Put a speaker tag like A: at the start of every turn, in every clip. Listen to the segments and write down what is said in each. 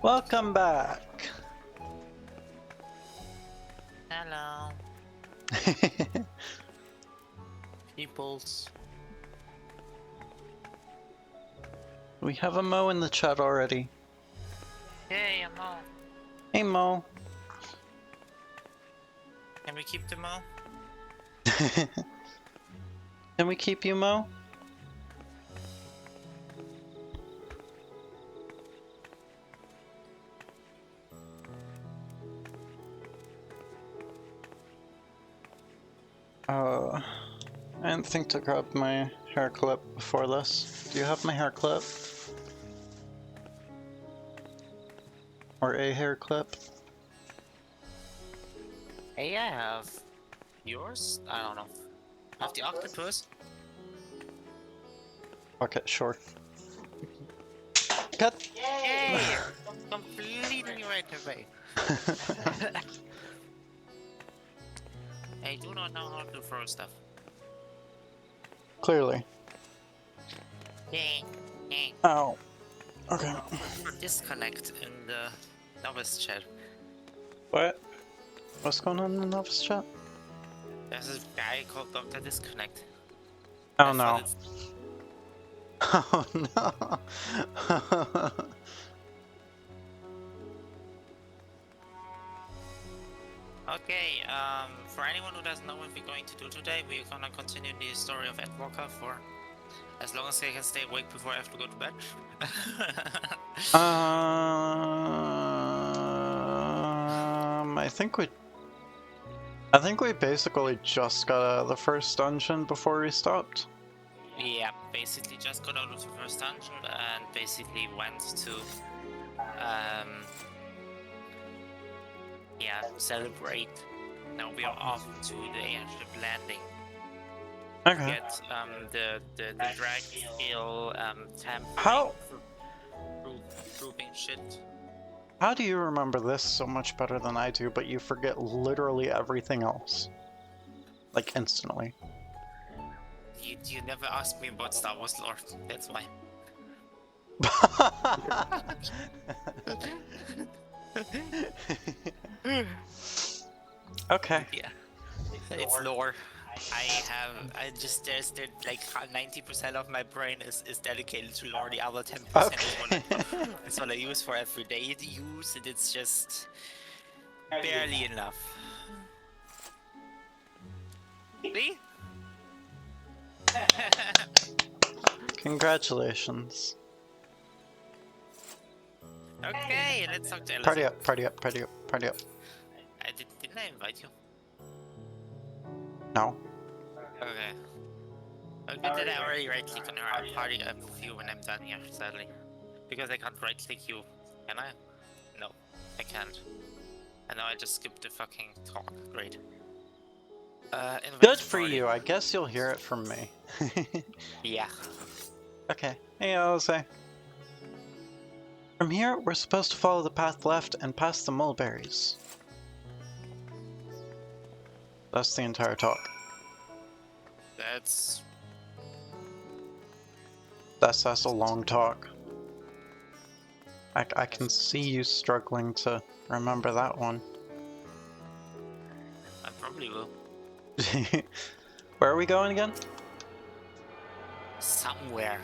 A: Welcome back.
B: Hello, peoples.
A: We have a Mo in the chat already.
B: Hey, I'm Mo.
A: Hey Mo.
B: Can we keep the Mo?
A: Can we keep you, Mo? I didn't think to grab my hair clip before this. Do you have my hair clip? Or a hair clip?
B: Hey, I have yours. I don't know. I have the octopus.
A: Okay, sure. Cut!
B: Yay! Completely right away. I do not know how to throw stuff.
A: Clearly.
B: Yay! Yay!
A: Ow. Okay.
B: For disconnect in the novice chat.
A: What? What's going on in the novice chat?
B: There's this guy called Dr. Disconnect.
A: Oh
B: I
A: no.
B: thought
A: Oh no.
B: Okay, for anyone who doesn't know what we're going to do today, we're gonna continue the story of Endwalker for as long as I can stay awake before I have to go to bed.
A: I think we basically just got out of the first dungeon before we stopped.
B: Yeah, basically just got out of the first dungeon and basically went to yeah, celebrate. Now we are off to the airship landing.
A: Okay.
B: Get the drag skill
A: How
B: grouping shit.
A: How do you remember this so much better than I do, but you forget literally everything else? Like instantly.
B: You never asked me about Star Wars lore, that's why.
A: Okay.
B: Yeah, it's lore. There's like 90% of my brain is dedicated to lore. The other 10%
A: Okay.
B: is what I use for everyday use, and it's just barely enough. See?
A: Congratulations.
B: Okay, let's talk to Alice.
A: Party up, party up, party up, party up.
B: Didn't I invite you?
A: No.
B: Okay. Okay, then I already right click on her. I'll party up with you when I'm done here, sadly. Because I can't right click you. Can I? No, I can't. And now I just skipped the fucking talk. Great.
A: Good for you. I guess you'll hear it from me.
B: Yeah.
A: Okay. Hey, Jose. From here, we're supposed to follow the path left and past the mulberries. That's the entire talk.
B: That's
A: a long talk. I can see you struggling to remember that one.
B: I probably will.
A: Where are we going again?
B: Somewhere.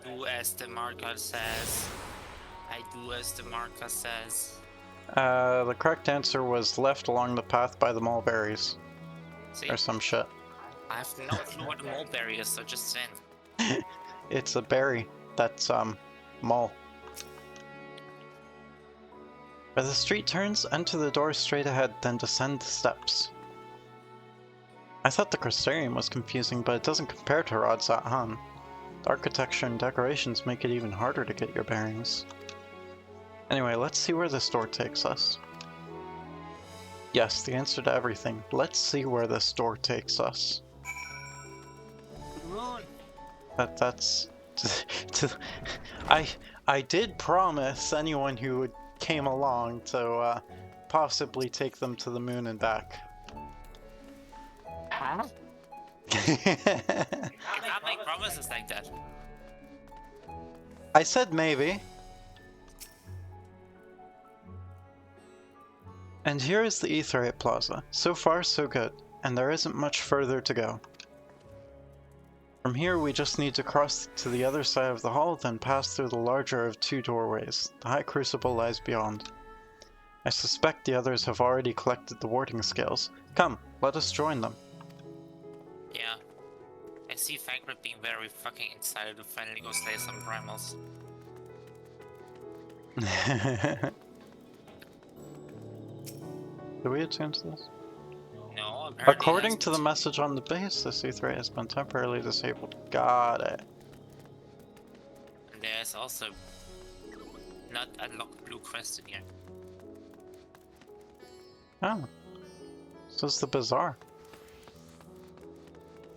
B: Do as the marker says. I do as the marker says.
A: The correct answer was left along the path by the mulberries.
B: See?
A: Or some shit.
B: I have no clue what a mulberry is, so just saying.
A: It's a berry that's, mole. Where the street turns, enter the door straight ahead, then descend the steps. I thought the Crystarium was confusing, but it doesn't compare to Rodzat Han. The architecture and decorations make it even harder to get your bearings. Anyway, let's see where this door takes us. Yes, the answer to everything. Let's see where this door takes us. That's... I did promise anyone who came along to possibly take them to the moon and back.
B: Huh? You can't make promises like that.
A: I said maybe. And here is the Aetheryte Plaza. So far, so good, and there isn't much further to go. From here, we just need to cross to the other side of the hall, then pass through the larger of two doorways. The High Crucible lies beyond. I suspect the others have already collected the warding scales. Come, let us join them.
B: Yeah. I see Fagrid being very fucking excited to finally go slay some primals.
A: Do we attune to this?
B: No, apparently
A: According to the
B: hasn't.
A: message on the base, the C3 has been temporarily disabled. Got it.
B: And there's also not unlocked blue quest in here.
A: Oh. So it's the bazaar.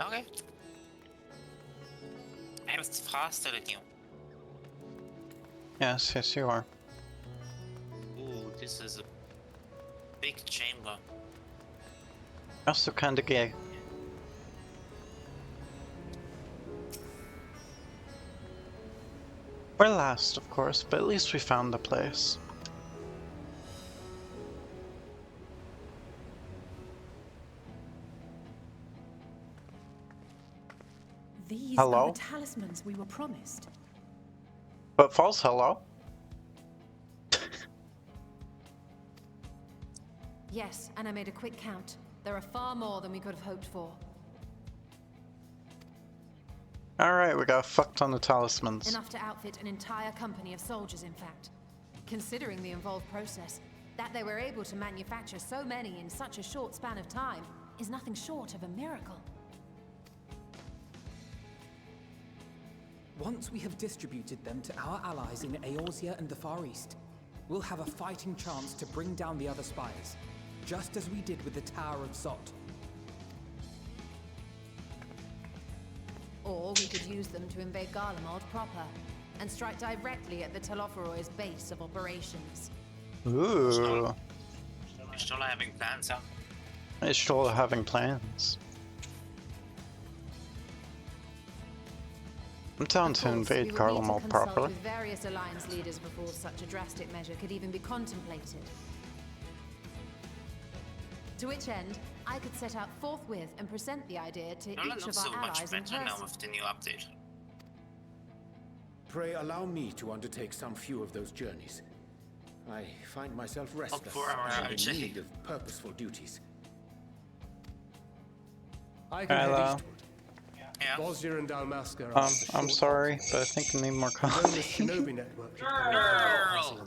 B: Okay. I was faster than you.
A: Yes, yes you are.
B: Ooh, this is a big chamber.
A: Also kinda gay. We're last, of course, but at least we found the place.
C: These
A: Hello?
C: are the talismans we were promised.
A: But false hello?
D: Yes, and I made a quick count. There are far more than we could have hoped for.
A: Alright, we got fucked on the talismans.
D: Enough to outfit an entire company of soldiers, in fact. Considering the involved process, that they were able to manufacture so many in such a short span of time is nothing short of a miracle.
E: Once we have distributed them to our allies in Eorzea and the Far East, we'll have a fighting chance to bring down the other spires, just as we did with the Tower of Zot.
D: Or we could use them to invade Garlemald proper, and strike directly at the Telophoroid's base of operations.
A: Ooh.
B: You're still having plans, huh?
A: It's still having plans. I'm down to invade
D: We would need to
A: Garlemald
D: consult
A: properly.
D: with various alliance leaders before such a drastic measure could even be contemplated. To which end, I could set out forthwith and present the idea to
B: Nolan
D: each
B: looks
D: of
B: so
D: our
B: much
D: allies in
B: better now
D: person.
B: with the new update.
F: Pray allow me to undertake some few of those journeys. I find myself restless
B: 4 hour
F: and in
B: RJ.
F: need of purposeful duties.
E: I can head
A: Hello.
E: eastward.
B: Yeah.
F: Bosnia and Dalmasca are the
A: I'm
F: short
A: sorry, but I think I need more
F: known as
A: coffee.
F: Shinobi network.
B: Girl!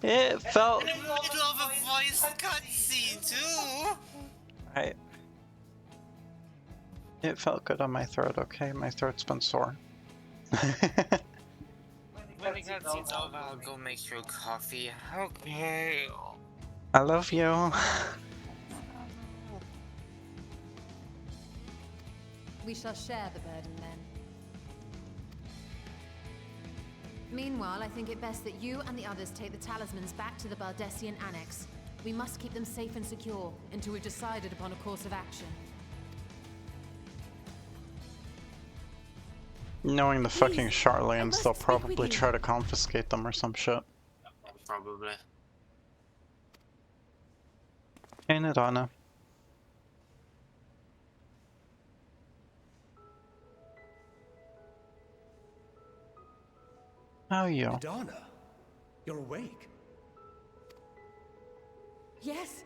A: It felt...
B: In the middle of a voice cutscene too!
A: It felt good on my throat, okay? My throat's been sore.
B: When the cutscene's over, I'll go make you a coffee. Okay.
A: I love you.
D: We shall share the burden then. Meanwhile, I think it best that you and the others take the talismans back to the Baldessian Annex. We must keep them safe and secure until we've decided upon a course of action.
A: Knowing the fucking
C: Please,
A: Charlians,
C: I
A: they'll
C: must speak with
A: probably
C: you.
A: try to confiscate them or some shit.
B: Probably.
A: Hey, Nadana. How are you?
F: Donna, you're awake.
C: Yes.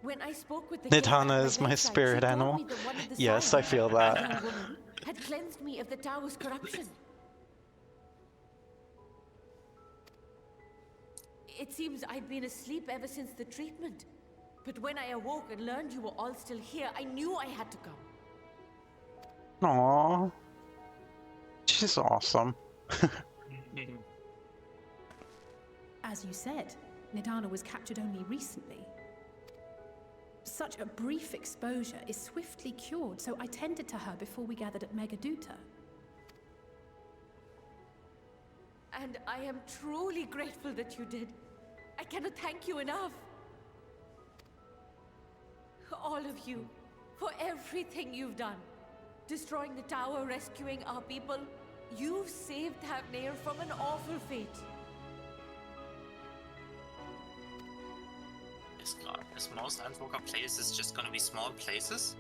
C: When I spoke with the
A: Nidhana
C: king at
A: is
C: my
A: my
C: bedside,
A: spirit
C: she told
A: animal.
C: me that one of the
A: Yes, I
C: sirens,
A: feel
C: a
A: that.
C: young woman, had cleansed me of the tower's corruption. It seems I'd been asleep ever since the treatment. But when I awoke and learned you were all still here, I knew I had to come.
A: Aww. She's awesome.
C: As you said, Nidana was captured only recently. Such a brief exposure is swiftly cured, so I tended to her before we gathered at Megaduta. And I am truly grateful that you did. I cannot thank you enough. All of you, for everything you've done. Destroying the tower, rescuing our people. You've saved Thavnair from an awful fate.
B: It's not. Is most Endwalker places just gonna be small places?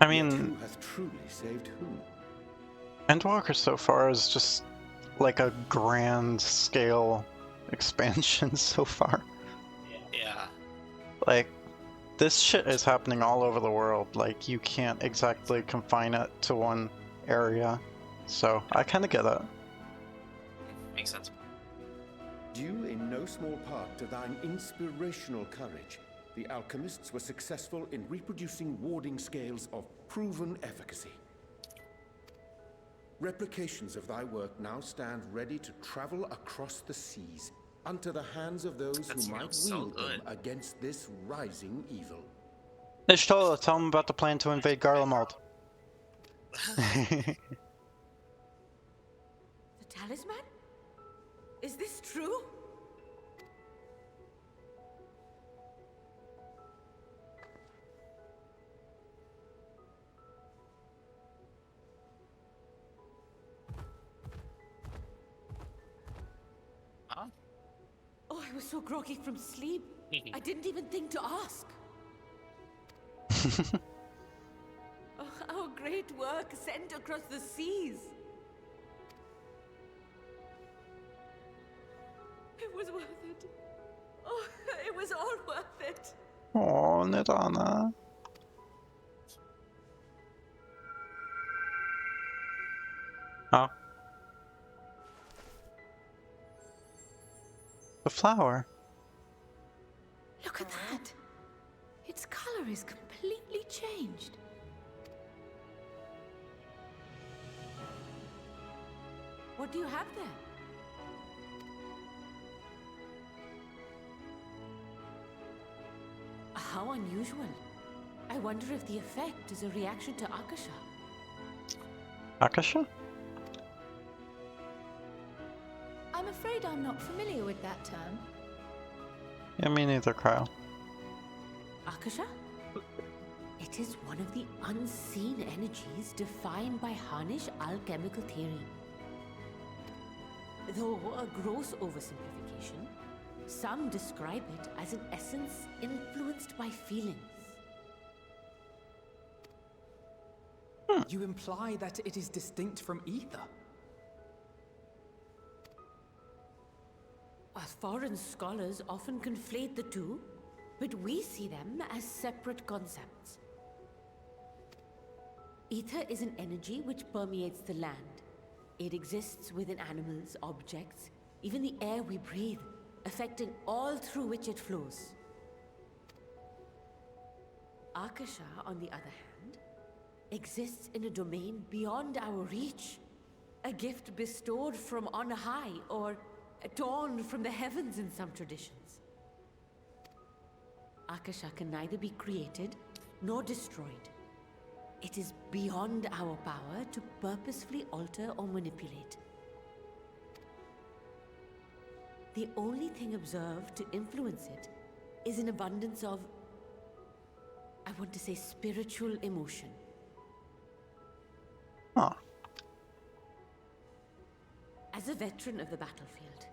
A: I
F: Yet
A: mean,
F: who hath truly saved whom?
A: Endwalker so far is just like a grand scale expansion so far.
B: Yeah.
A: Like, this shit is happening all over the world. Like, you can't exactly confine it to one area. So, I kind of get it.
B: Makes sense.
F: Due in no small part to thine inspirational courage, the alchemists were successful in reproducing warding scales of proven efficacy. Replications of thy work now stand ready to travel across the seas, unto the hands of those
B: That
F: who might
B: smells so
F: wield them
B: good.
F: against this rising evil.
A: Ishtola, tell them about the plan to invade Garlemald.
D: The talisman? Is this true?
B: Huh?
D: Oh, I was so groggy from sleep. I didn't even think to ask. Oh, our great work sent across the seas. It was worth it. Oh, it was all worth it.
A: Oh, Nidana. Oh. The flower.
C: Look at that. Its color is completely changed.
D: What do you have there? How unusual. I wonder if the effect is a reaction to Akasha.
A: Akasha?
C: I'm afraid I'm not familiar with that term.
A: Yeah, me neither, Kyle.
D: Akasha? It is one of the unseen energies defined by Harnish alchemical theory. Though a gross oversimplification, some describe it as an essence influenced by feelings.
E: You imply that it is distinct from ether.
D: As foreign scholars often conflate the two, but we see them as separate concepts. Ether is an energy which permeates the land. It exists within animals, objects, even the air we breathe, affecting all through which it flows. Akasha, on the other hand, exists in a domain beyond our reach. A gift bestowed from on high, or torn from the heavens in some traditions. Akasha can neither be created nor destroyed. It is beyond our power to purposefully alter or manipulate. The only thing observed to influence it is an abundance of, I want to say, spiritual emotion.
A: Huh.
D: As a veteran of the battlefield,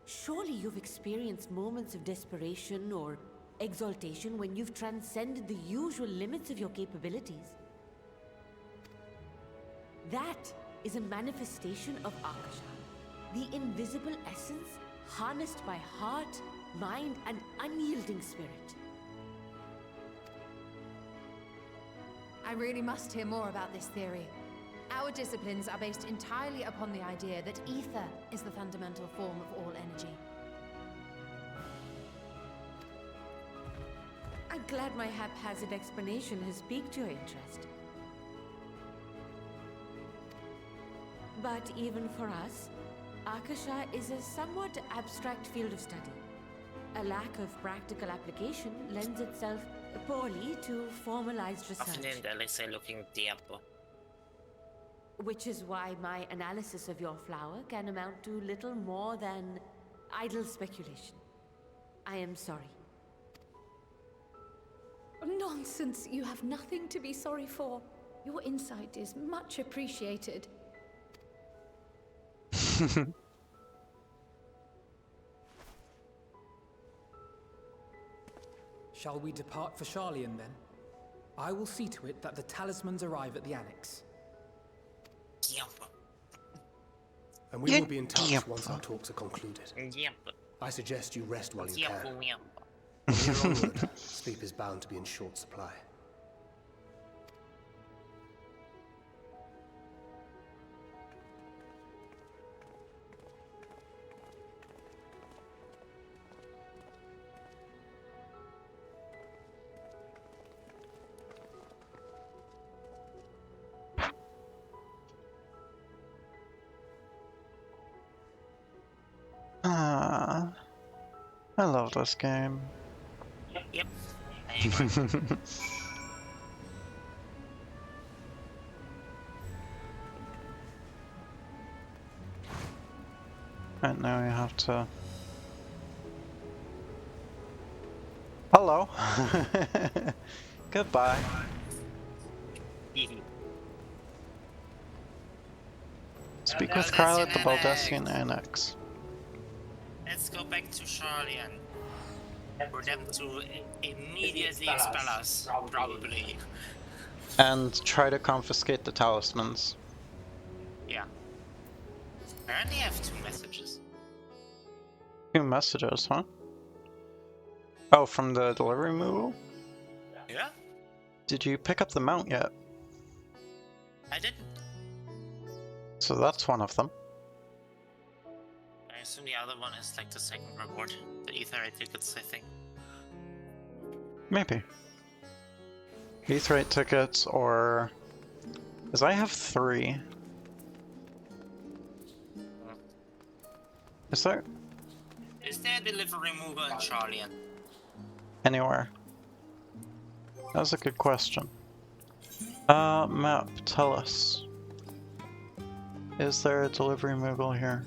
D: surely you've experienced moments of desperation or exaltation when you've transcended the usual limits of your capabilities. That is a manifestation of Akasha, the invisible essence harnessed by heart, mind, and unyielding spirit.
C: I really must hear more about this theory. Our disciplines are based entirely upon the idea that ether is the fundamental form of all energy.
D: I'm glad my haphazard explanation has piqued your interest. But even for us, Akasha is a somewhat abstract field of study. A lack of practical application lends itself poorly to formalized research.
B: looking tiempo.
D: Which is why my analysis of your flower can amount to little more than idle speculation. I am sorry.
C: Nonsense. You have nothing to be sorry for. Your insight is much appreciated.
E: Shall we depart for Charlian then? I will see to it that the talismans arrive at the Annex.
B: Yep.
F: And we will be in touch
A: Yep.
F: once our talks are concluded.
B: Yep.
F: I suggest you rest while you
B: Yep.
F: can.
B: Yep.
F: From here onward, sleep is bound to be in short supply.
A: Ah, I love this game.
B: Yep. I agree.
A: Right now we have to... Hello! Goodbye. Speak with Carl at the Baldessian Annex.
B: Let's go back to Charlian. For them to immediately expel us, probably.
A: And try to confiscate the talismans.
B: Yeah. I only have 2 messages.
A: 2 messages, huh? Oh, from the delivery move?
B: Yeah?
A: Did you pick up the mount yet?
B: I didn't.
A: So that's one of them.
B: I assume the other one is like the second reward. The Etherite tickets, I think.
A: Maybe. Etherite tickets or... Because I have 3. Is there
B: Is there a delivery mover in Charlian?
A: anywhere? That's a good question. Map, tell us. Is there a delivery Moogle here?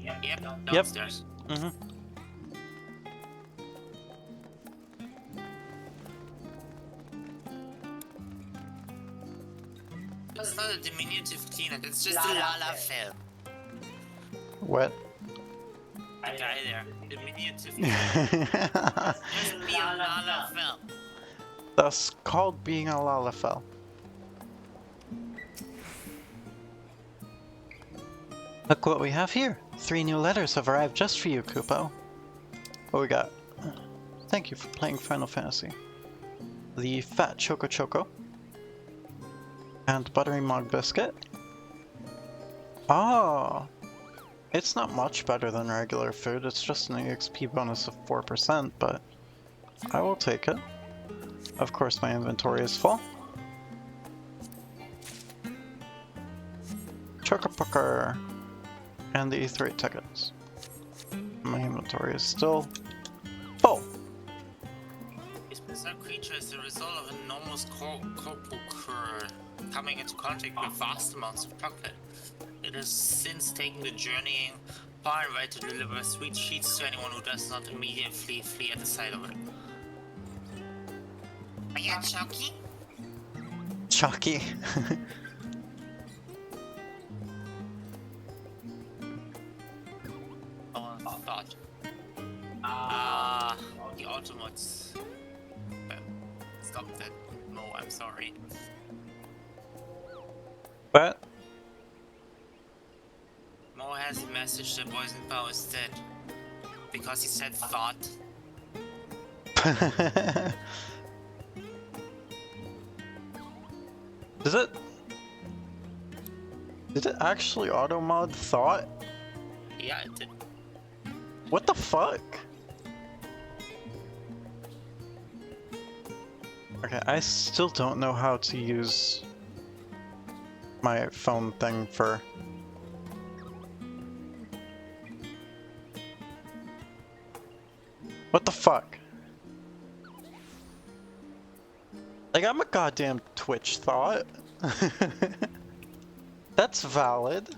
B: Yep, downstairs.
A: Mm-hmm.
B: It's not a diminutive cleaner, it's just a Lalafell.
A: What?
B: The guy there, diminutive cleaner. Just be a Lalafell.
A: That's called being a Lalafell. Look what we have here. 3 new letters have arrived just for you, Kupo. What we got? Thank you for playing Final Fantasy. The Fat Choco Choco. And Buttery Mog Biscuit. Oh! It's not much better than regular food, it's just an EXP bonus of 4%, but I will take it. Of course my inventory is full. Chocopucker! And the Etherite tickets. My inventory is still full.
B: This bizarre creature is the result of an enormous corpuscle coming into contact with vast amounts of chocolate. It has since taken the journeying far and wide to deliver sweet treats to anyone who does not immediately flee at the sight of it. Are you Chucky?
A: Chucky.
B: Oh, thought. The automats. Stop that. No, I'm sorry.
A: What?
B: Mo has a message that Poison Power is dead. Because he said thought.
A: Is it? Did it actually auto-mod thought?
B: Yeah, it did.
A: What the fuck? Okay, I still don't know how to use my phone thing for... What the fuck? Like, I'm a goddamn Twitch thought. That's valid.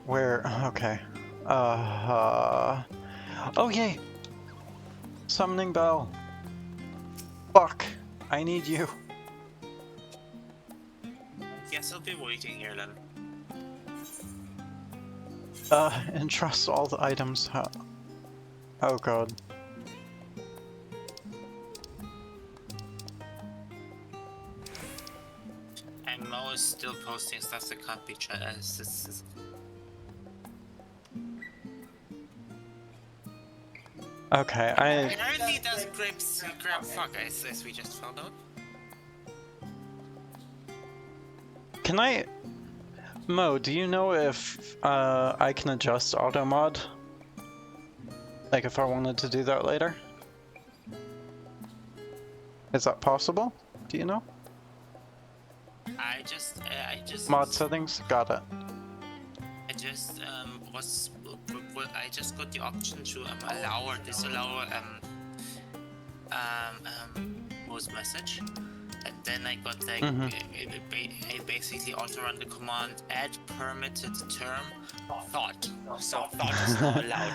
A: Where, okay. Oh yay! Summoning bell. Fuck, I need you.
B: Guess I'll be waiting here then.
A: Entrust all the items. Oh god.
B: And Mo is still posting stuff that can't be
A: Okay,
B: apparently it does grab fuck, as we just found out.
A: Can I... Mo, do you know if I can adjust auto mod? Like if I wanted to do that later? Is that possible? Do you know?
B: I just
A: Mod settings? Got it.
B: I just got the option to allow or disallow post message, and then I got like I basically also run the command add permitted term thought. So thought is now allowed.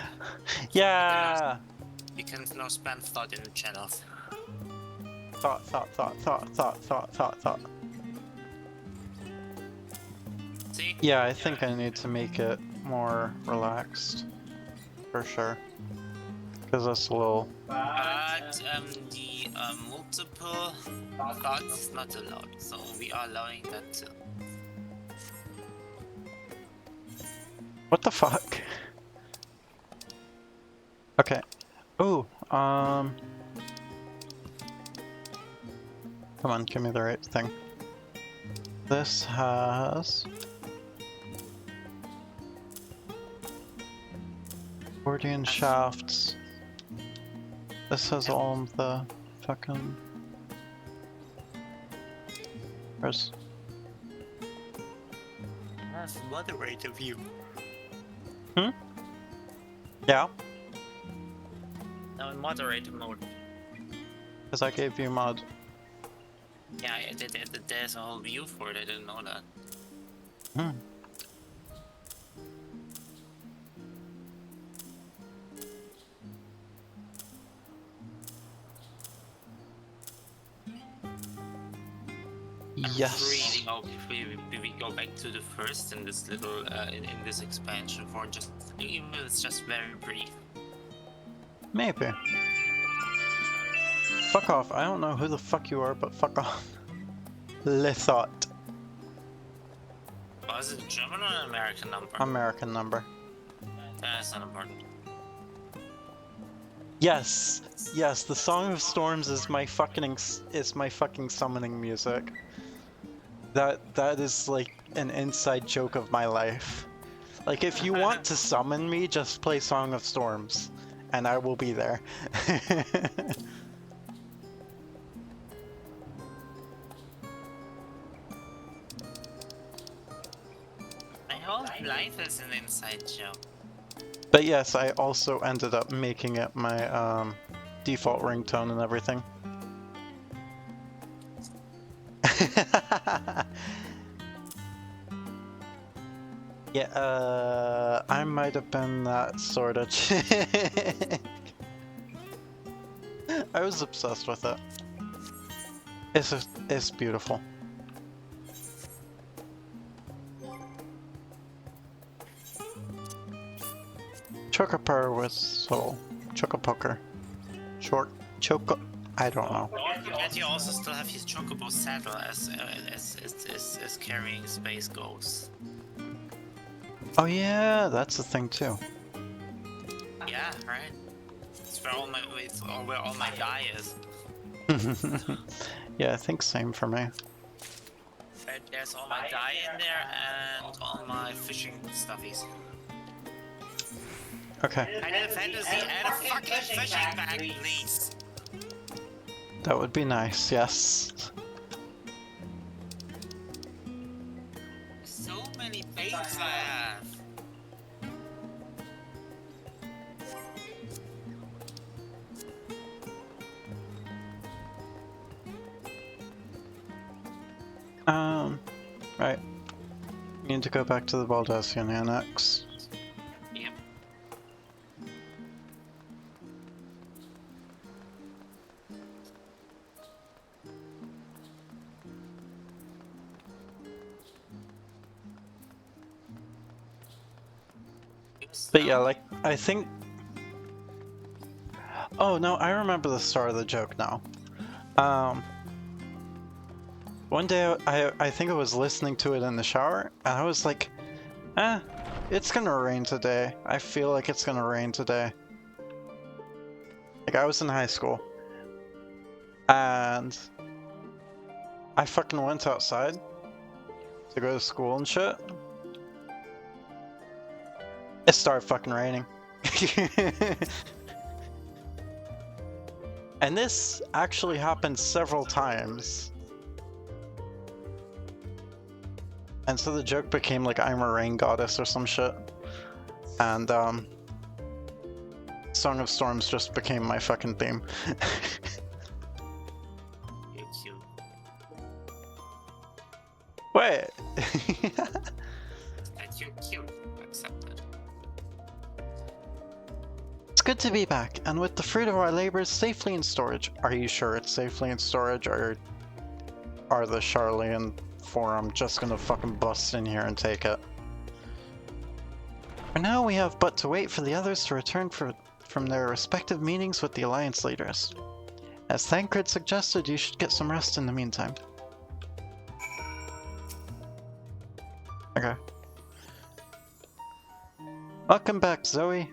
A: Yeah.
B: You can now spam thought in the channels.
A: Thought.
B: See?
A: Yeah, I think I need to make it more relaxed. For sure. Because that's a little...
B: But the multiple thoughts is not allowed, so we are allowing that too.
A: What the fuck? Okay. Ooh, come on, give me the right thing. This has... accordion shafts. This has all of the fucking... Where's...
B: That's moderator view.
A: Hmm? Yeah?
B: Now in moderator mode.
A: Because I gave you mod.
B: Yeah, there's a whole view for it, I didn't know that.
A: Hmm. Yes.
B: Really hope we go back to the first in this little in this expansion for just even if it's just very brief.
A: Maybe. Fuck off. I don't know who the fuck you are, but fuck off. Lithot.
B: Was it a German or an American number?
A: American number.
B: That's not important.
A: Yes. Yes, the Song of Storms is my fucking summoning music. That is like an inside joke of my life. Like if you want to summon me, just play Song of Storms and I will be there.
B: My whole life is an inside joke.
A: But yes, I also ended up making it my default ringtone and everything. Yeah, I might have been that sort of chick. I was obsessed with it. It's beautiful. Chocoper with soul. Chocopoker. Short. Choco. I don't know.
B: And you also still have his chocobo saddle as carrying space ghosts.
A: Oh yeah, that's the thing too.
B: Yeah, right. It's where all my dye is.
A: Yeah, I think same for me.
B: Right, there's all my dye in there and all my fishing stuffies.
A: Okay.
B: Final Fantasy, add a fucking fishing bag, please.
A: That would be nice, yes.
B: So many baits I have.
A: Right. Need to go back to the Baldassian Annex.
B: Yep.
A: But yeah, like, I think Oh no, I remember the start of the joke now. One day I think I was listening to it in the shower, and I was like, it's gonna rain today. I feel like it's gonna rain today. Like, I was in high school, and I fucking went outside to go to school and shit. It started fucking raining. And this actually happened several times. And so the joke became like, I'm a rain goddess or some shit. And Song of Storms just became my fucking theme.
B: You're cute.
A: Wait.
B: And you're cute. Accept it.
A: It's good to be back, and with the fruit of our labors safely in storage. Are you sure it's safely in storage, or are the Charlian Forum just gonna fucking bust in here and take it? For now, we have but to wait for the others to return from their respective meetings with the Alliance leaders. As Thancred suggested, you should get some rest in the meantime. Okay. Welcome back, Zoe.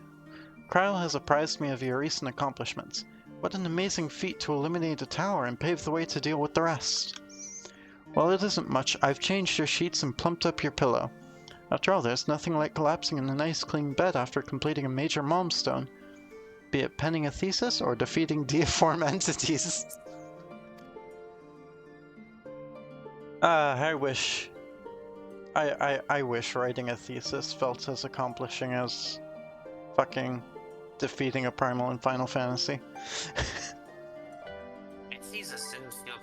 A: Kryle has apprised me of your recent accomplishments. What an amazing feat to eliminate a tower and pave the way to deal with the rest. Well, it isn't much. I've changed your sheets and plumped up your pillow. After all, there's nothing like collapsing in a nice clean bed after completing a major milestone, be it penning a thesis or defeating deiform entities. I wish writing a thesis felt as accomplishing as fucking defeating a primal in Final Fantasy.
B: My thesis didn't feel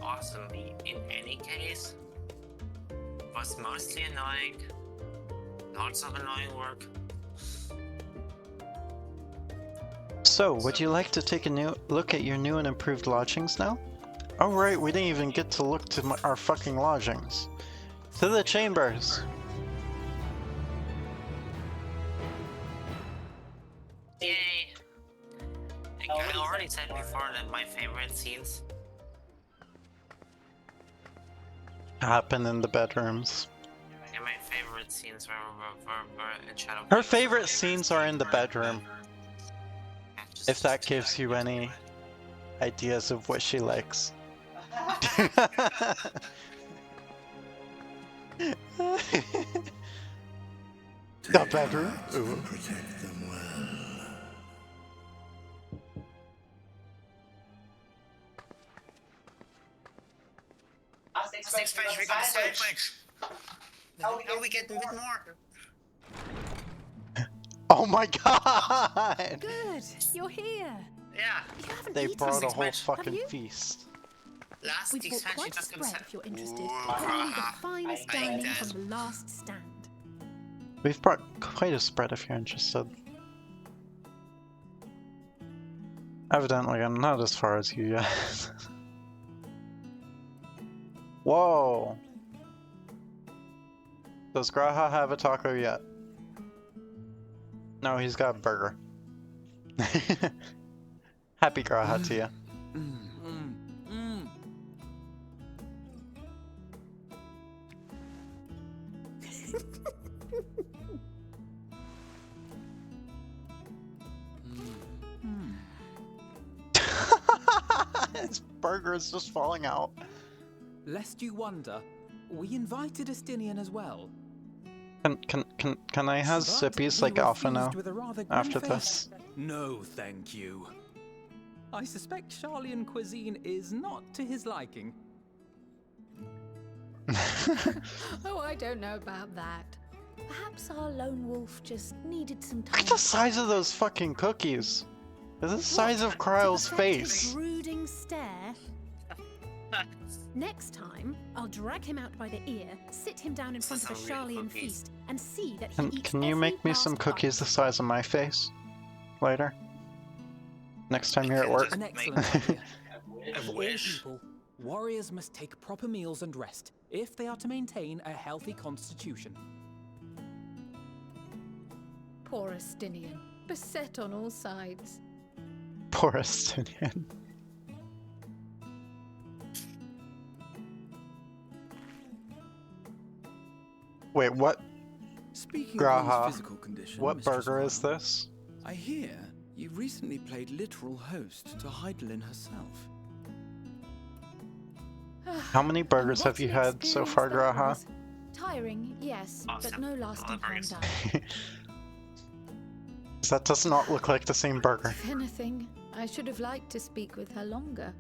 B: awesomely in any case. It was mostly annoying. Lots of annoying work.
A: So, would you like to take a look at your new and improved lodgings now? Oh right, we didn't even get to look to our fucking lodgings. To the chambers!
B: Yay! Like I already said before that my favorite scenes
A: Happen in the bedrooms.
B: and my favorite scenes were in Shadow.
A: Her favorite scenes are in the bedroom. If that gives you any ideas of what she likes. The bedroom? Ooh.
F: Protect them well.
B: Six page, we got a sandwich. How we get a bit more?
A: Oh my god!
C: Good, you're here.
B: Yeah.
C: You haven't
A: They
C: eaten
A: brought a
C: much,
A: whole
C: have
A: fucking
C: you?
A: feast.
B: Last
C: We've bought
B: expansion
C: quite a
B: just
C: spread
B: comes.
C: if you're interested.
B: Ooh,
C: Only the finest
B: I
C: dining
B: did.
C: from the last stand.
A: We've brought quite a spread if you're interested. Evidently, I'm not as far as you yet. Whoa! Does Graha have a taco yet? No, he's got a burger. Happy Graha to you. His burger is just falling out.
E: Lest you wonder, we invited Estinian as well.
A: Can I have
E: But
A: sippies
E: he
A: like Alpha now?
E: refused with a rather grim
A: After
E: face.
A: this?
E: No, thank you. I suspect Charlian cuisine is not to his liking.
C: Oh, I don't know about that. Perhaps our lone wolf just needed some time.
A: Look at the size of those fucking cookies. They're the size of Kryle's
C: To perfect his
A: face.
C: brooding stare. Next time, I'll drag him out by the ear, sit him down in front of a
B: Some real
C: Charlian
B: cookies.
C: feast, and see that he eats
A: Can you
C: every
A: make me
C: last
A: some
C: bite.
A: cookies the size of my face? Later? Next time you're at work?
E: An
B: Make-
E: excellent idea.
B: I
E: For all
B: wish.
E: people, warriors must take proper meals and rest if they are to maintain a healthy constitution.
C: Poor Estinian. beset on all sides.
A: Poor Estinian. Wait, what?
G: Speaking of
A: Graha,
G: one's physical condition,
A: what
G: Mistress
A: burger is
G: Viola,
A: this?
G: I hear you recently played literal host to Heidelin herself.
A: How many burgers
C: And
A: have
C: what
A: you
C: an
A: had so
C: experience
A: far,
C: that
A: Graha?
C: was. Tiring, yes, but
B: Awesome.
C: no lasting harm
B: Deliveries.
C: done.
A: That does not look like the same burger.
C: If anything, I should have liked to speak with her longer.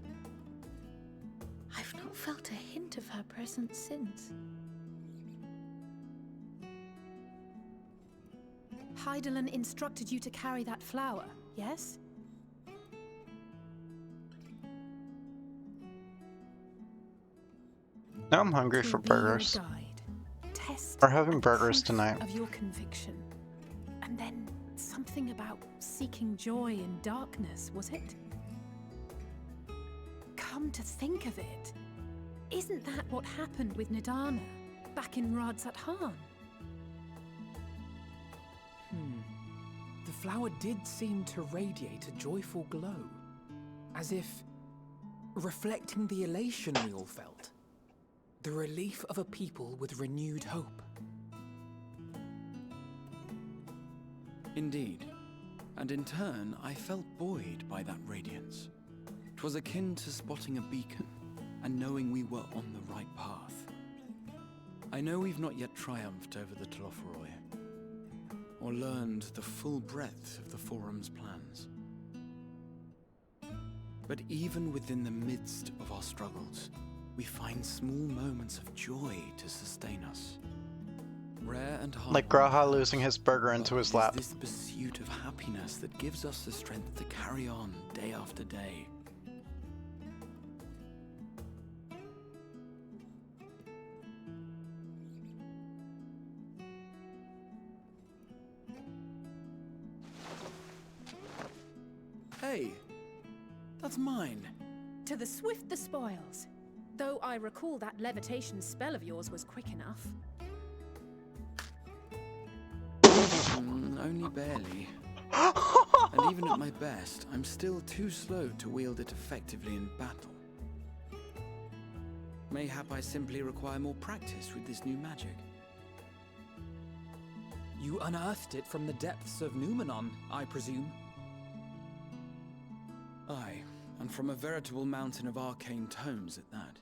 C: I've not felt a hint of her presence since. Heidelin instructed you to carry that flower, yes?
A: Now I'm hungry
C: To
A: for
C: be your
A: burgers.
C: guide. Test
A: We're having
C: and
A: burgers
C: proof
A: tonight.
C: of your conviction. And then something about seeking joy in darkness, was it? Come to think of it, isn't that what happened with Nidana back in Radzat-Han?
E: The flower did seem to radiate a joyful glow, as if reflecting the elation we all felt. The relief of a people with renewed hope.
G: Indeed. And in turn, I felt buoyed by that radiance. 'Twas akin to spotting a beacon, and knowing we were on the right path. I know we've not yet triumphed over the Telophoroi, or learned the full breadth of the Forum's plans. But even within the midst of our struggles, we find small moments of joy to sustain us. Rare and hard.
A: Like Graha losing his burger into his lap.
G: It is this pursuit of happiness that gives us the strength to carry on day after day. Hey, that's mine.
C: To the swift the spoils. Though I recall that levitation spell of yours was quick enough.
G: Only barely. And even at my best, I'm still too slow to wield it effectively in battle. Mayhap I simply require more practice with this new magic.
E: You unearthed it from the depths of Numenon, I presume?
G: Aye, and from a veritable mountain of arcane tomes at that.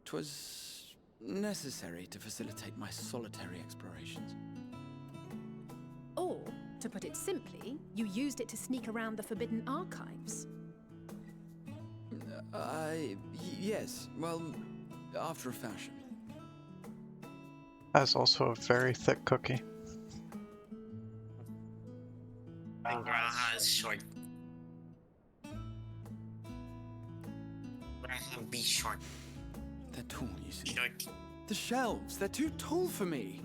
G: 'Twas necessary to facilitate my solitary explorations.
C: Or, to put it simply, you used it to sneak around the Forbidden Archives.
G: Yes, well, after a fashion.
A: That's also a very thick cookie.
B: And Graha is short. Graha be short.
G: They're tall, you see.
B: Short.
G: The shelves, they're too tall for me.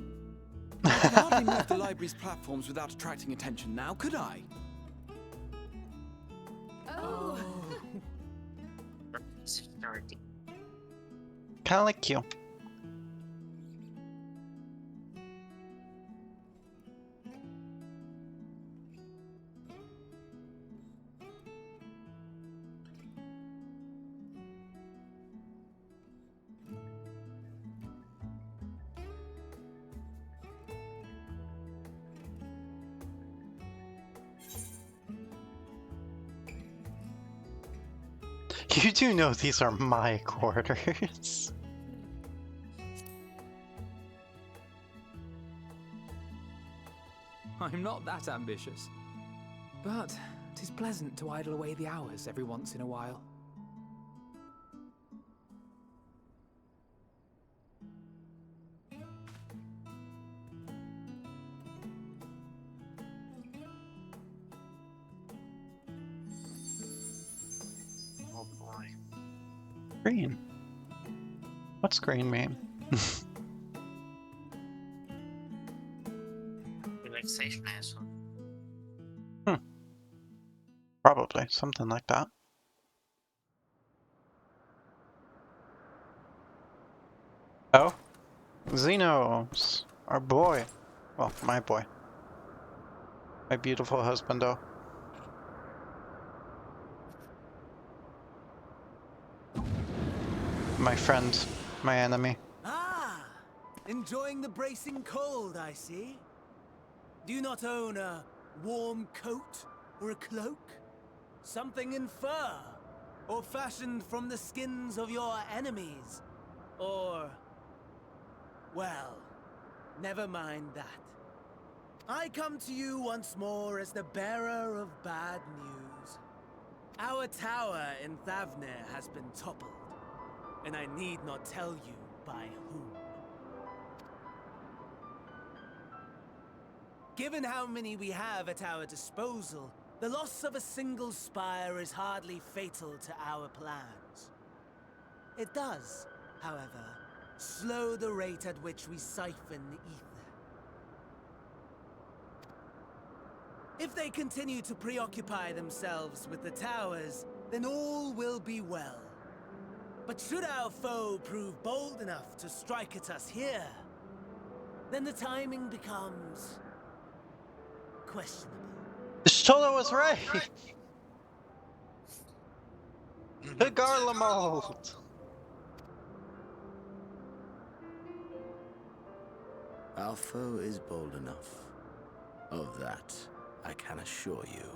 G: I could hardly move the library's platforms without attracting attention now, could I?
C: Oh.
B: Security.
A: Kinda like you. You do know these are my quarters.
E: I'm not that ambitious. But 'tis pleasant to idle away the hours every once in a while.
B: Oh boy.
A: Green. What's green mean?
B: Relaxation asshole.
A: Probably something like that. Oh? Xenos! Our boy. Well, my boy. My beautiful husbando. My friend. My enemy.
H: Ah! Enjoying the bracing cold, I see. Do you not own a warm coat or a cloak? Something in fur? Or fashioned from the skins of your enemies? Or... well, never mind that. I come to you once more as the bearer of bad news. Our tower in Thavnir has been toppled, and I need not tell you by whom. Given how many we have at our disposal, the loss of a single spire is hardly fatal to our plans. It does, however, slow the rate at which we siphon the ether. If they continue to preoccupy themselves with the towers, then all will be well. But should our foe prove bold enough to strike at us here, then the timing becomes... questionable.
A: Shola was right! The Garlemald!
I: Our foe is bold enough. Of that, I can assure you.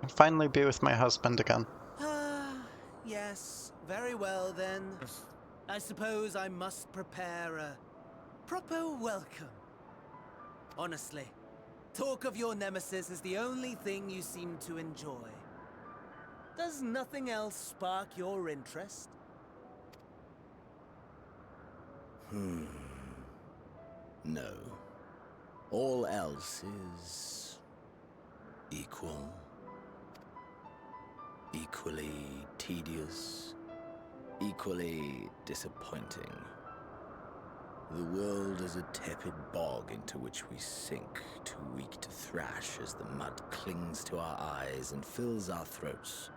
A: I'll finally be with my husband again.
H: Yes, very well then. I suppose I must prepare a proper welcome. Honestly, talk of your nemesis is the only thing you seem to enjoy. Does nothing else spark your interest?
I: No. All else is... equal. Equally tedious. Equally disappointing. The world is a tepid bog into which we sink, too weak to thrash as the mud clings to our eyes and fills our throats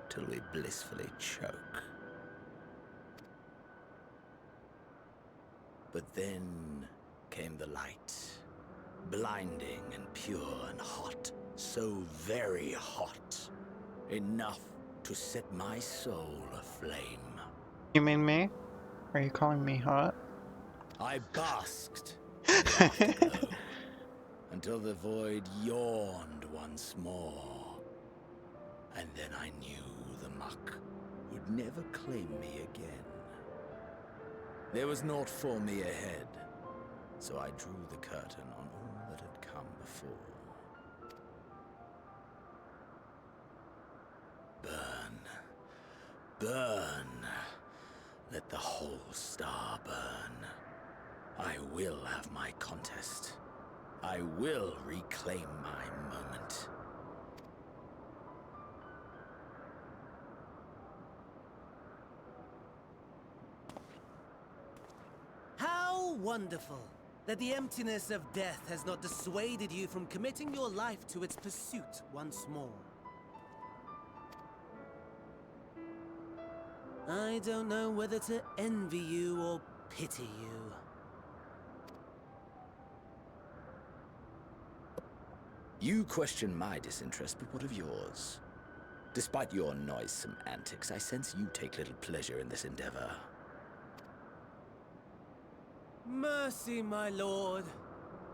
I: till we blissfully choke. But then came the light, blinding and pure and hot, so very hot, enough to set my soul aflame.
A: You mean me? Are you calling me hot?
I: I basked in the afterglow until the void yawned once more. And then I knew the muck would never claim me again. There was naught for me ahead, so I drew the curtain on all that had come before. Burn, burn, let the whole star burn. I will have my contest. I will reclaim my moment.
H: How wonderful that the emptiness of death has not dissuaded you from committing your life to its pursuit once more. I don't know whether to envy you or pity you.
I: You question my disinterest, but what of yours? Despite your noisome antics, I sense you take little pleasure in this endeavor.
H: Mercy, my lord.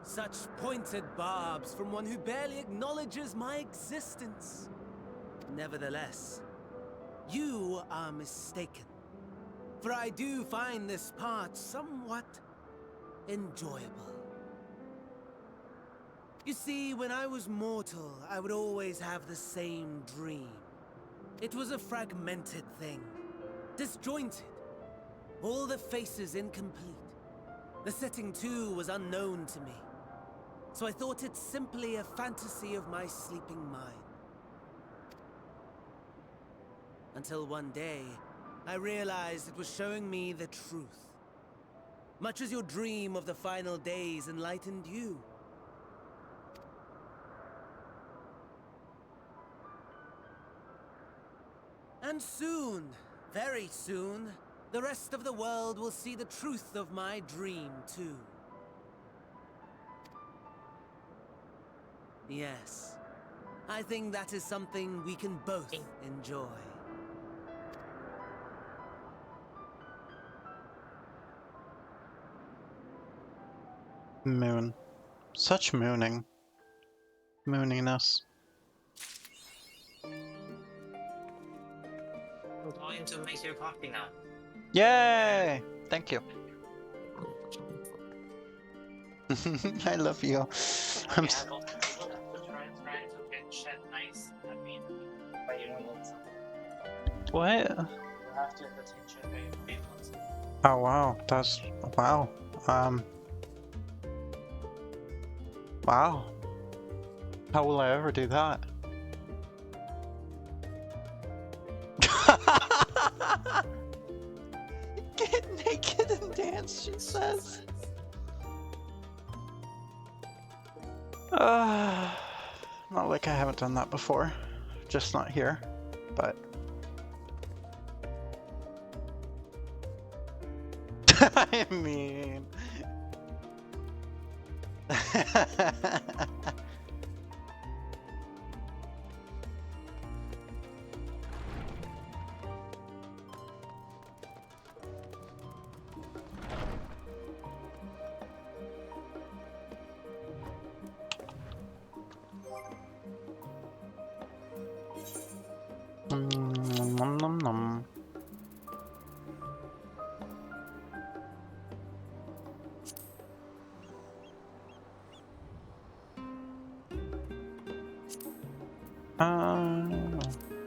H: Such pointed barbs from one who barely acknowledges my existence. Nevertheless, you are mistaken. For I do find this part somewhat enjoyable. You see, when I was mortal, I would always have the same dream. It was a fragmented thing, disjointed, all the faces incomplete. The setting, too, was unknown to me, so I thought it simply a fantasy of my sleeping mind. Until one day, I realized it was showing me the truth. Much as your dream of the final days enlightened you. And soon, very soon, the rest of the world will see the truth of my dream, too. Yes. I think that is something we can both enjoy.
A: Moon. Such mooning. Mooniness.
B: I'm going to make you coffee now.
A: Yay! Thank you. I love you. I'm
B: We have all people that were trying to get shed nice and mean, but you don't want some.
A: what?
B: You have to entertain shed very once.
A: Oh wow, that's wow. Wow. How will I ever do that? Get naked and dance, she says. Not like I haven't done that before. Just not here, but. I mean. Nom nom nom.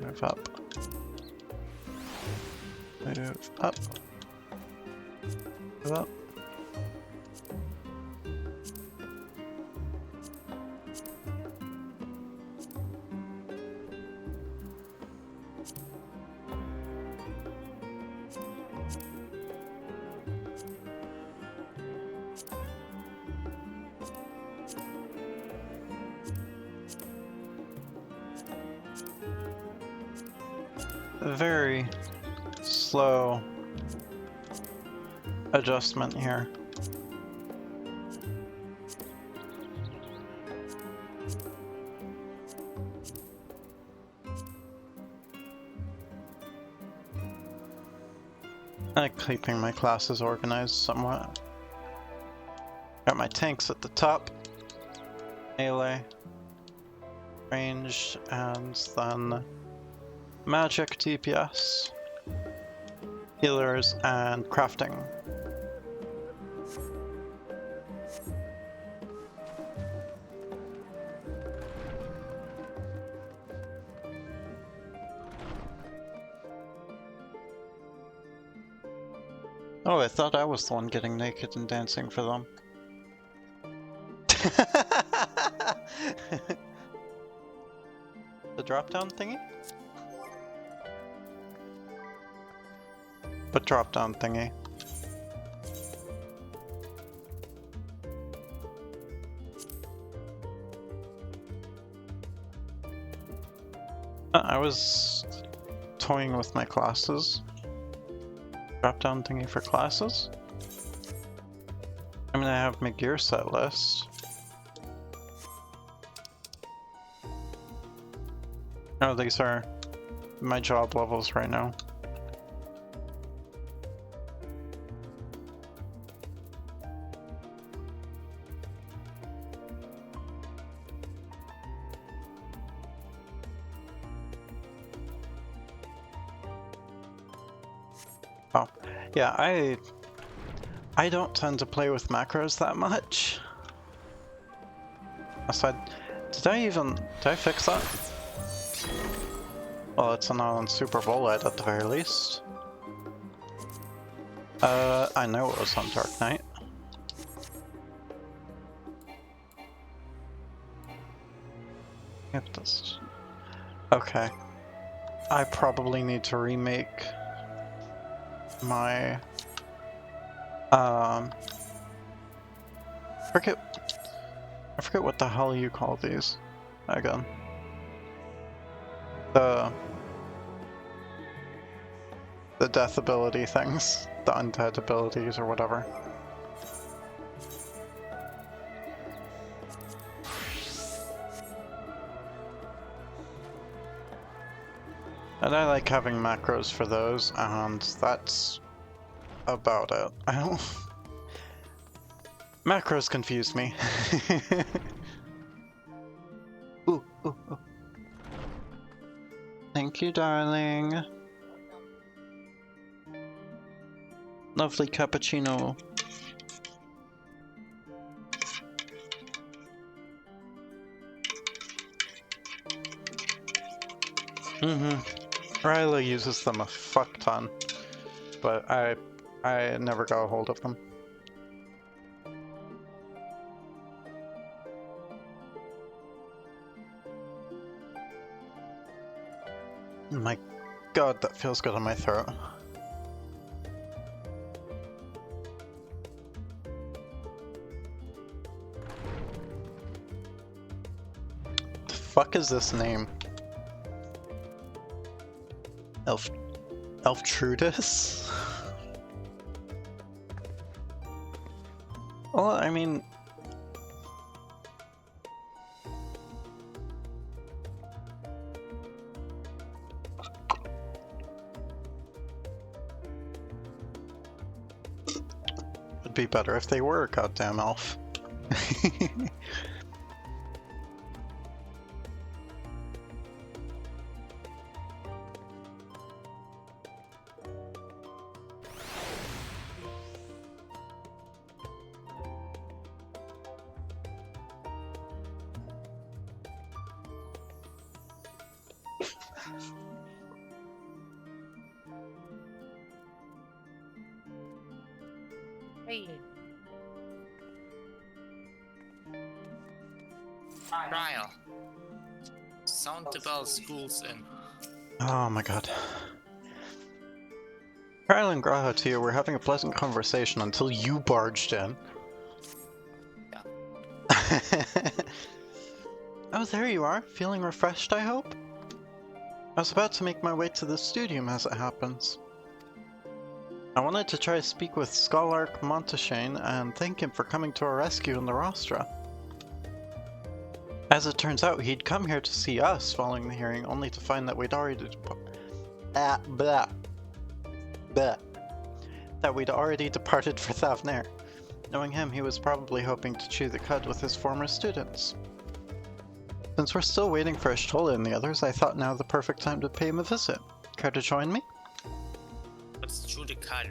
A: Move up. Move up. Move up. Very slow adjustment here. I like keeping my classes organized somewhat. Got my tanks at the top, melee, ranged, and then magic, DPS, healers, and crafting. Oh, I thought I was the one getting naked and dancing for them. The drop-down thingy? What drop-down thingy? I was toying with my classes. Drop-down thingy for classes? I mean, I have my gear set list. No, these are my job levels right now. Oh, yeah, I don't tend to play with macros that much. Aside, did I fix that? Well, it's not on Super Bullet at the very least. I know it was on Dark Knight. Yep, that's... Okay. I probably need to remake my I forget what the hell you call these again. The death ability things, the undead abilities or whatever. And I like having macros for those, and that's about it. I don't... Macros confuse me. Ooh, ooh, ooh. Thank you, darling. Lovely cappuccino. Ryla uses them a fuck ton, but I never got a hold of them. My god, that feels good on my throat. The fuck is this name? Elftrudis? Well, I mean... It'd be better if they were a goddamn elf.
B: Hey. Trial. Sound the bell, school's in.
A: Oh my god. Kyle and Grahot here were having a pleasant conversation until you barged in.
B: Yeah.
A: Oh, there you are. Feeling refreshed, I hope? I was about to make my way to the studium as it happens. I wanted to try to speak with Scholark Monteshane and thank him for coming to our rescue in the Rostra. As it turns out, he'd come here to see us following the hearing, only to find that we'd already departed for Thavnair. Knowing him, he was probably hoping to chew the cud with his former students. Since we're still waiting for Ashtola and the others, I thought now the perfect time to pay him a visit. Care to join me?
B: Let's chew the cud.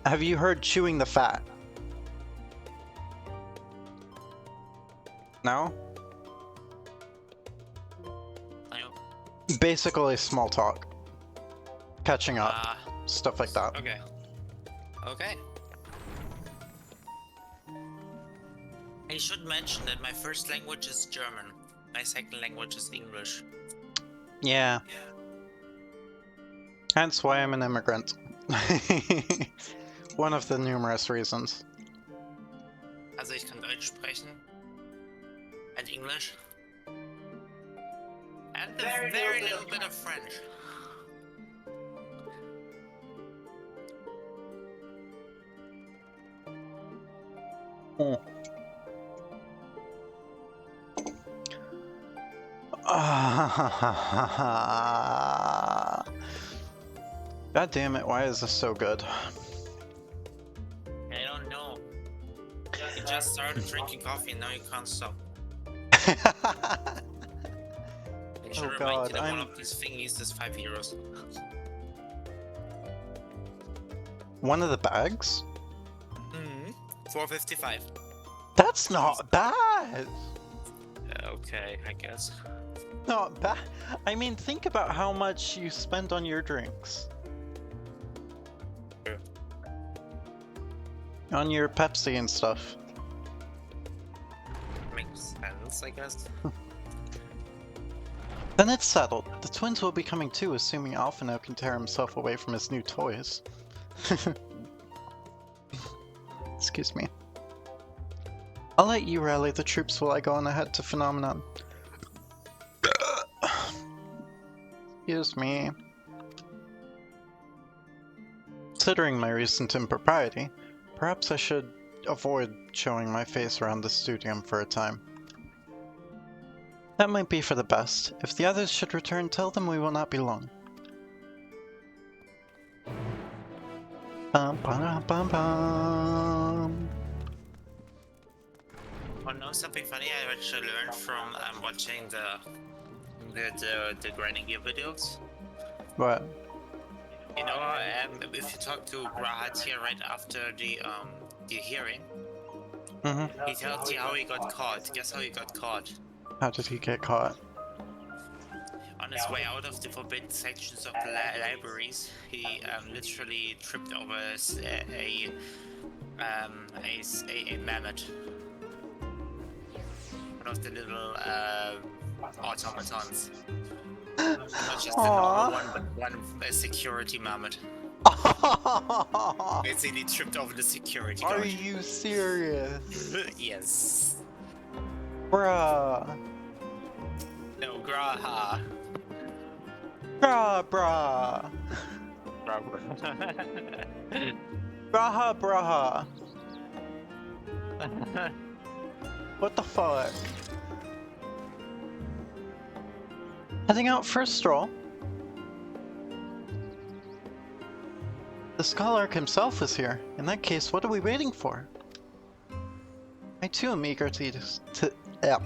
A: Have you heard chewing the fat? No? Basically small talk. Catching up. Stuff like that.
B: Okay. Okay. I should mention that my first language is German. My second language is English.
A: Yeah. Hence why I'm an immigrant. One of the numerous reasons.
B: Also ich kann Deutsch sprechen. And English. And a very little bit of French.
A: Oh. God damn it, why is this so good?
B: I don't know. You just started drinking coffee and now you can't stop. I should remind you that one of these thingies is €5.
A: One of the bags?
B: $4.55.
A: That's not bad!
B: Okay, I guess.
A: Not bad. I mean, think about how much you spend on your drinks.
B: Sure.
A: On your Pepsi and stuff.
B: Makes sense, I guess.
A: Then it's settled. The twins will be coming too, assuming Alphino can tear himself away from his new toys. Excuse me. I'll let you rally the troops while I go on ahead to Phenomenon. Excuse me. Considering my recent impropriety, perhaps I should avoid showing my face around the studium for a time. That might be for the best. If the others should return, tell them we will not be long. Bum, bum, bum, bum.
B: Oh no, something funny I actually learned from watching the grinding gear videos.
A: What?
B: You know, if you talk to Grahat here right after the hearing, he tells you how he got caught. Guess how he got caught?
A: How did he get caught?
B: On his way out of the forbidden sections of the libraries, he literally tripped over a mammoth. One of the little automatons. Not just a normal one, but a security mammoth. Basically tripped over the security guard.
A: Are you serious?
B: Yes.
A: Bruh.
B: No, Graha.
A: Bruh. Braha. What the fuck? Heading out for a stroll? The Scholar himself is here. In that case, what are we waiting for? I too am eager yeah.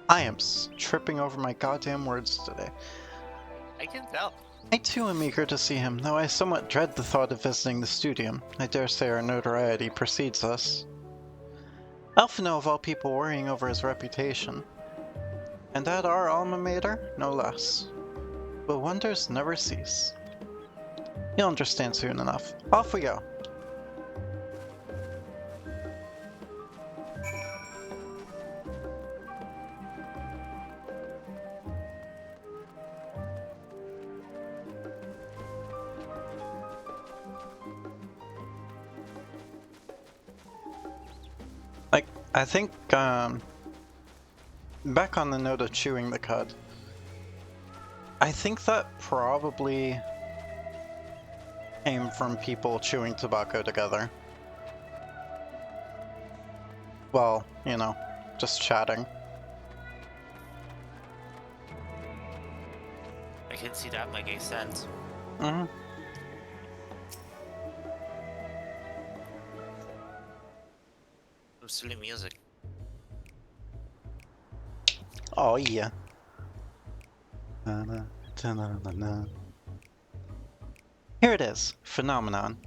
A: I am tripping over my goddamn words today.
B: I can tell.
A: I too am eager to see him, though I somewhat dread the thought of visiting the studium. I dare say our notoriety precedes us. Alphino of all people worrying over his reputation. And at our alma mater, no less. Will wonders never cease? You'll understand soon enough. Off we go. I think, back on the note of chewing the cud, I think that probably came from people chewing tobacco together. Well, you know, just chatting.
B: I can see that making sense.
A: Mm-hmm.
B: Some silly music.
A: Oh yeah. Here it is, Phenomenon.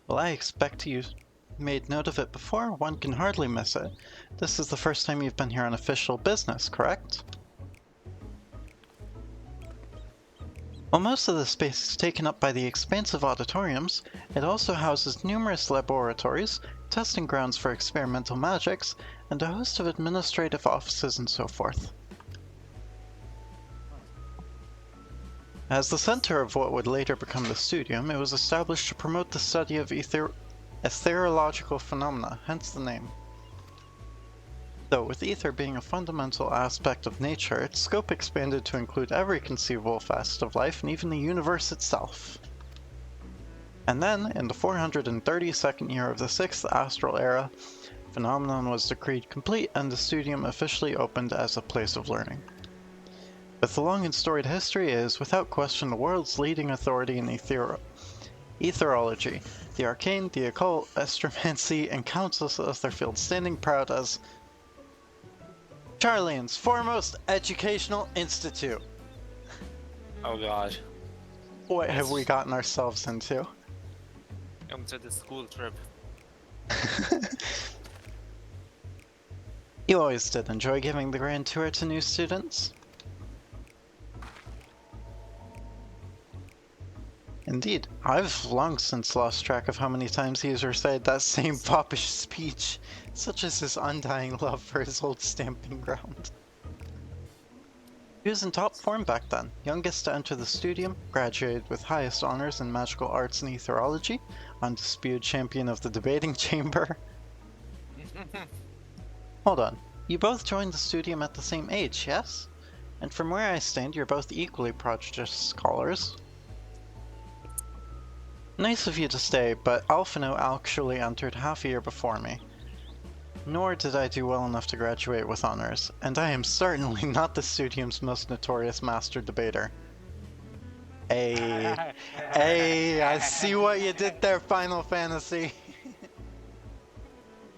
A: Well, I expect you made note of it before. One can hardly miss it. This is the first time you've been here on official business, correct? While most of the space is taken up by the expansive auditoriums, it also houses numerous laboratories, testing grounds for experimental magics, and a host of administrative offices and so forth. As the center of what would later become the studium, it was established to promote the study of ethereological phenomena, hence the name. Though with ether being a fundamental aspect of nature, its scope expanded to include every conceivable facet of life and even the universe itself. And then, in the 432nd year of the 6th Astral Era, Phenomenon was decreed complete and the studium officially opened as a place of learning. With a long and storied history, it is without question the world's leading authority in etherology, the arcane, the occult, astromancy, and countless other fields, standing proud as Charlian's foremost educational institute.
B: Oh god.
A: What have we gotten ourselves into?
B: Come to the school trip.
A: You always did enjoy giving the grand tour to new students. Indeed, I've long since lost track of how many times he has recited that same foppish speech, such as his undying love for his old stamping ground. He was in top form back then, youngest to enter the studium, graduated with highest honors in magical arts and etherology, undisputed champion of the debating chamber. Hold on, you both joined the studium at the same age, yes? And from where I stand, you're both equally prodigious scholars. Nice of you to stay, but Alphino actually entered half a year before me. Nor did I do well enough to graduate with honors, and I am certainly not the Studium's most notorious master debater. Hey, hey, I see what you did there, Final Fantasy.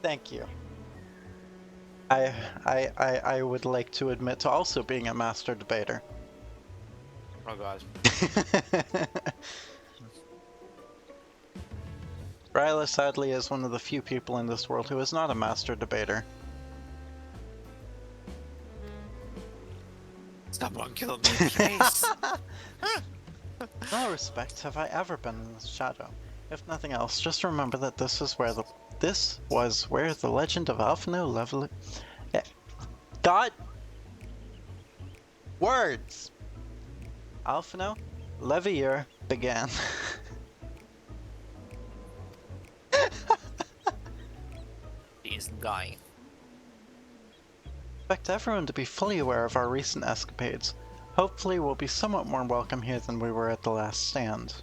A: Thank you. I would like to admit to also being a master debater.
B: Oh god.
A: Ryla sadly is one of the few people in this world who is not a master debater.
B: Someone killed me, please.
A: No respect have I ever been in the shadow. If nothing else, just remember that this was where the legend of Alphino level. Yeah. God. Words. Alphino Levier began.
B: He is dying.
A: Expect everyone to be fully aware of our recent escapades. Hopefully we'll be somewhat more welcome here than we were at the last stand.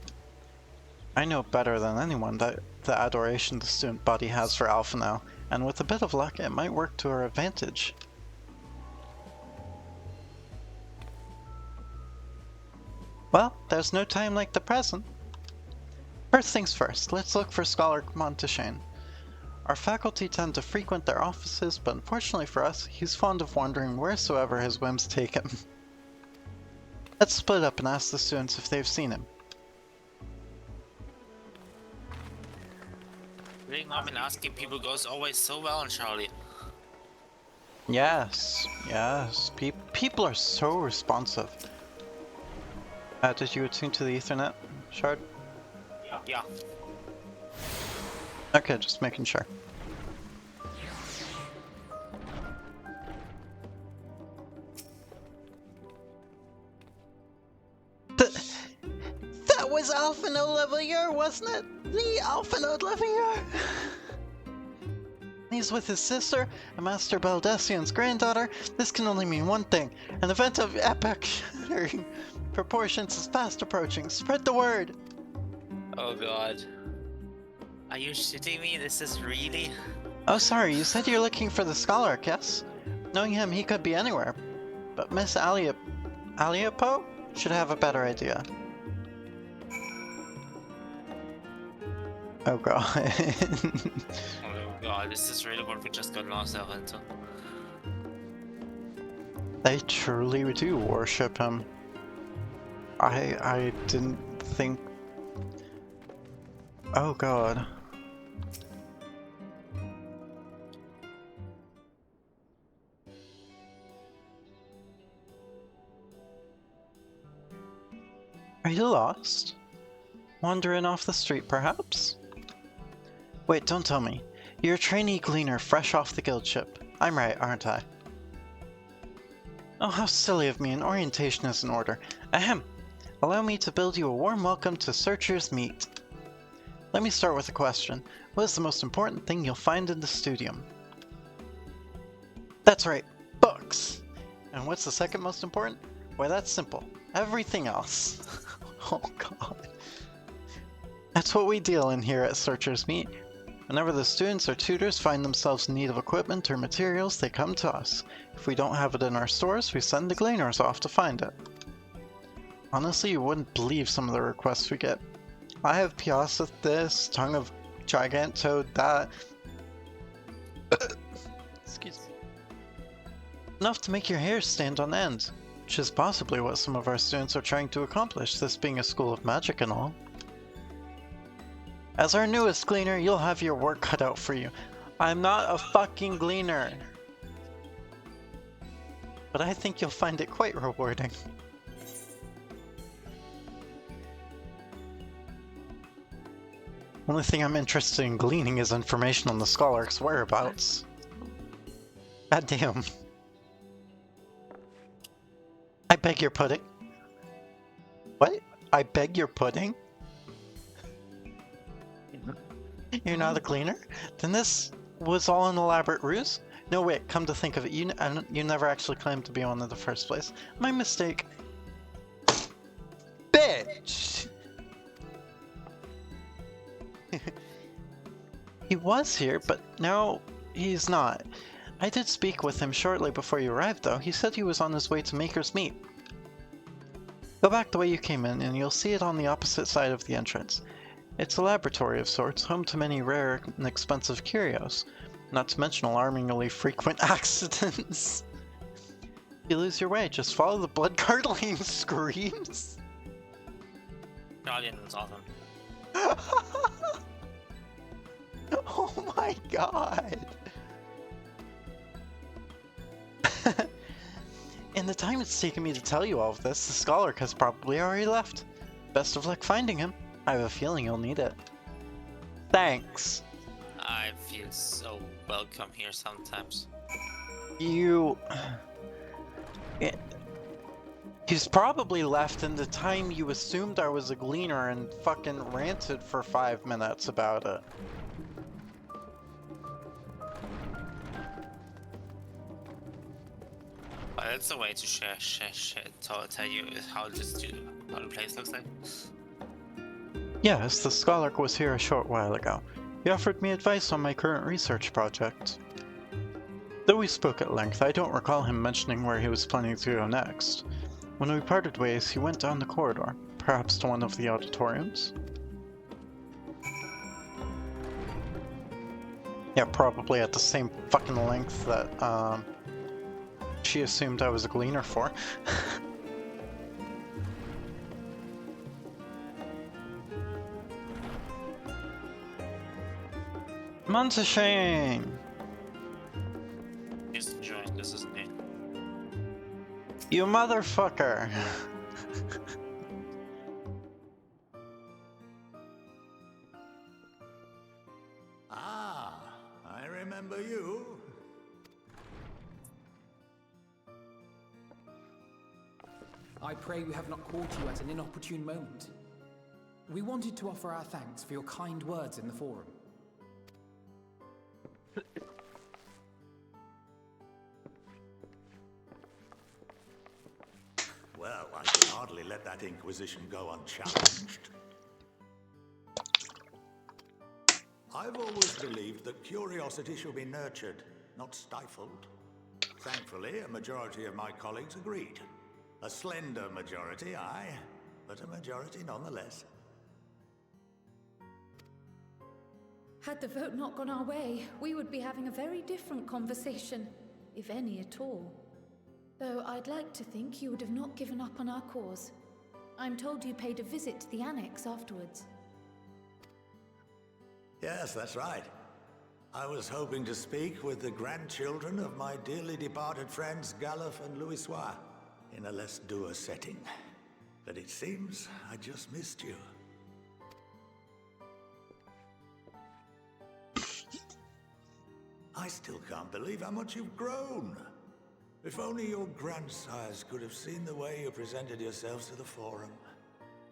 A: I know better than anyone that the adoration the student body has for Alphino, and with a bit of luck it might work to our advantage. Well, there's no time like the present. First things first, let's look for Scholar Monteshane. Our faculty tend to frequent their offices, but unfortunately for us, he's fond of wandering wheresoever his whims take him. Let's split up and ask the students if they've seen him.
B: Being up and asking people goes always so well on Charlie.
A: Yes, yes. People are so responsive. Did you attune to the Ethernet shard?
B: Yeah.
A: Okay, just making sure. That was Alphino Levier, wasn't it? The Alphino Levier! He's with his sister, a Master Baldessian's granddaughter. This can only mean one thing. An event of epic proportions is fast approaching. Spread the word!
B: Oh god. Are you shitting me? This is really...
A: Oh, sorry, you said you're looking for the scholar, yes? Knowing him, he could be anywhere. But Miss Aliapo should have a better idea. Oh god.
B: Oh god, this is really what we just got ourselves into.
A: They truly do worship him. I didn't think... Oh god. Are you lost? Wandering off the street, perhaps? Wait, don't tell me. You're a trainee gleaner fresh off the guild ship. I'm right, aren't I? Oh, how silly of me. An orientation is in order. Ahem. Allow me to build you a warm welcome to Searcher's Meet. Let me start with a question. What is the most important thing you'll find in the studium? That's right, books! And what's the second most important? Why, that's simple. Everything else. Oh god. That's what we deal in here at Searcher's Meet. Whenever the students or tutors find themselves in need of equipment or materials, they come to us. If we don't have it in our stores, we send the gleaners off to find it. Honestly, you wouldn't believe some of the requests we get. I have Piasa this, Tongue of Gigant Toad that. Excuse me. Enough to make your hair stand on end, which is possibly what some of our students are trying to accomplish, this being a school of magic and all. As our newest gleaner, you'll have your work cut out for you. I'm not a fucking gleaner. But I think you'll find it quite rewarding. Only thing I'm interested in gleaning is information on the Scholar's whereabouts. God damn. I beg your pudding. What? I beg your pudding? You're not a gleaner? Then this was all an elaborate ruse? No, wait, come to think of it, you never actually claimed to be one in the first place. My mistake. Bitch! He was here, but now he's not. I did speak with him shortly before you arrived, though. He said he was on his way to Maker's Meet. Go back the way you came in, and you'll see it on the opposite side of the entrance. It's a laboratory of sorts, home to many rare and expensive curios, not to mention alarmingly frequent accidents. If you lose your way, just follow the blood-curdling screams.
B: Guardian is awesome.
A: Oh my god! In the time it's taken me to tell you all of this, the scholar has probably already left. Best of luck finding him. I have a feeling you'll need it. Thanks.
B: I feel so welcome here sometimes.
A: You... He's probably left in the time you assumed I was a gleaner and fucking ranted for 5 minutes about it.
B: That's a way to tell you how the place looks like.
A: Yes, the scholar was here a short while ago. He offered me advice on my current research project. Though we spoke at length, I don't recall him mentioning where he was planning to go next. When we parted ways, he went down the corridor, perhaps to one of the auditoriums? Yeah, probably at the same fucking length that, she assumed I was a gleaner for. Monteshane!
B: He's enjoying this, isn't he?
A: You motherfucker!
I: Ah, I remember you.
E: I pray we have not caught you at an inopportune moment. We wanted to offer our thanks for your kind words in the forum.
I: Well, I can hardly let that inquisition go unchallenged. I've always believed that curiosity should be nurtured, not stifled. Thankfully, a majority of my colleagues agreed. A slender majority, aye, but a majority nonetheless.
C: Had the vote not gone our way, we would be having a very different conversation, if any at all. Though I'd like to think you would have not given up on our cause. I'm told you paid a visit to the annex afterwards.
I: Yes, that's right. I was hoping to speak with the grandchildren of my dearly departed friends Galuf and Louisoix in a less dour setting. But it seems I just missed you. I still can't believe how much you've grown. If only your grandsires could have seen the way you presented yourselves to the forum.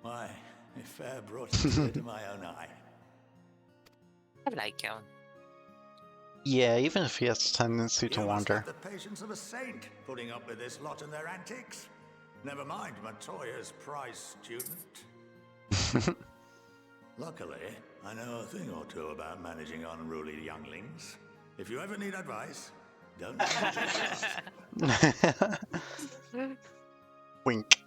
I: Why, it fair brought a tear to my own eye.
B: I like him.
A: Yeah, even if he has a tendency to
I: You must
A: wander.
I: have the patience of a saint, putting up with this lot and their antics. Never mind Matoya's prize student. Luckily, I know a thing or two about managing unruly younglings. If you ever need advice, don't hesitate to ask.
A: Wink.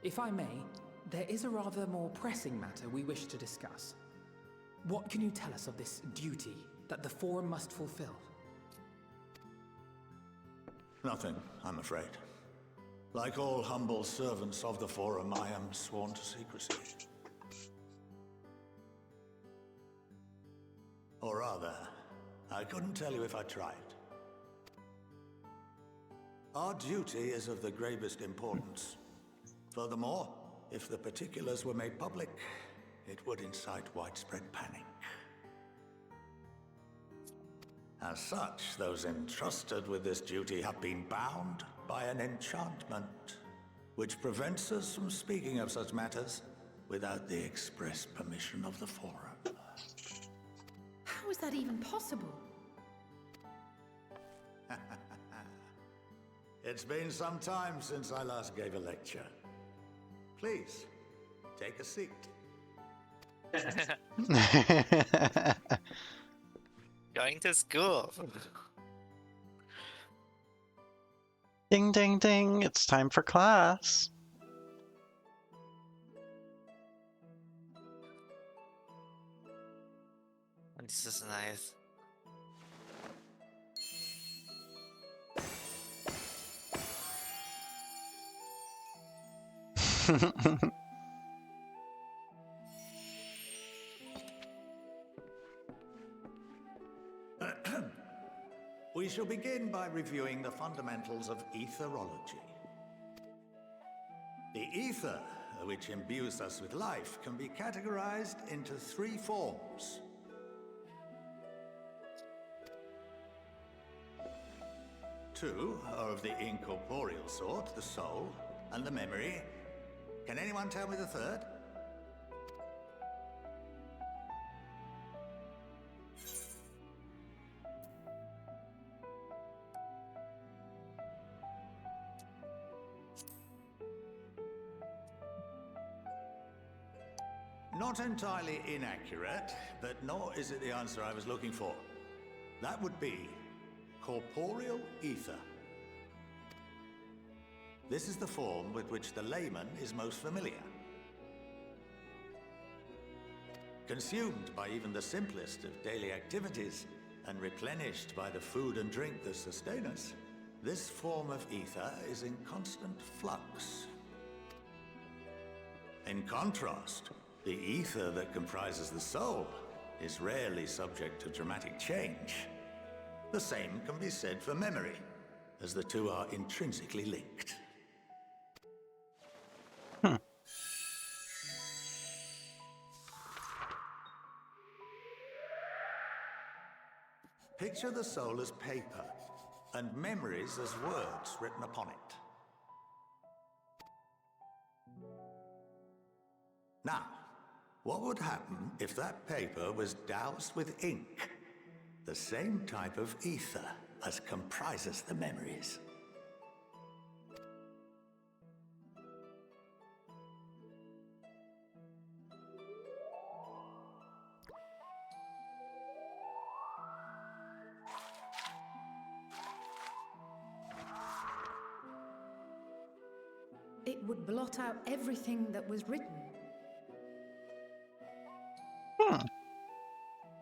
E: If I may, there is a rather more pressing matter we wish to discuss. What can you tell us of this duty that the Forum must fulfill?
I: Nothing, I'm afraid. Like all humble servants of the Forum, I am sworn to secrecy. Or rather, I couldn't tell you if I tried. Our duty is of the gravest importance. Furthermore, if the particulars were made public, it would incite widespread panic. As such, those entrusted with this duty have been bound by an enchantment, which prevents us from speaking of such matters without the express permission of the Forum.
C: How is that even possible?
J: It's been some time since I last gave a lecture. Please, take a seat.
B: Going to school.
A: Ding ding ding, it's time for class.
B: This is nice.
J: We shall begin by reviewing the fundamentals of etherology. The ether, which imbues us with life, can be categorized into 3 forms. Two are of the incorporeal sort, the soul and the memory. Can anyone tell me the third? Not entirely inaccurate, but nor is it the answer I was looking for. That would be corporeal ether. This is the form with which the layman is most familiar. Consumed by even the simplest of daily activities, and replenished by the food and drink that sustain us, this form of ether is in constant flux. In contrast, the ether that comprises the soul is rarely subject to dramatic change. The same can be said for memory, as the two are intrinsically linked. Picture the soul as paper, and memories as words written upon it. Now, what would happen if that paper was doused with ink? The same type of ether as comprises the memories.
C: It would blot out everything that was written.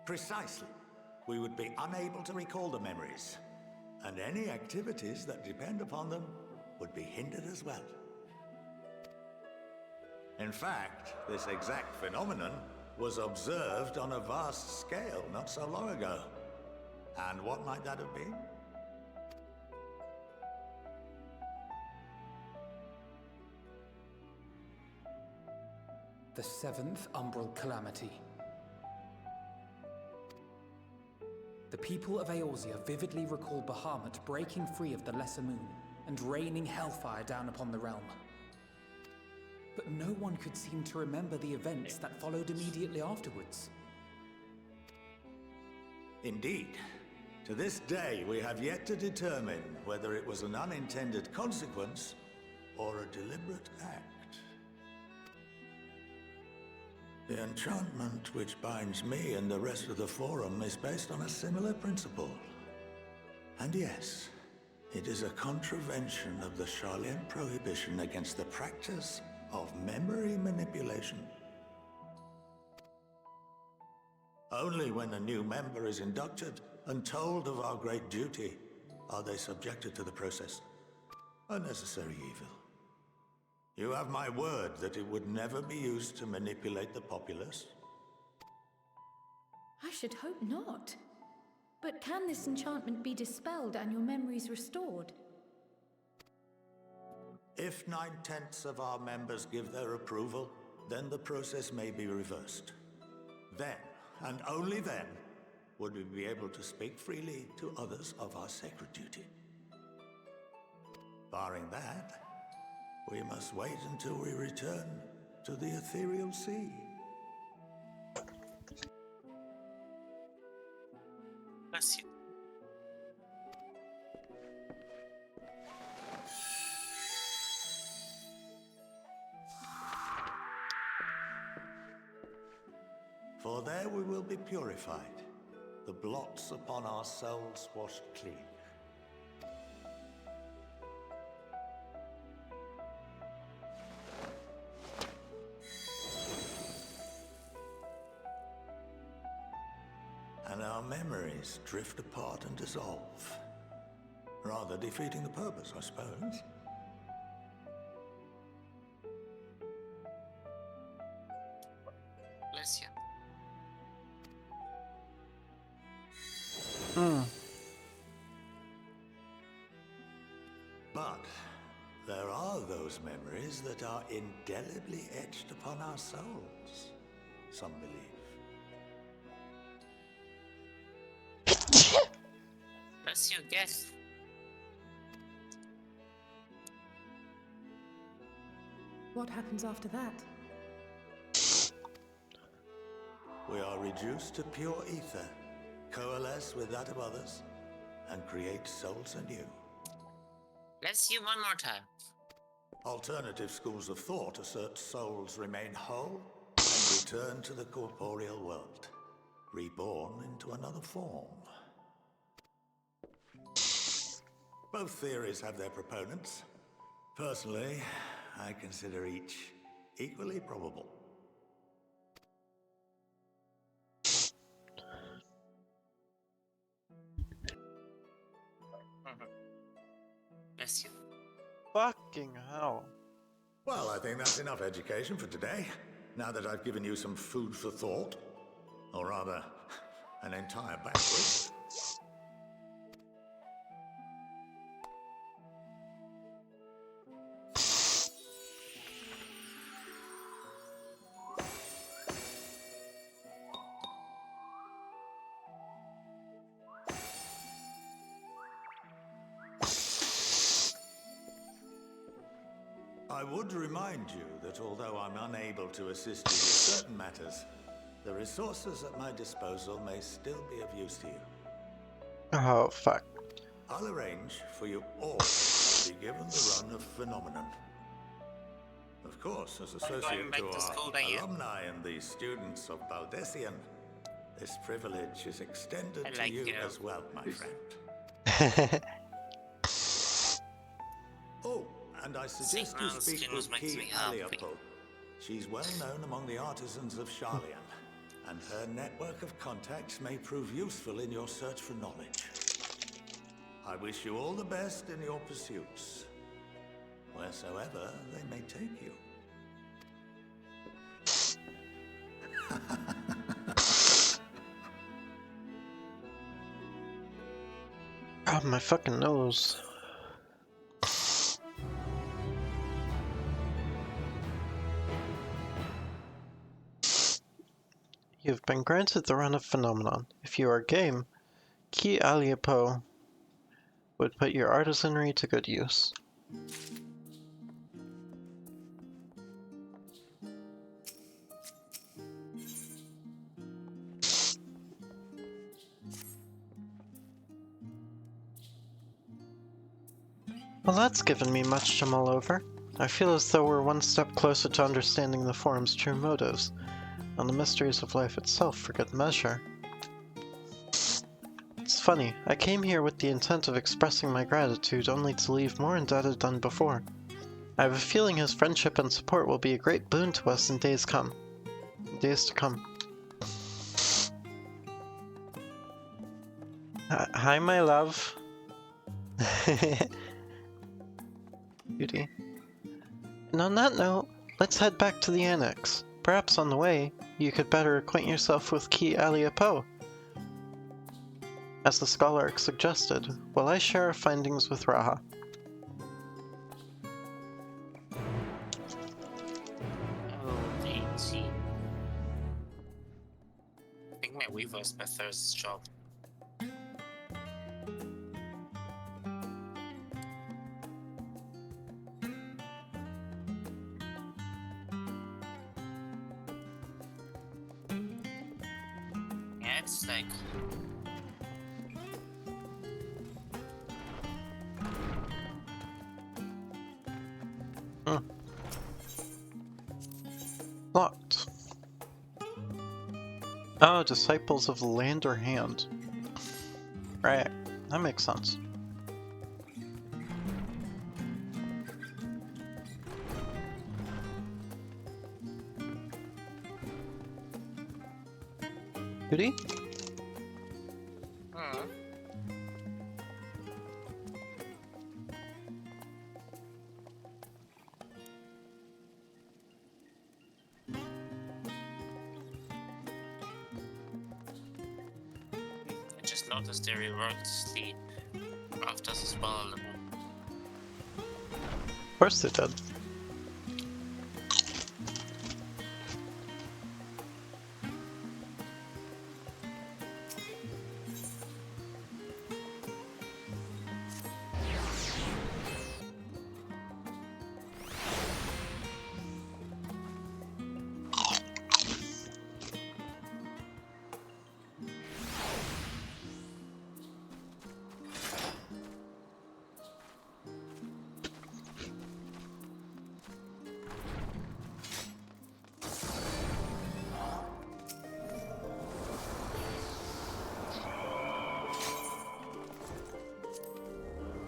J: Precisely. We would be unable to recall the memories, and any activities that depend upon them would be hindered as well. In fact, this exact phenomenon was observed on a vast scale not so long ago. And what might that have been?
E: The 7th Umbral Calamity. The people of Eorzea vividly recall Bahamut breaking free of the Lesser Moon and raining hellfire down upon the realm. But no one could seem to remember the events that followed immediately afterwards.
J: Indeed. To this day, we have yet to determine whether it was an unintended consequence or a deliberate act. The enchantment which binds me and the rest of the Forum is based on a similar principle. And yes, it is a contravention of the Sharlayan prohibition against the practice of memory manipulation. Only when a new member is inducted and told of our great duty are they subjected to the process. A necessary evil. You have my word that it would never be used to manipulate the populace?
C: I should hope not. But can this enchantment be dispelled and your memories restored?
J: If 9/10 of our members give their approval, then the process may be reversed. Then, and only then, would we be able to speak freely to others of our sacred duty. Barring that, we must wait until we return to the ethereal sea.
B: Bless you.
J: For there we will be purified, the blots upon our souls washed clean. And our memories drift apart and dissolve. Rather defeating the purpose, I suppose.
B: Bless you.
J: But there are those memories that are indelibly etched upon our souls, some believe.
B: Bless you, guess.
C: What happens after that?
J: We are reduced to pure ether, coalesce with that of others, and create souls anew.
B: Bless you one more time.
J: Alternative schools of thought assert souls remain whole and return to the corporeal world, reborn into another form. Both theories have their proponents. Personally, I consider each equally probable.
B: Bless you.
A: Fucking hell.
J: Well, I think that's enough education for today. Now that I've given you some food for thought. Or rather, an entire banquet. I would remind you that although I'm unable to assist you with certain matters, the resources at my disposal may still be of use to you.
A: Oh, fuck.
J: I'll arrange for you all to be given the run of Phenomenon. Of course, as
B: I'm going
J: associate
B: back
J: to
B: to
J: our
B: school, don't you?
J: alumni and the students of Baldessian, this privilege is extended
B: I
J: to
B: like
J: you
B: you.
J: as well, my friend. Oh, and I suggest you
B: Signals
J: speak
B: tunes
J: with
B: makes
J: Key
B: me happy.
J: Aliapo. She's well known among the artisans of Sharlayan, and her network of contacts may prove useful in your search for knowledge. I wish you all the best in your pursuits, wheresoever they may take you.
A: Oh, my fucking nose. You've been granted the run of Phenomenon. If you are game, Key Aliapo would put your artisanry to good use. Well, that's given me much to mull over. I feel as though we're one step closer to understanding the Forum's true motives, and the mysteries of life itself for good measure. It's funny, I came here with the intent of expressing my gratitude only to leave more indebted than before. I have a feeling his friendship and support will be a great boon to us in days to come. Hi, my love. Beauty. And on that note, let's head back to the annex. Perhaps on the way, you could better acquaint yourself with Key Aliapo, as the scholar suggested, while I share our findings with Raha.
B: Oh, Daisy. I think my weaver is my first job. Yeah, it's like...
A: Locked. Oh, disciples of the land or hand. Right, that makes sense. Goody?
B: Hmm. I just noticed they reworked the rafters as well a little.
A: Of course they did.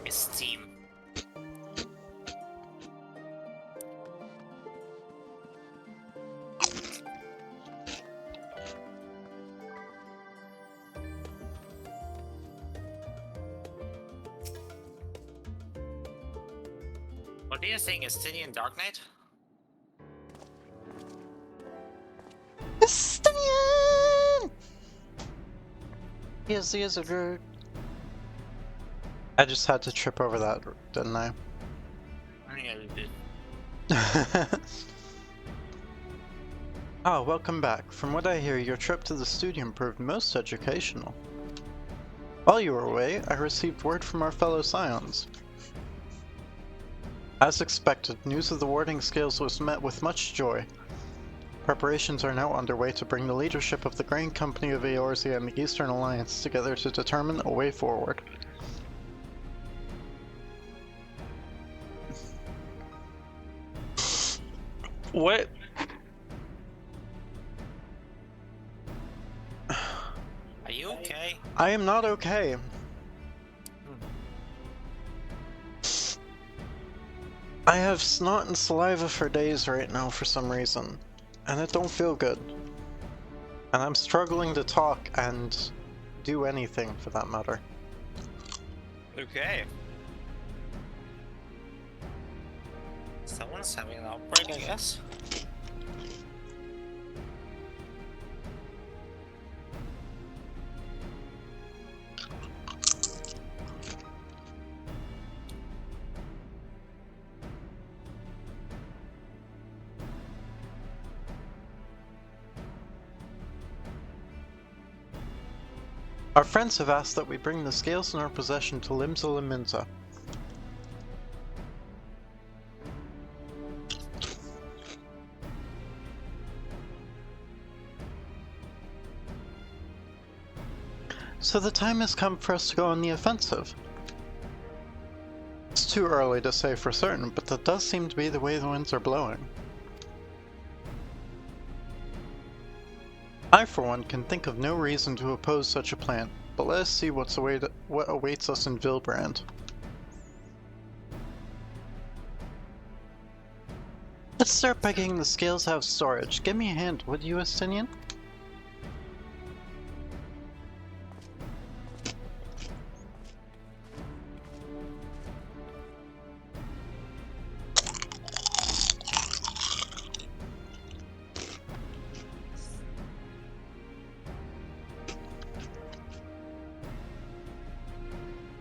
B: Esteem. What do you think, Estinian Dark Knight?
A: Estinian! Yes, he is a good. I just had to trip over that, didn't I?
B: Yeah, you did.
A: Oh, welcome back. From what I hear, your trip to the studio proved most educational. While you were away, I received word from our fellow Scions. As expected, news of the warding scales was met with much joy. Preparations are now underway to bring the leadership of the Grand Company of Eorzea and the Eastern Alliance together to determine a way forward. What?
B: Are you okay?
A: I am not okay. I have snot and saliva for days right now for some reason, and it don't feel good. And I'm struggling to talk and do anything for that matter.
B: Okay. Someone's having an outbreak, I guess.
A: Our friends have asked that we bring the scales in our possession to Limsa Laminza. So the time has come for us to go on the offensive. It's too early to say for certain, but that does seem to be the way the winds are blowing. I, for one, can think of no reason to oppose such a plan, but let us see what awaits us in Vilbrand. Let's start by getting the scales out of storage. Give me a hand, would you, Estinian?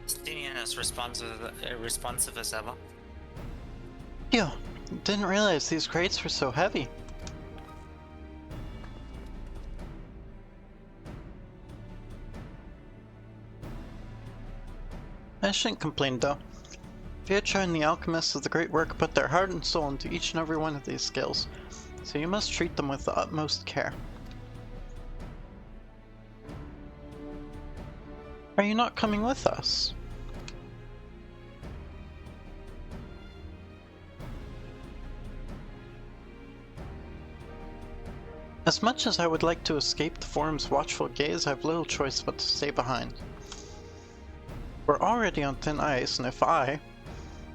B: Estinian is responsive as ever.
A: Phew, didn't realize these crates were so heavy. I shouldn't complain though. Viacha and the alchemists of the great work put their heart and soul into each and every one of these scales, so you must treat them with the utmost care. Are you not coming with us? As much as I would like to escape the Forum's watchful gaze, I have little choice but to stay behind. We're already on thin ice, and if I,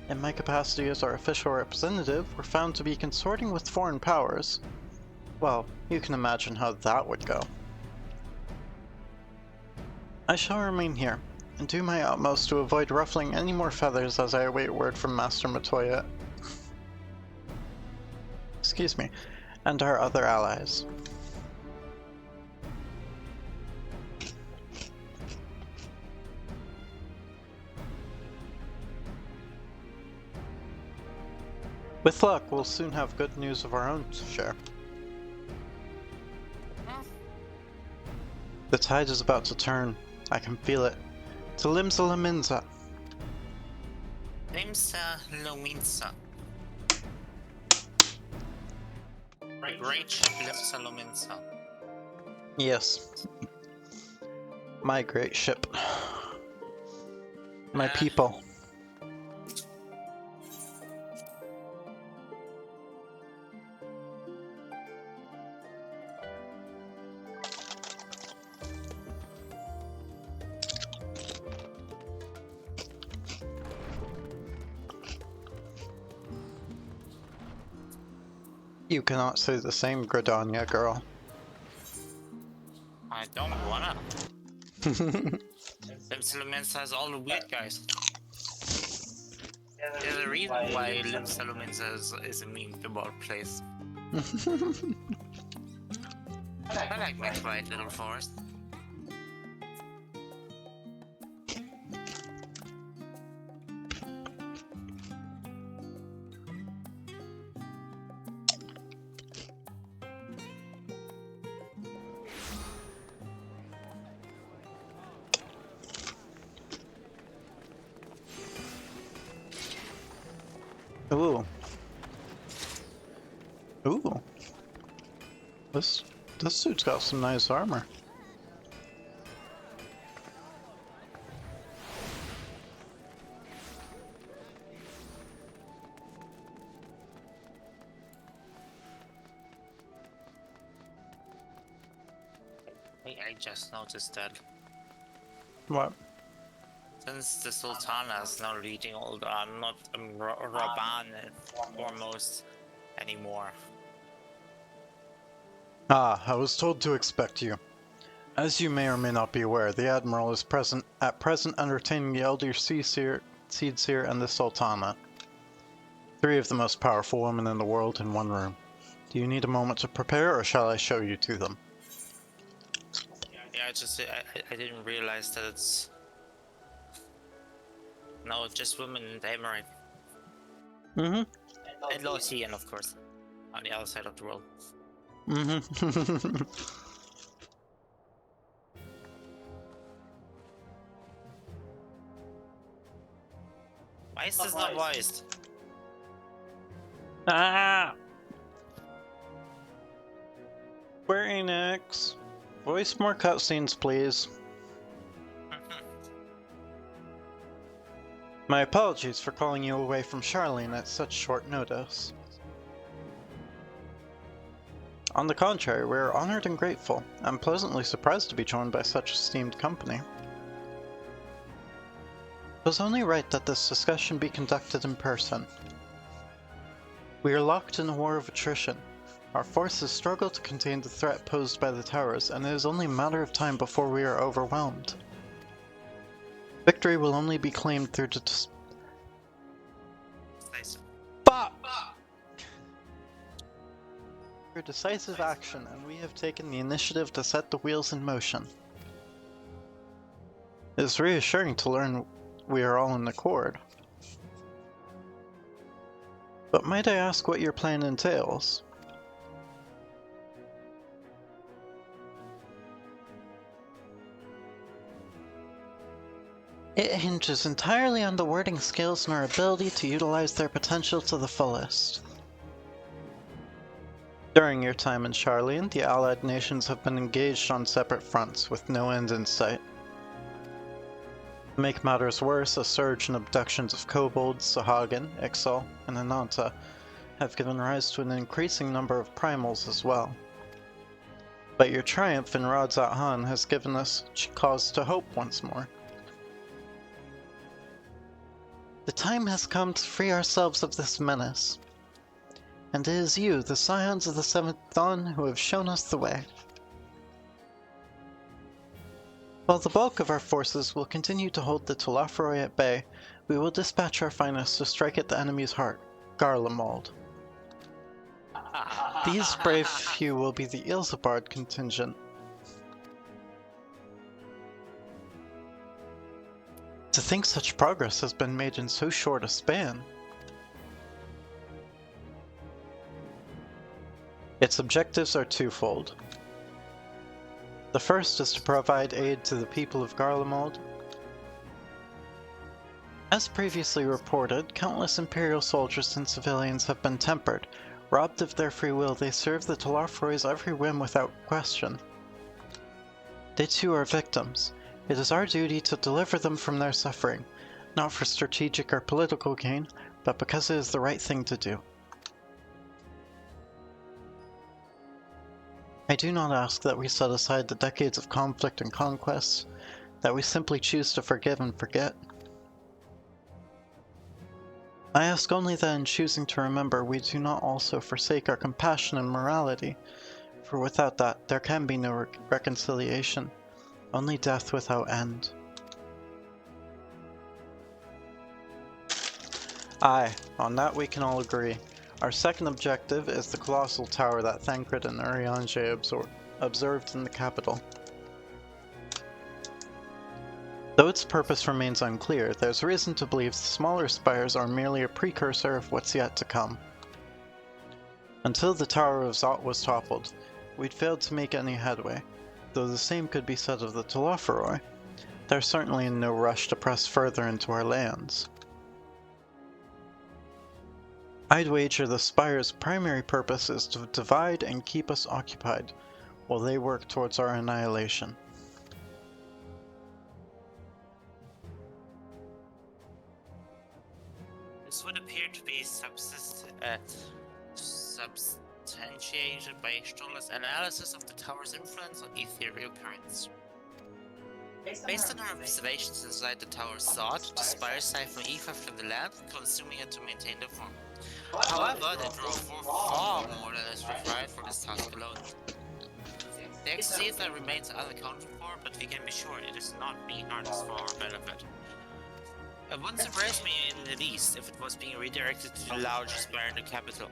A: in my capacity as our official representative, were found to be consorting with foreign powers, well, you can imagine how that would go. I shall remain here, and do my utmost to avoid ruffling any more feathers as I await word from Master Matoya, excuse me, and our other allies. With luck, we'll soon have good news of our own to share. The tide is about to turn. I can feel it. To Limsa Laminza.
B: Limsa Lominsa. Great ship Limsa Lominsa.
A: Yes. My great ship. My people. You cannot say the same, Gridania girl.
B: I don't wanna. Limsa Lominsa has all the weird guys. There's a reason why Limsa Lominsa is a meme-to-ball place. I like my quiet little forest.
A: Ooh. Ooh. This suit's got some nice armor.
B: I just noticed that.
A: What?
B: Since the Sultana is now leading all the not Raban foremost anymore.
A: Ah, I was told to expect you. As you may or may not be aware, the Admiral is at present entertaining the Elder Seed Seer and the Sultana. 3 of the most powerful women in the world in one room. Do you need a moment to prepare, or shall I show you to them?
B: Yeah, I didn't realize that it's no just women in the Emirate.
A: Mm-hmm.
B: And Lothian, of course, on the other side of the world.
A: Mm-hmm.
B: Why is this not voiced?
A: Ah! Square Enix. Voice more cutscenes, please. My apologies for calling you away from Charlene at such short notice. On the contrary, we are honored and grateful. I'm pleasantly surprised to be joined by such esteemed company. It was only right that this discussion be conducted in person. We are locked in a war of attrition. Our forces struggle to contain the threat posed by the towers, and it is only a matter of time before we are overwhelmed. Victory will only be claimed through decisive action, and we have taken the initiative to set the wheels in motion. It is reassuring to learn we are all in accord. But might I ask what your plan entails? It hinges entirely on the wording skills and our ability to utilize their potential to the fullest. During your time in Charlene, the Allied nations have been engaged on separate fronts, with no end in sight. To make matters worse, a surge in abductions of kobolds, Sahagin, Ixal, and Ananta have given rise to an increasing number of primals as well. But your triumph in Radzat-Han has given us cause to hope once more. The time has come to free ourselves of this menace. And it is you, the Scions of the Seventh Dawn, who have shown us the way. While the bulk of our forces will continue to hold the Tulafaroi at bay, we will dispatch our finest to strike at the enemy's heart, Garlemald. These brave few will be the Ilsabard contingent. To think such progress has been made in so short a span. Its objectives are twofold. The first is to provide aid to the people of Garlemald. As previously reported, countless Imperial soldiers and civilians have been tempered. Robbed of their free will, they serve the Tulafaroi's every whim without question. They too are victims. It is our duty to deliver them from their suffering, not for strategic or political gain, but because it is the right thing to do. I do not ask that we set aside the decades of conflict and conquest, that we simply choose to forgive and forget. I ask only that in choosing to remember, we do not also forsake our compassion and morality, for without that there can be no reconciliation, only death without end. Aye, on that we can all agree. Our second objective is the colossal tower that Thancred and Urianger observed in the capital. Though its purpose remains unclear, there's reason to believe the smaller spires are merely a precursor of what's yet to come. Until the Tower of Zot was toppled, we'd failed to make any headway, though the same could be said of the Tulafaroi. They're certainly in no rush to press further into our lands. I'd wager the Spire's primary purpose is to divide and keep us occupied, while they work towards our annihilation.
B: This would appear to be substantiated by Stolla's analysis of the tower's influence on ethereal currents. Based on our observations inside the tower's Zod, the spires siphon ether from the land, consuming it to maintain their form. However, they draw far more than is required for this task alone. The excess ether remains unaccounted for, but we can be sure it is not being harnessed for our benefit. It wouldn't surprise me in the least if it was being redirected to the largest spire in the capital.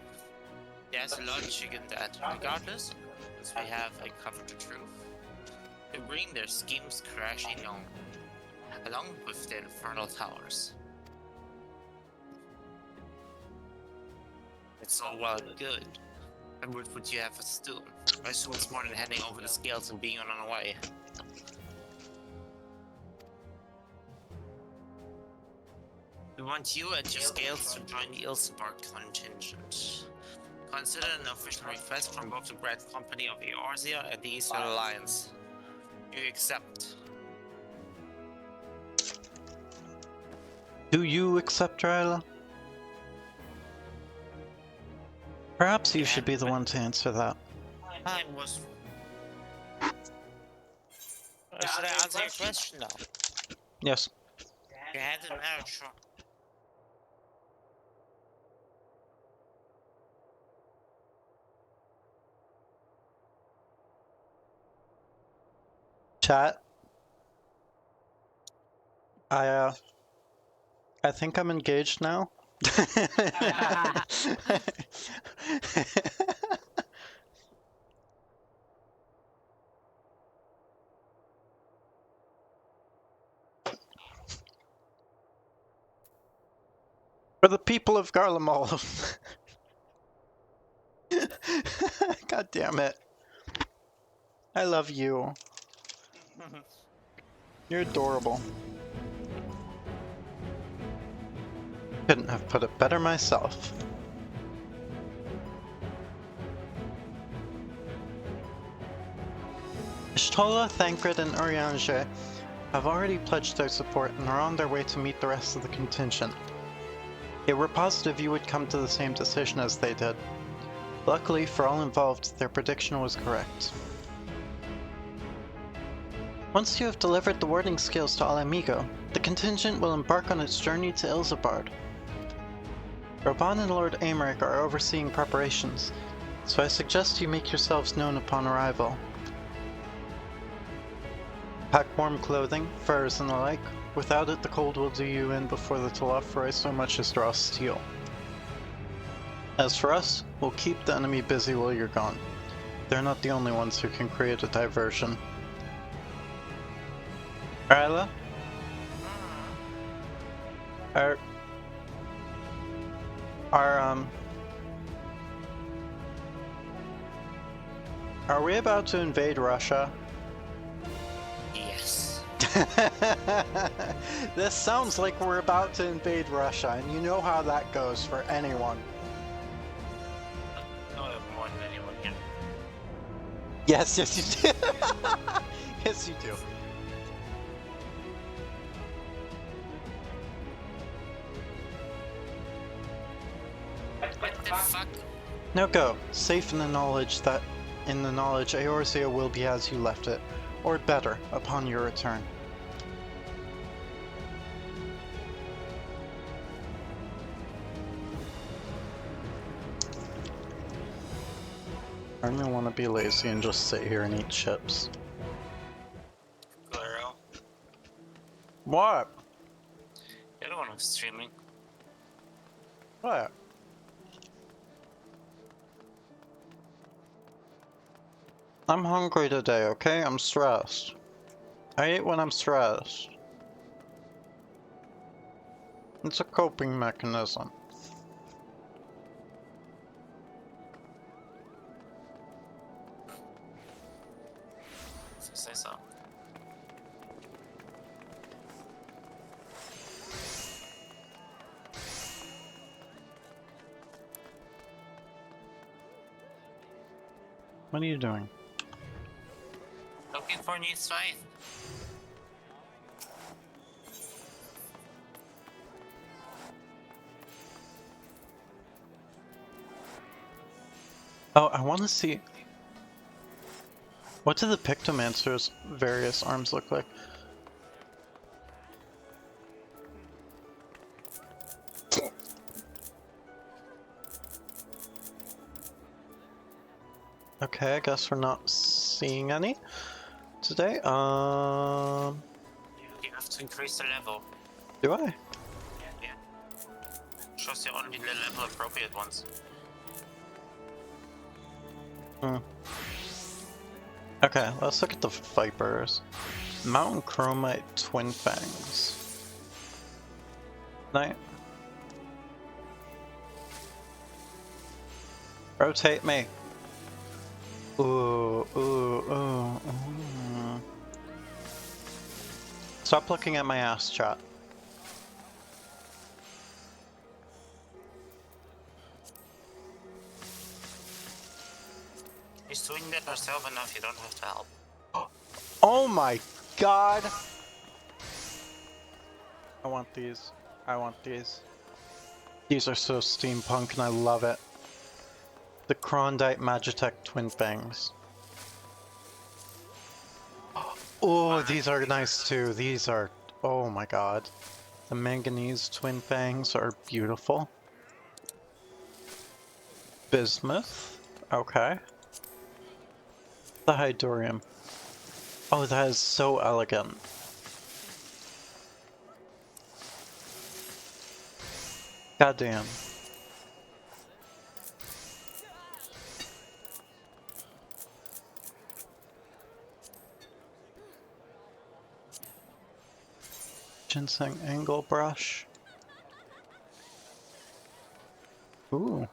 B: There's a logic in that. Regardless, since we have uncovered the truth, they bring their schemes crashing on, along with the infernal towers. It's all well and good. And what would you have us do? I assume it's more than handing over the scales and being on our way. We want you and your scales to join the Ilsabard contingent. Consider an official request from both the Grand Company of Eorzea and the Eastern Alliance. You accept.
A: Do you accept, Ryla? Perhaps you should be the one to answer that.
B: I was... Should I answer your question now?
A: Yes.
B: You had an error, sure.
A: Chat. I think I'm engaged now. For the people of Garlemald. God damn it. I love you. You're adorable. Couldn't have put it better myself. Ishtola, Thancred, and Urianger have already pledged their support and are on their way to meet the rest of the contingent. They were positive you would come to the same decision as they did. Luckily for all involved, their prediction was correct. Once you have delivered the warding skills to Alamigo, the contingent will embark on its journey to Ilzabard. Roban and Lord Aymeric are overseeing preparations, so I suggest you make yourselves known upon arrival. Pack warm clothing, furs, and the like. Without it, the cold will do you in before the Telophoroi so much as draw steel. As for us, we'll keep the enemy busy while you're gone. They're not the only ones who can create a diversion. Ryla? Are we about to invade Russia?
B: Yes.
A: This sounds like we're about to invade Russia, and you know how that goes for anyone.
B: No, more than anyone can.
A: Yes, yes you do. Yes you do.
B: What the fuck?
A: Now go, safe in the knowledge Eorzea will be as you left it, or better, upon your return. I'm gonna want to be lazy and just sit here and eat chips.
B: Girl.
A: What?
B: You're the one who's streaming.
A: What? I'm hungry today, okay? I'm stressed. I eat when I'm stressed. It's a coping mechanism.
B: So say so.
A: What are you doing?
B: Looking for new strength.
A: Oh, I want to see... What do the Pictomancer's various arms look like? Okay, I guess we're not seeing any today.
B: You have to increase the level.
A: Do I?
B: Yeah. Shows you only the level appropriate ones.
A: Okay, let's look at the Vipers. Mountain Chromite Twin Fangs. Night. Rotate me. Ooh, ooh, ooh, ooh. Stop looking at my ass, chat.
B: He's doing that herself enough, you don't have to help.
A: Oh my god! I want these. I want these. These are so steampunk and I love it. The Krondite Magitech Twin Fangs. Oh, these are nice too. These are... Oh my god. The Manganese Twin Fangs are beautiful. Bismuth. Okay. The Hydorium. Oh, that is so elegant. Goddamn. Ginseng angle brush. Ooh.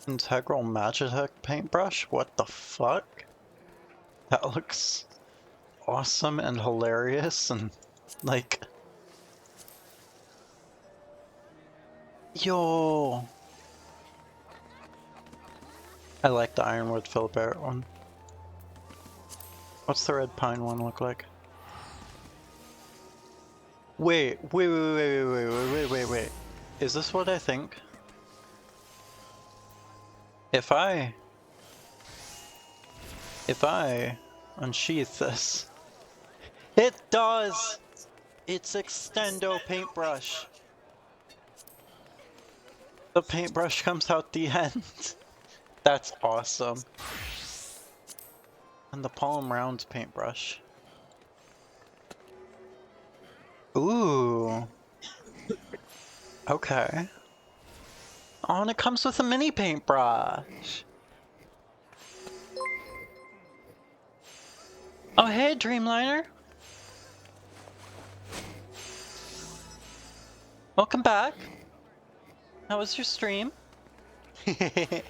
A: Integral Magitech paintbrush? What the fuck? That looks awesome and hilarious and like... Yo! I like the Ironwood Filbert one. What's the red pine one look like? Wait. Is this what I think? If I If I unsheath this... It does! It's Extendo paintbrush. The paintbrush comes out the end. That's awesome. And the palm round paintbrush. Ooh. Okay. Oh, and it comes with a mini paintbrush. Oh, hey, Dreamliner. Welcome back. How was your stream? We're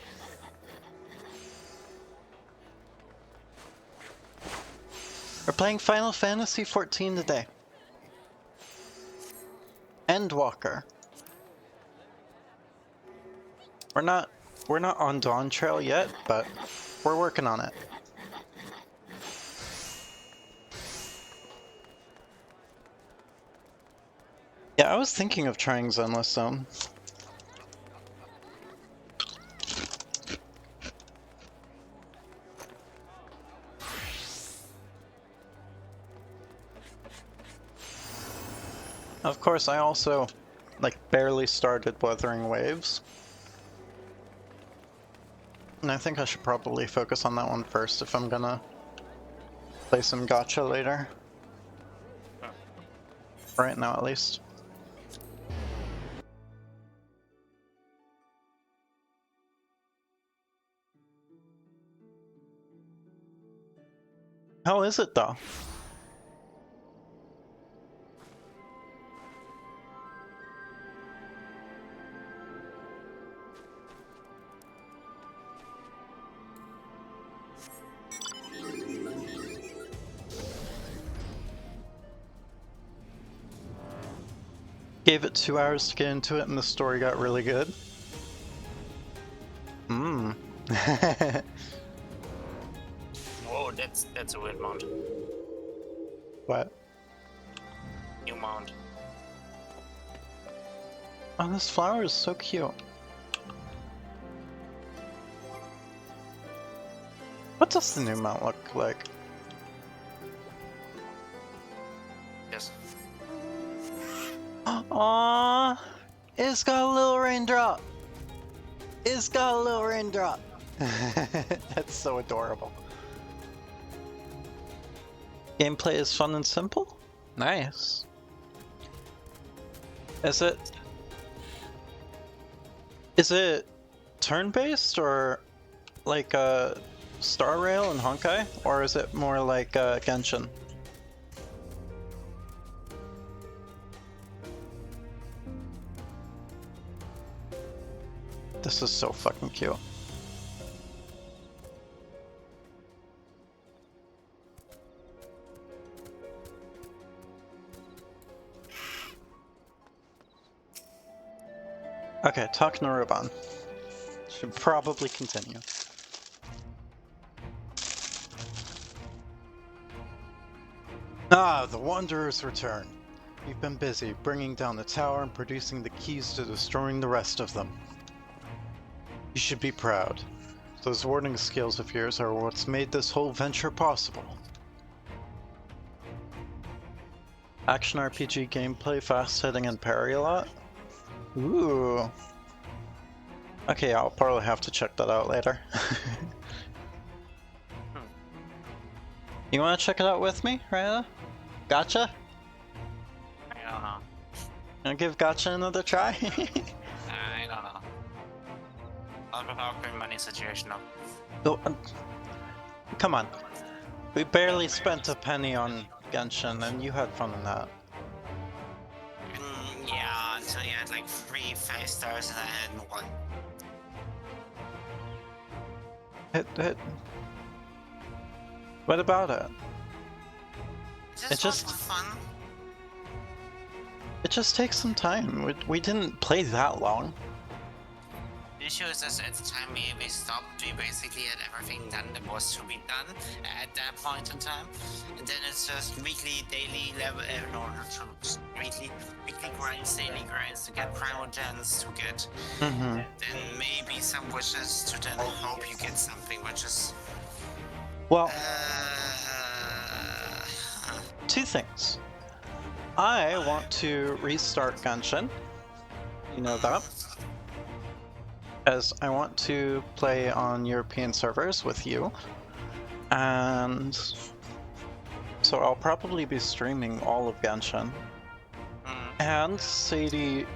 A: playing Final Fantasy XIV today. Endwalker. We're not on Dawn Trail yet, but we're working on it. Yeah, I was thinking of trying Zenless Zone. Of course, I also, like, barely started Wuthering Waves. And I think I should probably focus on that one first if I'm gonna play some gacha later. Right now, at least. How is it, though? Gave it 2 hours to get into it and the story got really good. Mmm.
B: Whoa, that's a weird mount.
A: What?
B: New mount.
A: Oh, this flower is so cute. What does the new mount look like?
B: Yes.
A: Aww, it's got a little raindrop. It's got a little raindrop. That's so adorable. Gameplay is fun and simple? Nice. Is it turn-based or like Star Rail and Honkai, or is it more like Genshin? This is so fucking cute. Okay, talk Naruban. Should probably continue. Ah, the Wanderers return. You've been busy bringing down the tower and producing the keys to destroying the rest of them. You should be proud. Those warding skills of yours are what's made this whole venture possible. Action RPG gameplay, fast hitting and parry a lot? Ooh. Okay, I'll probably have to check that out later. You wanna check it out with me, Raya? Gotcha?
B: I don't know.
A: Wanna give Gotcha another try?
B: I don't know. I'll have awkward money situation now.
A: Oh, come on. We barely spent a penny on Genshin, and you had fun in that.
B: Yeah, until you had like 3 5 stars and I had 1.
A: Hit. What about it?
B: It just was fun.
A: It just takes some time. We didn't play that long.
B: The issue is that at the time we stopped, we basically had everything done that was to be done at that point in time. And then it's just weekly, daily level, weekly grinds, daily grinds to get primogens, to get then maybe some wishes to then hope you get something, which is
A: Well, two things. I want to restart Genshin. You know that. As I want to play on European servers with you. And so I'll probably be streaming all of Genshin. And Sadie,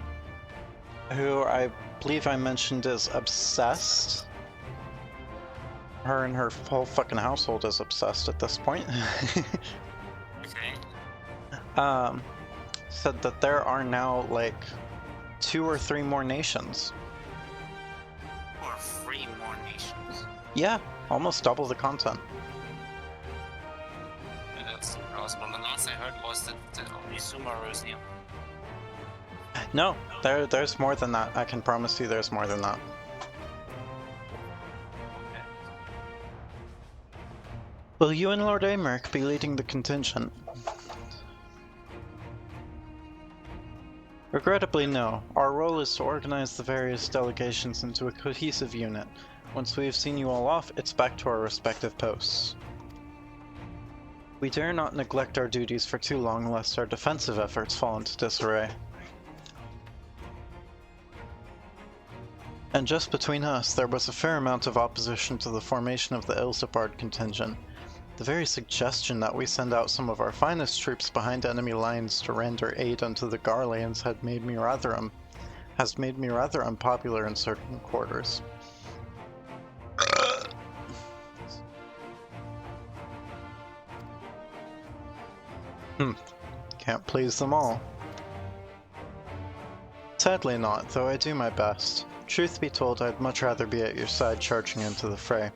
A: who I believe I mentioned is obsessed. Her and her whole fucking household is obsessed at this point.
B: Okay.
A: Said that there are now like 2 or 3 more nations.
B: Or 3 more nations.
A: Yeah, almost double the content.
B: Yeah, that's impossible. The last I heard was that only Sumeru is new.
A: No, there's more than that. I can promise you there's more than that. Will you and Lord Americ be leading the contingent? Regrettably, no. Our role is to organize the various delegations into a cohesive unit. Once we have seen you all off, it's back to our respective posts. We dare not neglect our duties for too long lest our defensive efforts fall into disarray. And just between us, there was a fair amount of opposition to the formation of the Ilsabard contingent. The very suggestion that we send out some of our finest troops behind enemy lines to render aid unto the Garleans has made me rather unpopular in certain quarters. Can't please them all. Sadly not, though I do my best. Truth be told, I'd much rather be at your side charging into the fray.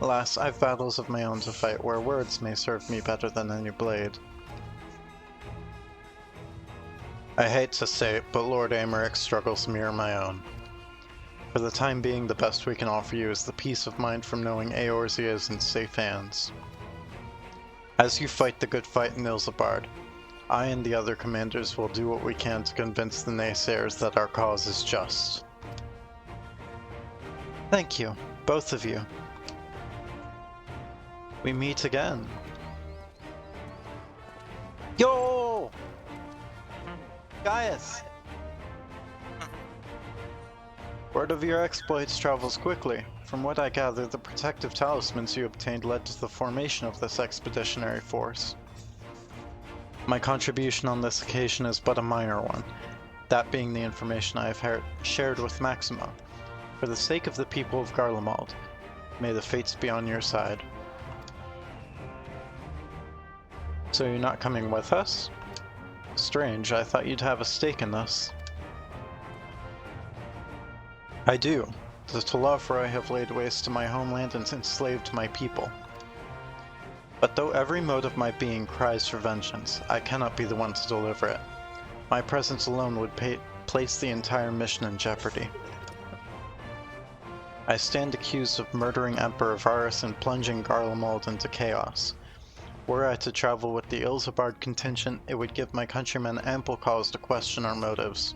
A: Alas, I've battles of my own to fight where words may serve me better than any blade. I hate to say it, but Lord Americ's struggles mirror my own. For the time being, the best we can offer you is the peace of mind from knowing Eorzea is in safe hands. As you fight the good fight in Ilsabard, I and the other commanders will do what we can to convince the naysayers that our cause is just. Thank you, both of you. We meet again. Yo! Gaius! Word of your exploits travels quickly. From what I gather, the protective talismans you obtained led to the formation of this expeditionary force. My contribution on this occasion is but a minor one, that being the information I have shared with Maxima. For the sake of the people of Garlemald, may the fates be on your side. So you're not coming with us? Strange, I thought you'd have a stake in this. I do. The Telavri have laid waste to my homeland and enslaved my people. But though every mode of my being cries for vengeance, I cannot be the one to deliver it. My presence alone would place the entire mission in jeopardy. I stand accused of murdering Emperor Varus and plunging Garlemald into chaos. Were I to travel with the Ilsabard contingent, it would give my countrymen ample cause to question our motives.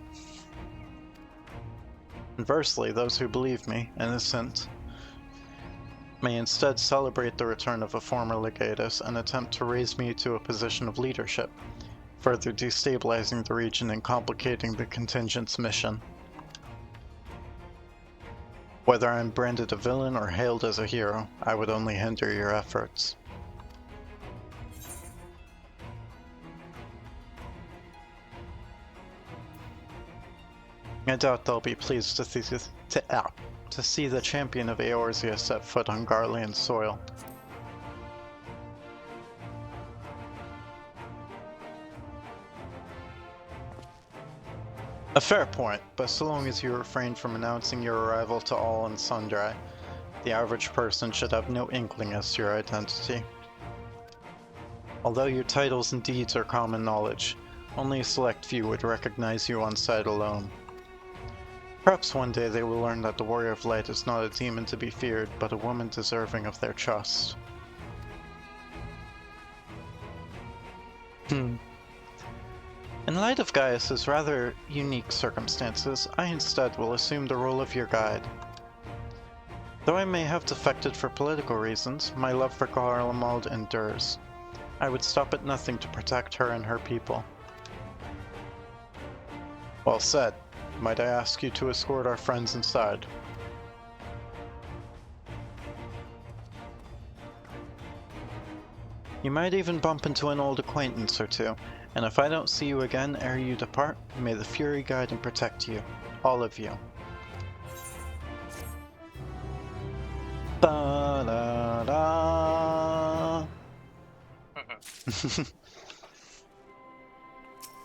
A: Conversely, those who believe me innocent may instead celebrate the return of a former legatus and attempt to raise me to a position of leadership, further destabilizing the region and complicating the contingent's mission. Whether I'm branded a villain or hailed as a hero, I would only hinder your efforts. I doubt they'll be pleased to see the champion of Eorzea set foot on Garlean soil. A fair point, but so long as you refrain from announcing your arrival to all and sundry, the average person should have no inkling as to your identity. Although your titles and deeds are common knowledge, only a select few would recognize you on sight alone. Perhaps one day they will learn that the Warrior of Light is not a demon to be feared, but a woman deserving of their trust. In light of Gaius's rather unique circumstances, I instead will assume the role of your guide. Though I may have defected for political reasons, my love for Garlemald endures. I would stop at nothing to protect her and her people. Well said. Might I ask you to escort our friends inside? You might even bump into an old acquaintance or two, and if I don't see you again ere you depart, may the Fury guide and protect you. All of you. Da-da-da.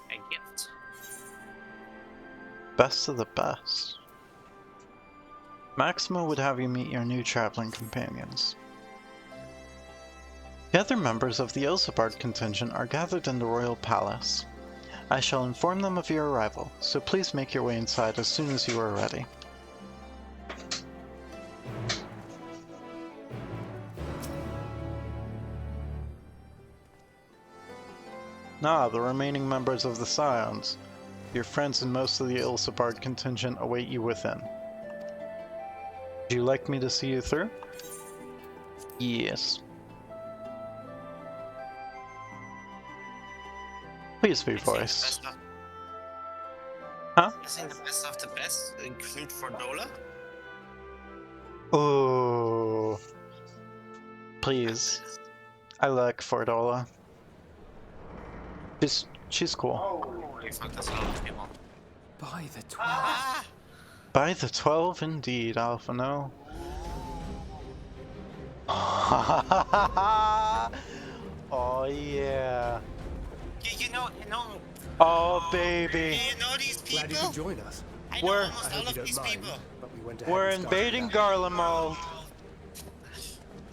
B: A gift.
A: Best of the best. Maxima would have you meet your new traveling companions. The other members of the Ilsabard contingent are gathered in the royal palace. I shall inform them of your arrival, so please make your way inside as soon as you are ready. Ah, the remaining members of the Scions. Your friends and most of the Ilsabard contingent await you within. Would you like me to see you through? Yes. Please be voiced. Huh?
B: I think the best of the best include Fordola.
A: Oh, please. I like Fordola. She's cool.
B: Holy fuck, that's a lot of people.
E: By the 12.
A: By the 12 indeed, Alpha no. Oh yeah.
B: You know.
A: Oh baby.
B: You know these people?
H: Glad you could join us.
B: I know
A: We're-
B: almost all of these people.
H: But we went ahead
A: We're
H: and started
A: invading
H: that.
A: Garlemald.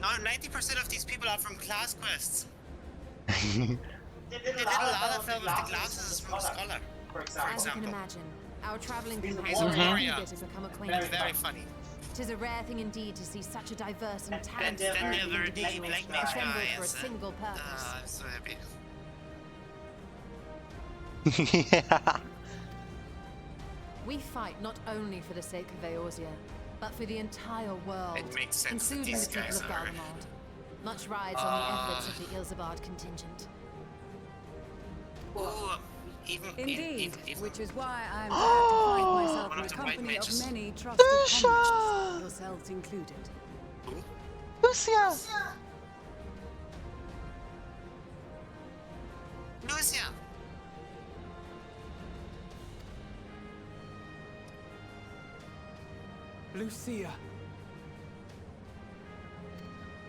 B: No, 90% of these people are from class quests. The little Alpha with the glasses is from a scholar, for
D: As you can
B: example.
D: imagine, our traveling
B: He's
D: companions
B: a
D: are
B: warrior.
D: eager to become
B: It's
D: acquainted.
B: very funny.
D: Tis a rare thing indeed to see such a diverse and
B: Then
D: talented
B: there
D: group of
B: were the
D: individuals
B: black mage
D: assembled for a
B: guys.
D: single purpose.
B: I'm so happy.
A: Yeah.
C: We fight not only for the sake of Eorzea, but for the entire world,
B: It makes sense that
C: including
B: these
C: the people
B: guys
C: of
B: are-
C: Garlemald. Much rides on the efforts of the Ilsabard contingent.
B: Ooh, even
K: Which is why I'm glad to find myself
B: One
K: in
B: of
K: the
B: the white
K: company of
B: mages.
K: many trusted
A: Lucia!
K: comrades, yourselves included.
A: Lucia!
B: Lucia!
E: Lucia.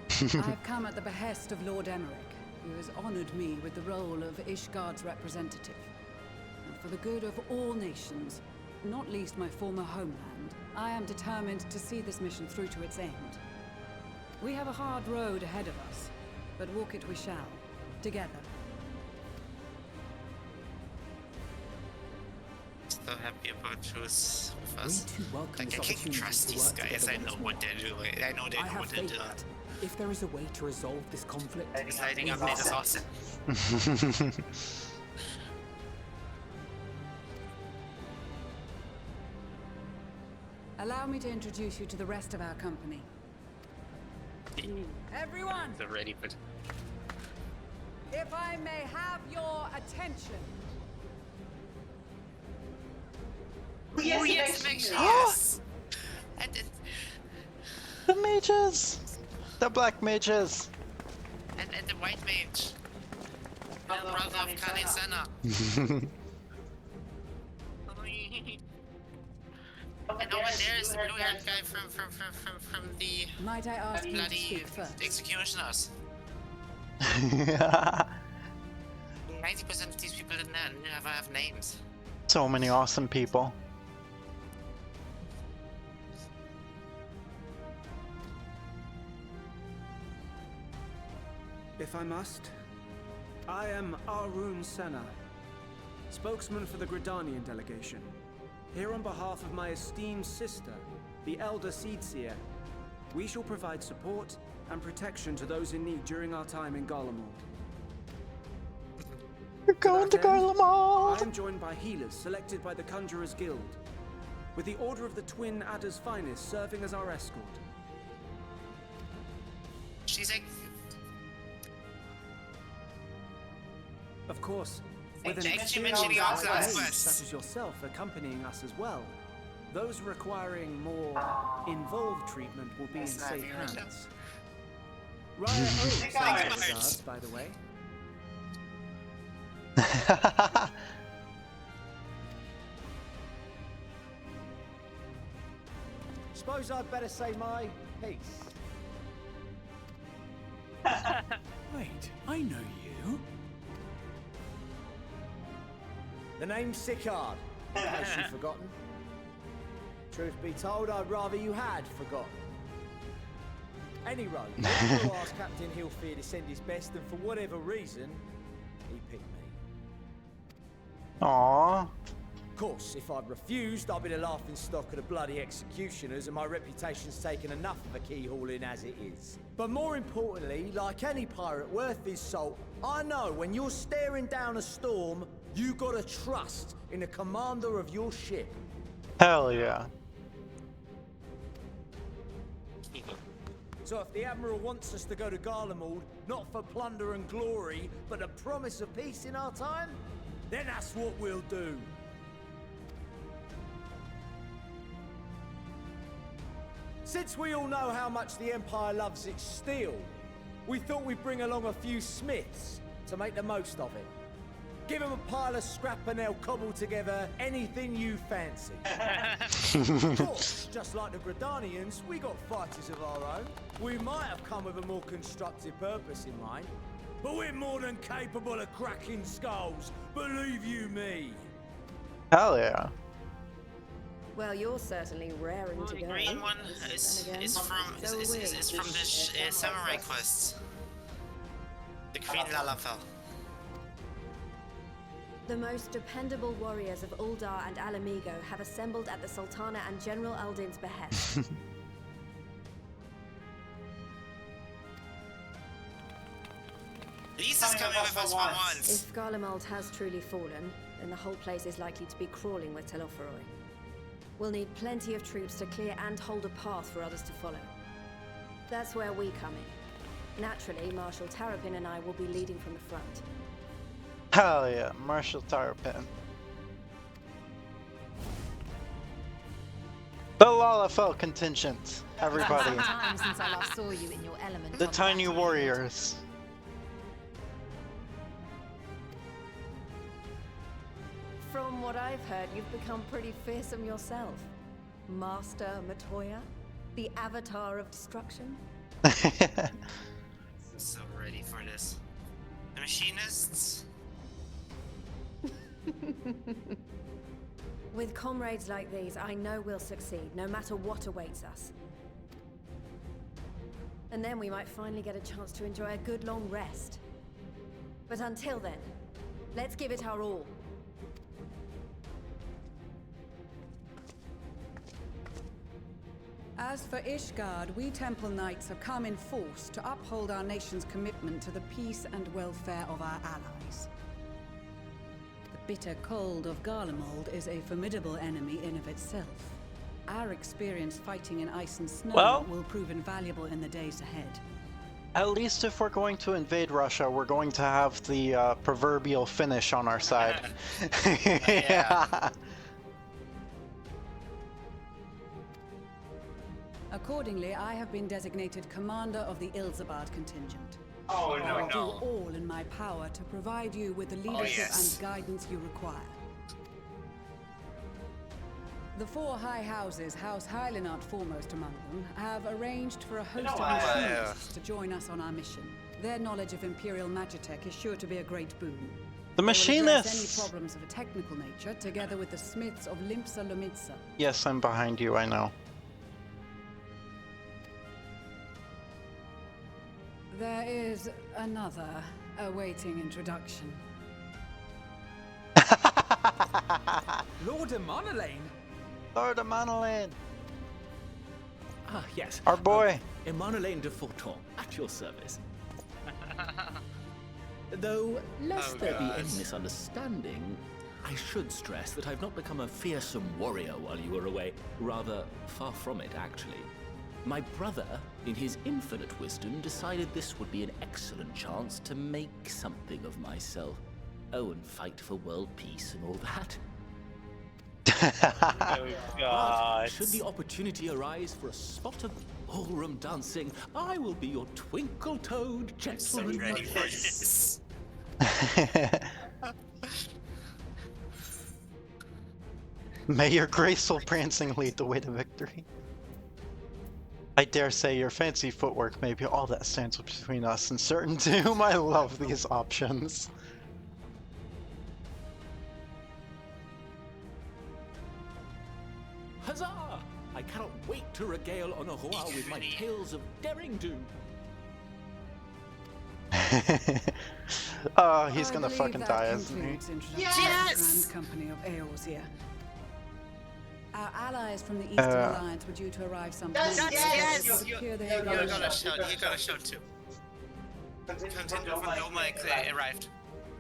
K: I have come at the behest of Lord Emmerich, who has honored me with the role of Ishgard's representative. And for the good of all nations, not least my former homeland, I am determined to see this mission through to its end. We have a hard road ahead of us, but walk it we shall, together.
B: So happy about choose with
E: We
B: us.
E: too welcome
B: Like,
E: this
B: I can't
E: opportunity
B: trust
E: to
B: these
E: work
B: guys.
E: together
B: I know
E: once
B: what
E: more.
B: they're doing. I know they
E: I
B: know
E: have
B: what they're
E: faith
B: doing.
E: that if there is a way to resolve this conflict,
B: This lighting
E: we
B: update is
E: will.
B: awesome.
K: Allow me to introduce you to the rest of our company. Everyone,
B: They're ready for it.
K: if I may have your attention.
B: Oh, yes, yes! And
A: The mages! The black mages!
B: the white mage. The brother of Kali Senna. And over there is the blue-haired guy from the
K: Might I ask you to
B: bloody
K: speak first?
B: executioners. 90% of these people didn't never have names.
A: So many awesome people.
H: If I must, I am Arun Senna, spokesman for the Gridanian delegation. Here on behalf of my esteemed sister, the Elder Seedseer, we shall provide support and protection to those in need during our time in Garlemald.
A: We're going to
H: that end, I
A: Garlemald!
H: am joined by healers selected by the Conjurers Guild, with the Order of the Twin Adder's Finest serving as our escort.
B: She's like,
H: Of course, with an
B: Thanks for
H: experienced
B: mentioning all
H: mage
B: those.
H: such as yourself accompanying us as well, those requiring more involved treatment will be in safe hands. Raya owns Ishgard, by the way. Suppose I'd better say my piece.
G: Wait, I know you.
H: The name's Sicard, in case you've forgotten. Truth be told, I'd rather you had forgotten. Any road, I'll ask Captain Hilfear to send his best, and for whatever reason, he picked me.
A: Aww.
H: Of course, if I'd refused, I'd be the laughing stock of the bloody executioners, and my reputation's taken enough of a keyhauling as it is. But more importantly, like any pirate worth his salt, I know when you're staring down a storm, you gotta trust in the commander of your ship.
A: Hell yeah.
H: So if the Admiral wants us to go to Garlemald, not for plunder and glory, but a promise of peace in our time, then that's what we'll do. Since we all know how much the Empire loves its steel, we thought we'd bring along a few smiths to make the most of it. Give them a pile of scrap and they'll cobble together anything you fancy. Of course, just like the Gridanians, we got fighters of our own. We might have come with a more constructive purpose in mind, but we're more than capable of cracking skulls, believe you me.
A: Hell yeah.
D: Well, you're certainly raring to
B: the
D: go.
B: green one
D: Then
B: is
D: again,
B: from
D: so are we.
B: is from the samurai quests. The Queen Lalafell.
D: The most dependable warriors of Uldar and Alamigo have assembled at the Sultana and General Aldin's behest.
B: Lisa's coming with us for once.
D: If Garlemald has truly fallen, then the whole place is likely to be crawling with Telophoroi. We'll need plenty of troops to clear and hold a path for others to follow. That's where we come in. Naturally, Marshal Terrapin and I will be leading from the front.
A: Hell yeah, Marshal Terrapin. The Lalafell contingent, everybody.
L: It's been some time since I last saw you in your element.
A: The
L: on
A: tiny
L: battlefield.
A: warriors.
D: From what I've heard, you've become pretty fearsome yourself. Master Matoya, the avatar of destruction.
B: I'm so ready for this. The machinists.
D: With comrades like these, I know we'll succeed, no matter what awaits us. And then we might finally get a chance to enjoy a good long rest. But until then, let's give it our all.
K: As for Ishgard, we Temple Knights have come in force to uphold our nation's commitment to the peace and welfare of our allies. The bitter cold of Garlemald is a formidable enemy in of itself. Our experience fighting in ice and snow will prove invaluable in the days ahead.
A: At least if we're going to invade Russia, we're going to have the proverbial finish on our side.
B: Yeah.
K: Accordingly, I have been designated commander of the Ilzabard contingent.
B: Oh
K: I will do all in my power to provide you with the leadership and guidance you require. The four high houses, House Hylinart foremost among them, have arranged for a host of machinists to join us on our mission. Their knowledge of Imperial Magitech is sure to be a great boon.
A: The
K: They will address
A: machinists!
K: any problems of a technical nature, together with the smiths of Limpsa Lomitsa.
A: Yes, I'm behind you, I know.
K: There is another awaiting introduction.
E: Lord Amonelane?
A: Lord Amonelane!
M: Ah, yes.
A: Our boy!
M: Amonelane de Forton, at your service. Though, lest there be any misunderstanding, I should stress that I've not become a fearsome warrior while you were away. Rather, far from it, actually. My brother, in his infinite wisdom, decided this would be an excellent chance to make something of myself. Oh, and fight for world peace and all that.
B: Oh god.
M: But should the opportunity arise for a spot of ballroom dancing, I will be your twinkle-toed
B: I'm so
M: gentleman.
B: ready for this.
A: May your graceful prancing lead the way to victory. I dare say your fancy footwork may be all that stands between us and certain doom. I love these options.
M: Huzzah! I cannot wait to regale Honoroi with my tales of daring do.
A: Oh, he's
K: I
A: gonna
K: believe
A: fucking
K: that
A: die, isn't he?
K: concludes introduction
B: Yes!
K: to the Grand Company of Eorzea. Our allies from the Eastern Alliance were due to arrive sometime.
B: Yes!
K: It would appear they
B: You
K: have
B: gotta shout too. Continue from Doma arrived.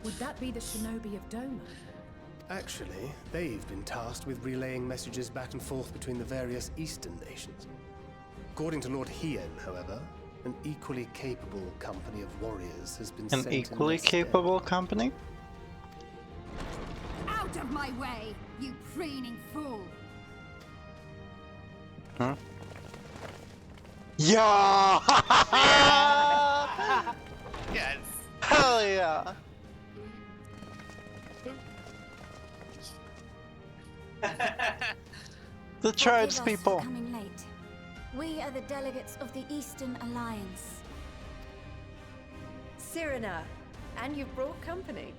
C: Would that be the shinobi of Doma?
H: Actually, they've been tasked with relaying messages back and forth between the various Eastern nations. According to Lord Hien, however, an equally capable company of warriors has been
A: An
H: sent
A: equally
H: in their stead.
A: capable company?
L: Out of my way, you preening fool!
A: Huh? Yeah!
B: Yes.
A: Hell yeah! The tribes
N: Forgive us
A: people.
N: for coming late. We are the delegates of the Eastern Alliance.
O: Cyrena, and you've brought company.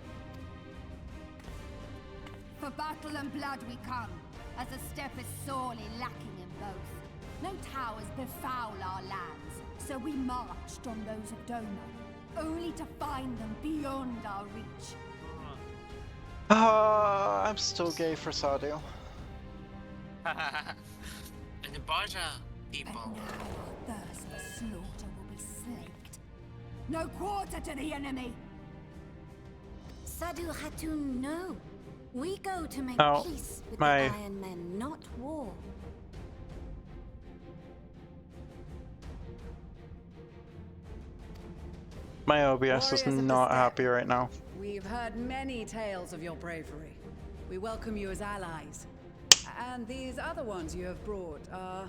L: For battle and blood we come, as a step is sorely lacking in both. No towers befoul our lands, so we marched on those of Doma, only to find them beyond our reach.
A: I'm still gay for Sadio.
B: And the Baja people.
L: And now our thirst for slaughter will be slaked. No quarter to the enemy!
N: Sadu Hatun, no. We go to make
A: Oh,
N: peace with
A: my-
N: the Iron Men, not war.
A: My OBS is
K: Warriors of the
A: not
K: steppe.
A: happy right now.
K: We've heard many tales of your bravery. We welcome you as allies. And these other ones you have brought are...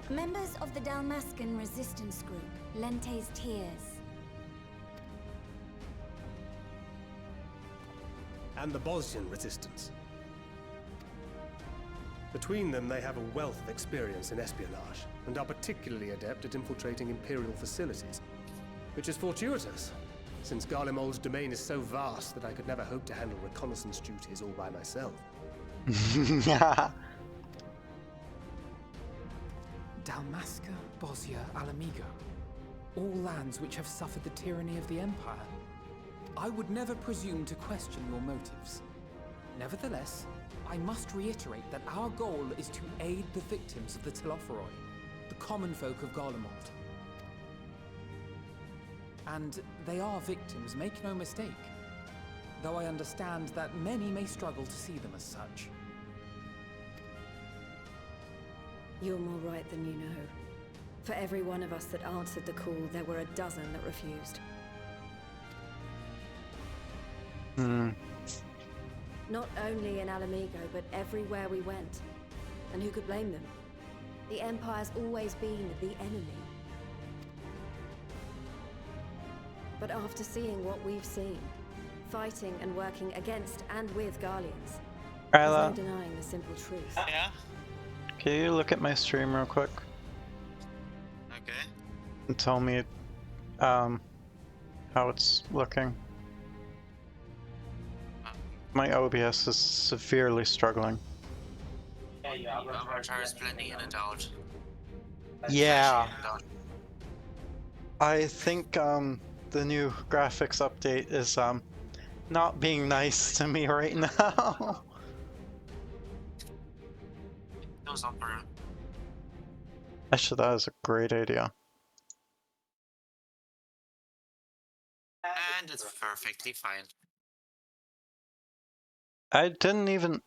N: Members of the Dalmascan resistance group, Lente's Tears.
H: And the Bosnian resistance. Between them, they have a wealth of experience in espionage, and are particularly adept at infiltrating Imperial facilities. Which is fortuitous, since Garlemald's domain is so vast that I could never hope to handle reconnaissance duties all by myself.
E: Dalmasca, Bosnia, Alamigo. All lands which have suffered the tyranny of the Empire. I would never presume to question your motives. Nevertheless, I must reiterate that our goal is to aid the victims of the Telophoroi, the common folk of Garlemald. And they are victims, make no mistake. Though I understand that many may struggle to see them as such.
O: You're more right than you know. For every one of us that answered the call, there were a dozen that refused. Not only in Alamigo, but everywhere we went. And who could blame them? The Empire's always been the enemy. But after seeing what we've seen, fighting and working against and with Garleans, there's no
A: Ryla,
O: denying the simple truth.
B: Yeah?
A: can you look at my stream real quick
B: Okay.
A: and tell me how it's looking? My OBS is severely struggling.
B: Avatar is blending in and out.
A: Yeah.
B: Flashing in and out.
A: I think the new graphics update is not being nice to me right now.
B: Those opera.
A: Actually, that is a great idea.
B: And it's perfectly fine.
A: I didn't even...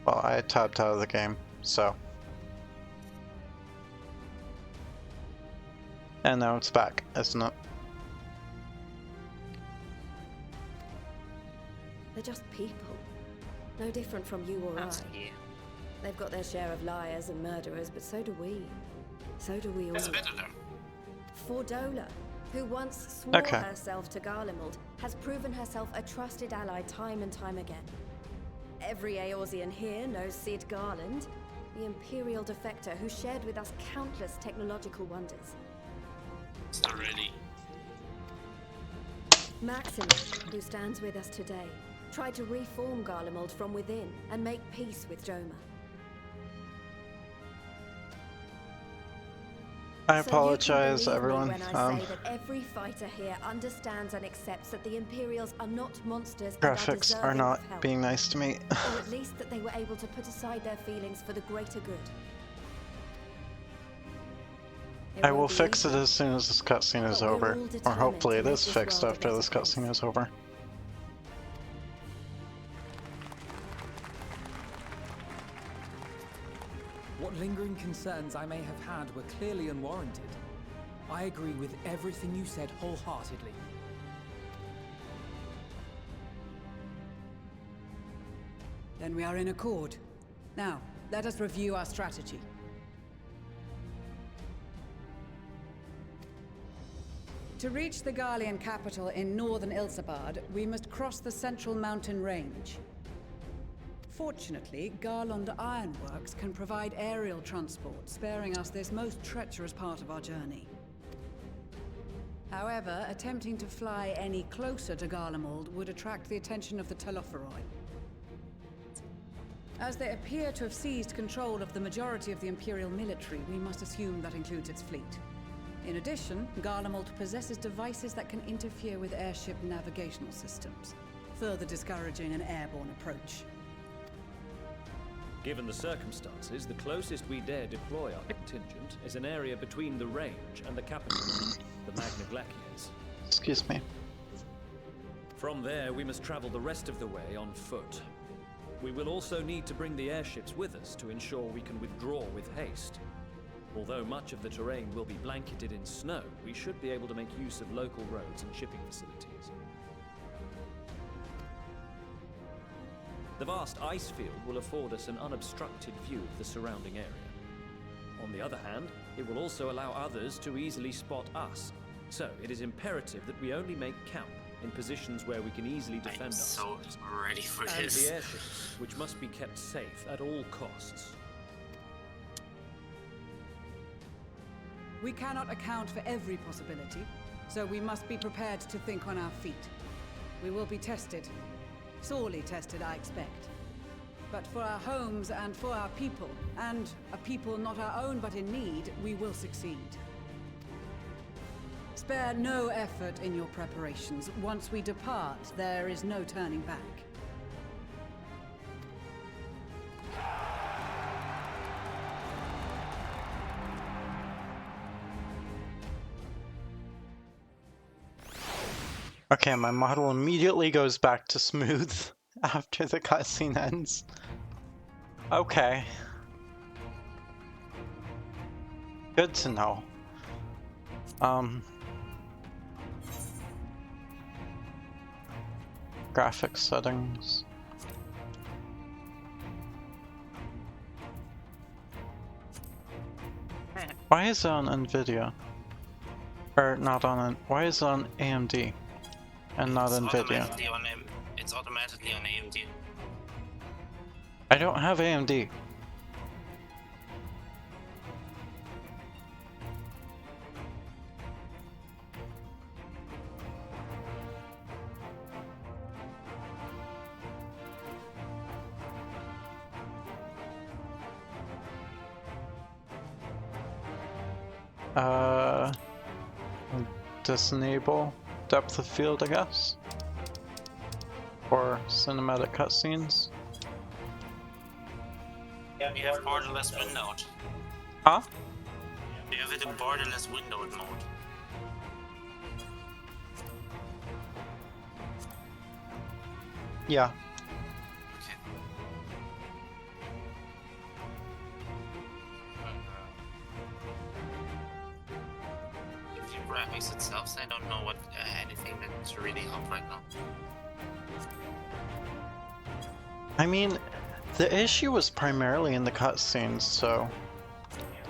A: Well, I tapped out of the game, so. And now it's back, isn't it?
O: They're just people. No different from you or I. They've got their share of liars and murderers, but so do we. So do we all.
B: It's better though.
O: Fordola, who once swore
A: Okay.
O: herself to Garlemald, has proven herself a trusted ally time and time again. Every Eorzean here knows Sid Garland, the Imperial defector who shared with us countless technological wonders.
B: It's not really.
O: Maxim, who stands with us today, tried to reform Garlemald from within and make peace with Joma.
A: I
O: So
A: apologize,
O: you can believe
A: everyone.
O: me when I say that every fighter here understands and accepts that the Imperials are not monsters and
A: Graphics are
O: deserving
A: not
O: of help.
A: being nice to me.
O: Or at least that they were able to put aside their feelings for the greater good.
A: I will fix it as soon as this cutscene is
O: But we're
A: over.
O: all
A: Or
O: determined
A: hopefully
O: to
A: it
O: make
A: is
O: this
A: fixed
O: world a
A: after this
O: better
A: cutscene is over.
E: What lingering concerns I may have had were clearly unwarranted. I agree with everything you said wholeheartedly.
K: Then we are in accord. Now, let us review our strategy. To reach the Garlean capital in northern Ilsabard, we must cross the central mountain range. Fortunately, Garlond Ironworks can provide aerial transport, sparing us this most treacherous part of our journey. However, attempting to fly any closer to Garlemald would attract the attention of the Telophoroi. As they appear to have seized control of the majority of the Imperial military, we must assume that includes its fleet. In addition, Garlemald possesses devices that can interfere with airship navigational systems, further discouraging an airborne approach.
P: Given the circumstances, the closest we dare deploy our contingent is an area between the range and the capital, the Magna Glaciers.
A: Excuse me.
P: From there, we must travel the rest of the way on foot. We will also need to bring the airships with us to ensure we can withdraw with haste. Although much of the terrain will be blanketed in snow, we should be able to make use of local roads and shipping facilities. The vast ice field will afford us an unobstructed view of the surrounding area. On the other hand, it will also allow others to easily spot us. So it is imperative that we only make camp in positions where we can easily defend ourselves.
B: I'm so ready for
P: And
B: this.
P: the airships, which must be kept safe at all costs.
K: We cannot account for every possibility, so we must be prepared to think on our feet. We will be tested. Sorely tested, I expect. But for our homes and for our people, and a people not our own but in need, we will succeed. Spare no effort in your preparations. Once we depart, there is no turning back.
A: Okay, my model immediately goes back to smooth after the cutscene ends. Okay. Good to know. Graphics settings. Why is it on NVIDIA? Or not on, why is it on AMD? And not NVIDIA?
B: It's automatically on AMD.
A: I don't have AMD. Disable depth of field, I guess. For cinematic cutscenes.
B: Yeah, you have borderless windowed.
A: Huh?
B: You have it in borderless windowed mode.
A: Yeah.
B: graphics itself, so I don't know what anything that's really hot right now.
A: I mean, the issue was primarily in the cutscenes, so...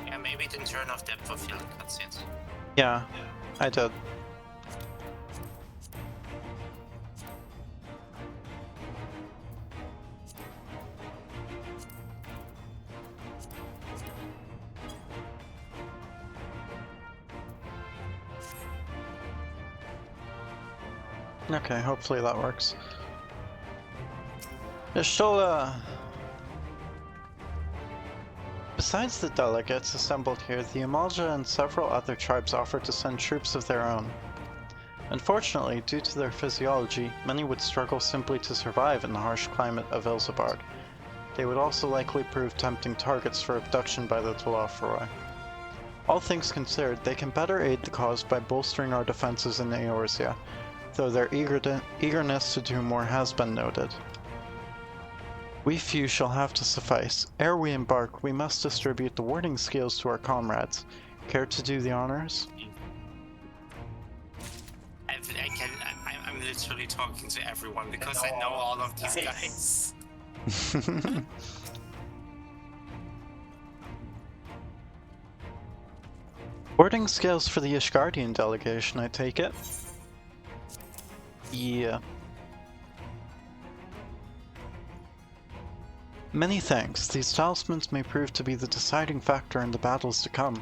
B: Yeah, maybe it didn't turn off depth of field cutscenes.
A: Yeah, I did. Okay, hopefully that works. There's still, besides the delegates assembled here, the Amalja and several other tribes offered to send troops of their own. Unfortunately, due to their physiology, many would struggle simply to survive in the harsh climate of Ilzabarg. They would also likely prove tempting targets for abduction by the Tulafaroi. All things considered, they can better aid the cause by bolstering our defenses in Eorzea, though their eagerness to do more has been noted. We few shall have to suffice. Ere we embark, we must distribute the warding skills to our comrades. Care to do the honors?
B: I'm literally talking to everyone because I know all of these guys.
A: Warding skills for the Ishgardian delegation, I take it? Yeah. Many thanks. These talismans may prove to be the deciding factor in the battles to come.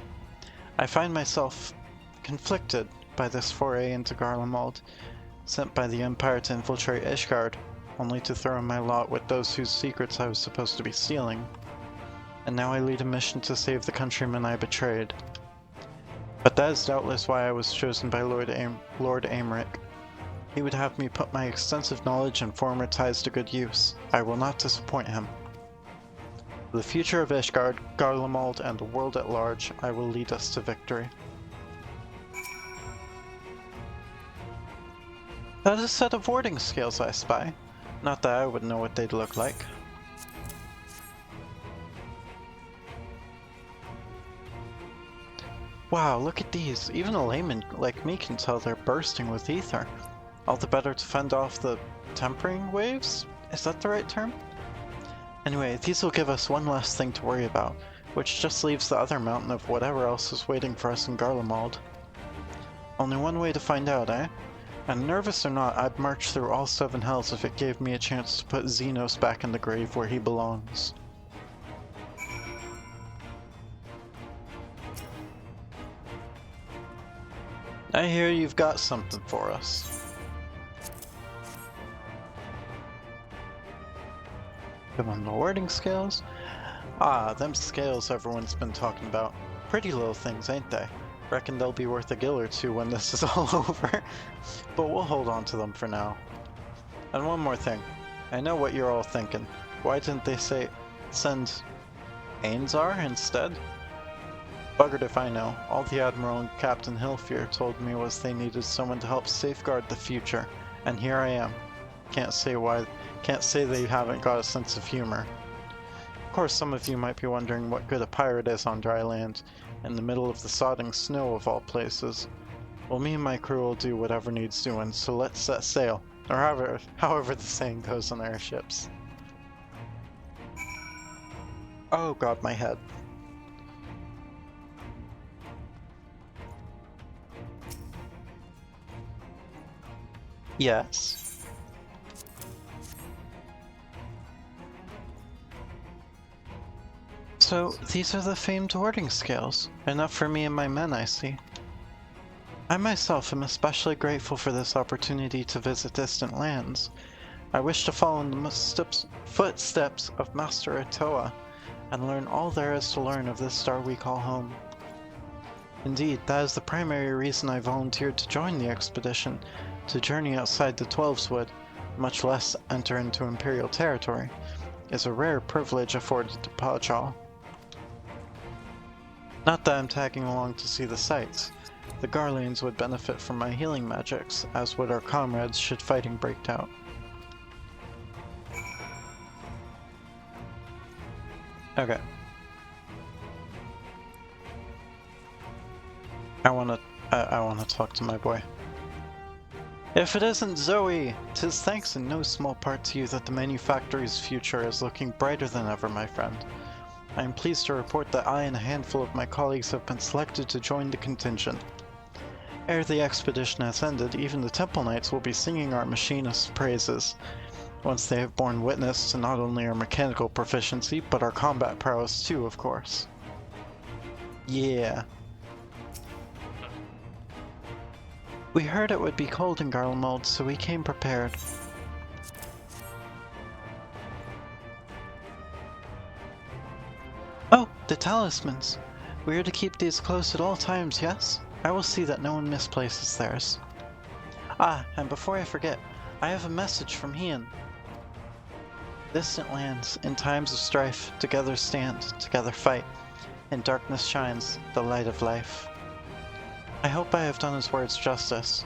A: I find myself conflicted by this foray into Garlemald, sent by the Empire to infiltrate Ishgard, only to throw in my lot with those whose secrets I was supposed to be stealing. And now I lead a mission to save the countrymen I betrayed. But that is doubtless why I was chosen by Lord Aymeric. He would have me put my extensive knowledge and former ties to good use. I will not disappoint him. For the future of Ishgard, Garlemald, and the world at large, I will lead us to victory. That is a set of warding skills I spy. Not that I would know what they'd look like. Wow, look at these. Even a layman like me can tell they're bursting with ether. All the better to fend off the tempering waves? Is that the right term? Anyway, these will give us one last thing to worry about, which just leaves the other mountain of whatever else is waiting for us in Garlemald. Only one way to find out, eh? And nervous or not, I'd march through all 7 hells if it gave me a chance to put Xenos back in the grave where he belongs. I hear you've got something for us. Come on, the warding skills? Ah, them scales everyone's been talking about. Pretty little things, ain't they? Reckon they'll be worth a gill or two when this is all over. But we'll hold on to them for now. And one more thing. I know what you're all thinking. Why didn't they send Ainzar instead? Buggered if I know. All the Admiral and Captain Hilfear told me was they needed someone to help safeguard the future. And here I am. Can't say they haven't got a sense of humor. Of course, some of you might be wondering what good a pirate is on dry land, in the middle of the sodding snow of all places. Well, me and my crew will do whatever needs doing, so let's set sail. Or however the saying goes on airships. Oh god, my head. Yes. So, these are the famed warding scales. Enough for me and my men, I see. I myself am especially grateful for this opportunity to visit distant lands. I wish to follow in the footsteps of Master Atoa and learn all there is to learn of this star we call home. Indeed, that is the primary reason I volunteered to join the expedition, to journey outside the Twelveswood, much less enter into Imperial territory, is a rare privilege afforded to Pajal. Not that I'm tagging along to see the sights. The Garleans would benefit from my healing magics, as would our comrades should fighting break out. Okay. I want to talk to my boy. If it isn't Zoe! 'Tis thanks in no small part to you that the manufactory's future is looking brighter than ever, my friend. I am pleased to report that I and a handful of my colleagues have been selected to join the contingent. Ere the expedition has ended, even the Temple Knights will be singing our machinist's praises, once they have borne witness to not only our mechanical proficiency, but our combat prowess too, of course. Yeah. We heard it would be cold in Garlemald, so we came prepared. Oh, the talismans! We are to keep these close at all times, yes? I will see that no one misplaces theirs. Ah, and before I forget, I have a message from Hien. Distant lands, in times of strife, together stand, together fight. In darkness shines the light of life. I hope I have done his words justice.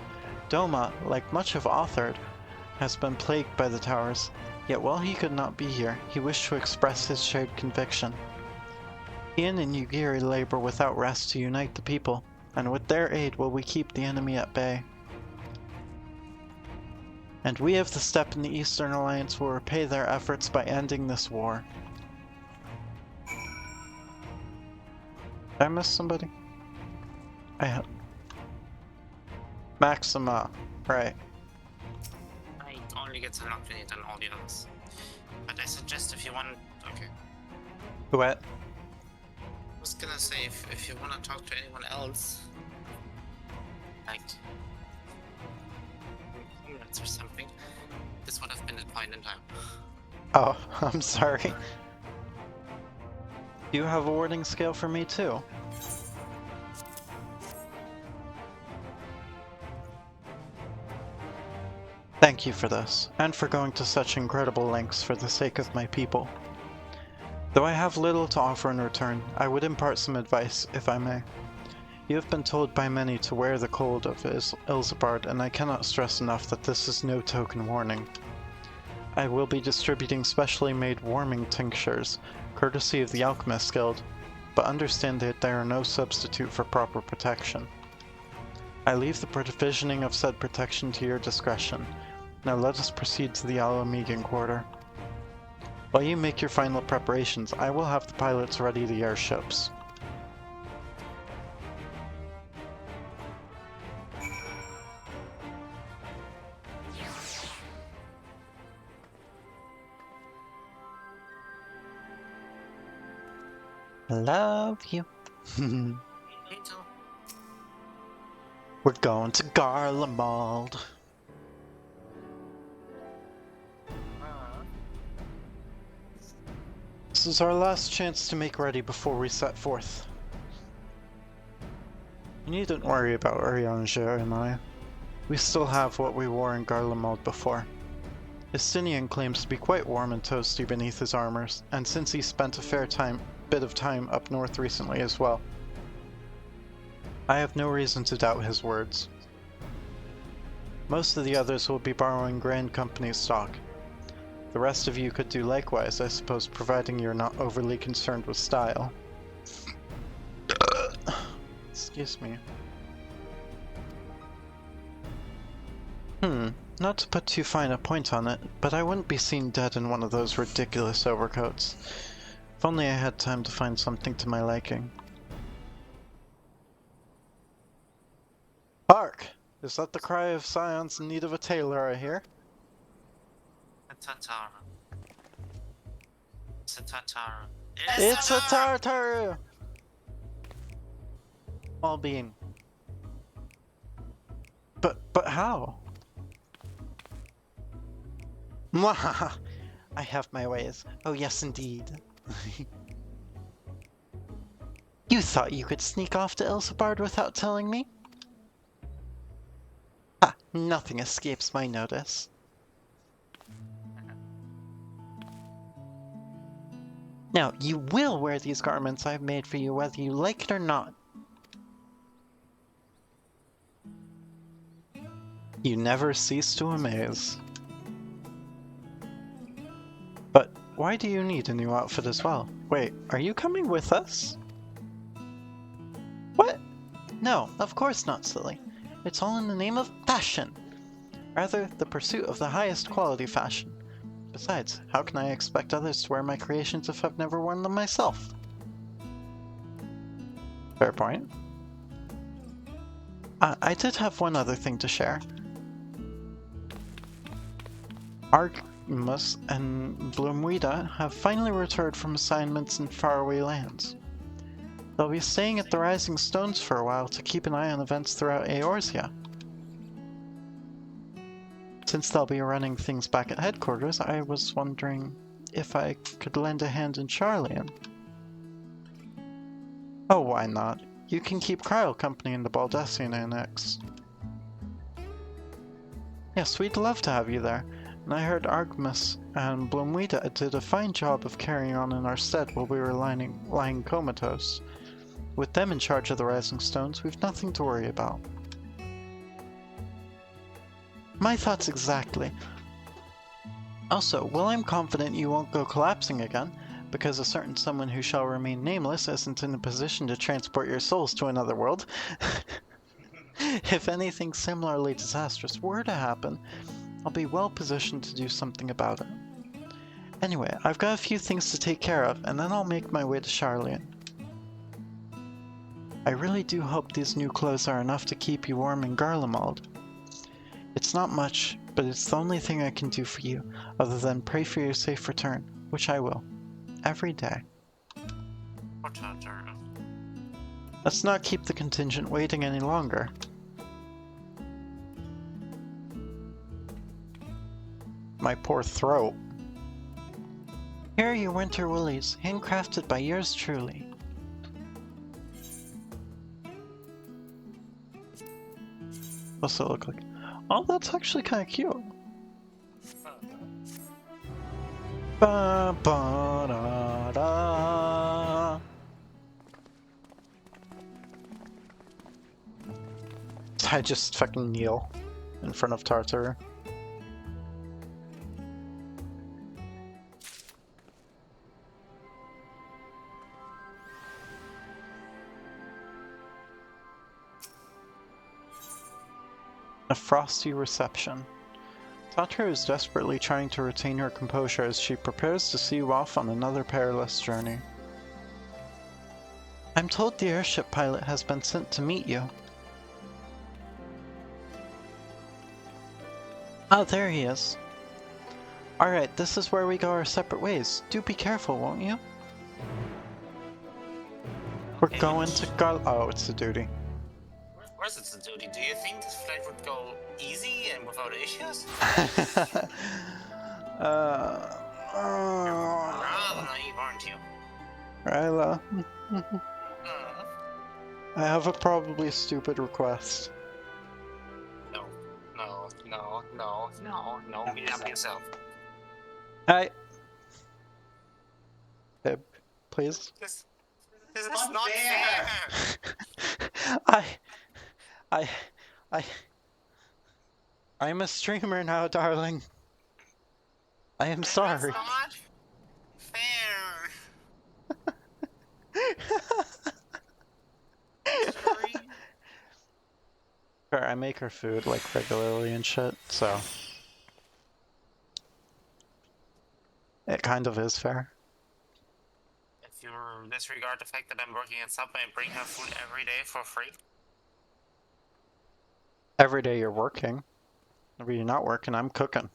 A: Doma, like much of Authard, has been plagued by the towers, yet while he could not be here, he wished to express his shared conviction. Hien and Yugiri labor without rest to unite the people, and with their aid will we keep the enemy at bay. And we of the Steppe in the Eastern Alliance will repay their efforts by ending this war. Did I miss somebody? I have... Maxima, right.
B: I only get to knock it on all the others. But I suggest if you want... Okay.
A: What?
B: I was gonna say, if you want to talk to anyone else, like comrades or something, this would have been a point in time.
A: Oh, I'm sorry. Do you have a warding scale for me too? Thank you for this, and for going to such incredible lengths for the sake of my people. Though I have little to offer in return, I would impart some advice, if I may. You have been told by many to wear the cold of Ilsabard, and I cannot stress enough that this is no token warning. I will be distributing specially made warming tinctures, courtesy of the Alchemist Guild, but understand that they are no substitute for proper protection. I leave the provisioning of said protection to your discretion. Now let us proceed to the Alamegan quarter. While you make your final preparations, I will have the pilots ready the airships. Love you. We're going to Garlemald. This is our last chance to make ready before we set forth. You needn't worry about Urianger and I. We still have what we wore in Garlemald before. Estinian claims to be quite warm and toasty beneath his armors, and since he spent a fair bit of time up north recently as well. I have no reason to doubt his words. Most of the others will be borrowing Grand Company stock. The rest of you could do likewise, I suppose, providing you're not overly concerned with style. Excuse me. Not to put too fine a point on it, but I wouldn't be seen dead in one of those ridiculous overcoats. If only I had time to find something to my liking. Hark! Is that the cry of scions in need of a tailor, I hear?
B: A Tatar. It's a Tatar.
A: It's a Tartar! All being. But how? Mwahaha! I have my ways. Oh yes, indeed. You thought you could sneak off to Ilsabard without telling me? Ha! Nothing escapes my notice. Now, you will wear these garments I've made for you whether you like it or not. You never cease to amaze. But why do you need a new outfit as well? Wait, are you coming with us? What? No, of course not, silly. It's all in the name of fashion. Rather, the pursuit of the highest quality fashion. Besides, how can I expect others to wear my creations if I've never worn them myself? Fair point. I did have one other thing to share. Argmus and Bloomweeda have finally returned from assignments in faraway lands. They'll be staying at the Rising Stones for a while to keep an eye on events throughout Eorzea. Since they'll be running things back at headquarters, I was wondering if I could lend a hand in Charlian. Oh, why not? You can keep Cryo company in the Baldesion Annex. Yes, we'd love to have you there. And I heard Argmus and Bloomweeda did a fine job of carrying on in our stead while we were lying comatose. With them in charge of the Rising Stones, we've nothing to worry about. My thoughts exactly. Also, while I'm confident you won't go collapsing again, because a certain someone who shall remain nameless isn't in a position to transport your souls to another world, if anything similarly disastrous were to happen, I'll be well positioned to do something about it. Anyway, I've got a few things to take care of, and then I'll make my way to Charlian. I really do hope these new clothes are enough to keep you warm in Garlemald. It's not much, but it's the only thing I can do for you, other than pray for your safe return, which I will. Every day. Let's not keep the contingent waiting any longer. My poor throat. Here are your winter woolies, handcrafted by yours truly. What's it look like? Oh, that's actually kind of cute. Ba ba da da. I just fucking kneel in front of Tartar. A frosty reception. Tatra is desperately trying to retain her composure as she prepares to see you off on another perilous journey. I'm told the airship pilot has been sent to meet you. Oh, there he is. Alright, this is where we go our separate ways. Do be careful, won't you? We're going to oh, it's a duty.
B: Of course it's a duty. Do you think this flight would go easy and without issues? Rather naive, aren't you?
A: Ryla. I have a probably stupid request.
B: No, beat up yourself.
A: Hi. Babe, please.
B: This is not fair!
A: I'm a streamer now, darling. I am sorry.
B: That's not fair. Sorry.
A: Sure, I make her food like regularly and shit, so it kind of is fair.
B: If you disregard the fact that I'm working at Subway and bring her food every day for free.
A: Every day you're working. Every day you're not working, I'm cooking.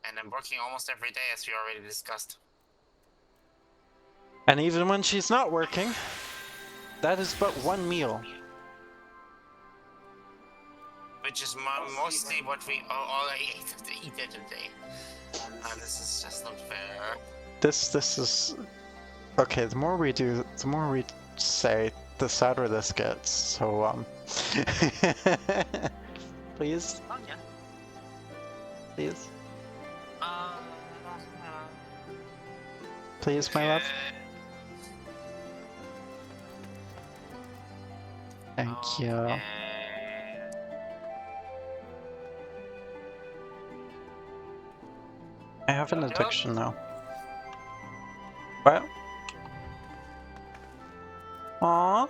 B: And I'm working almost every day, as we already discussed.
A: And even when she's not working, that is but one meal.
B: Which is mostly what we all I ate to eat it today. This is just not fair.
A: This is... Okay, the more we do, the more we say, the sadder this gets, so, Please?
B: Oh, yeah.
A: Please? Please, my love? Thank you. I have an addiction now. What? Aww.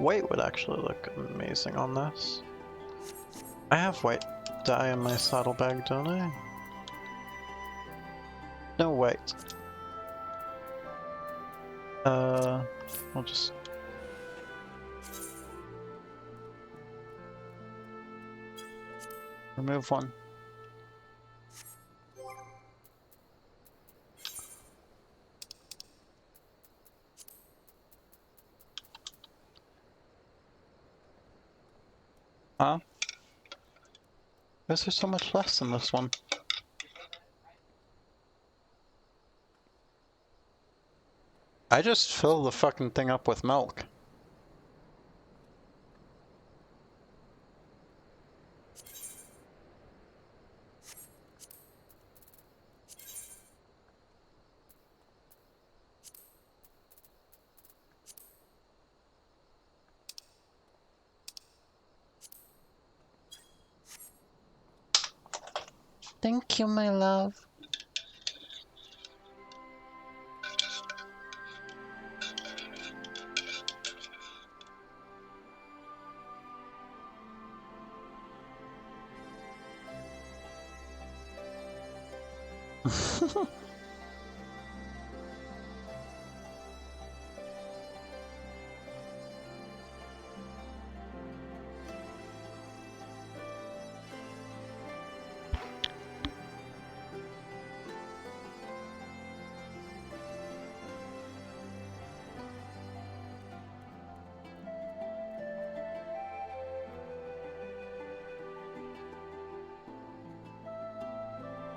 A: White would actually look amazing on this. I have white dye in my saddlebag, don't I? No white. I'll just... remove one. Huh? Why is there so much less in this one? I just fill the fucking thing up with milk. Thank you, my love.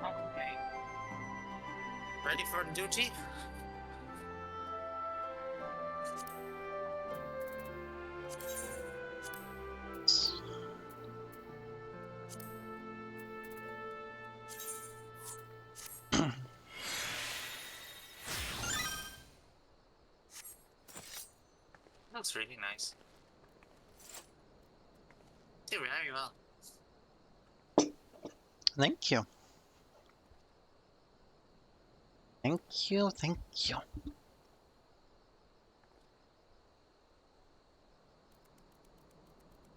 B: Okay. Ready for duty? That's really nice. Did very well.
A: Thank you. Thank you, thank you. You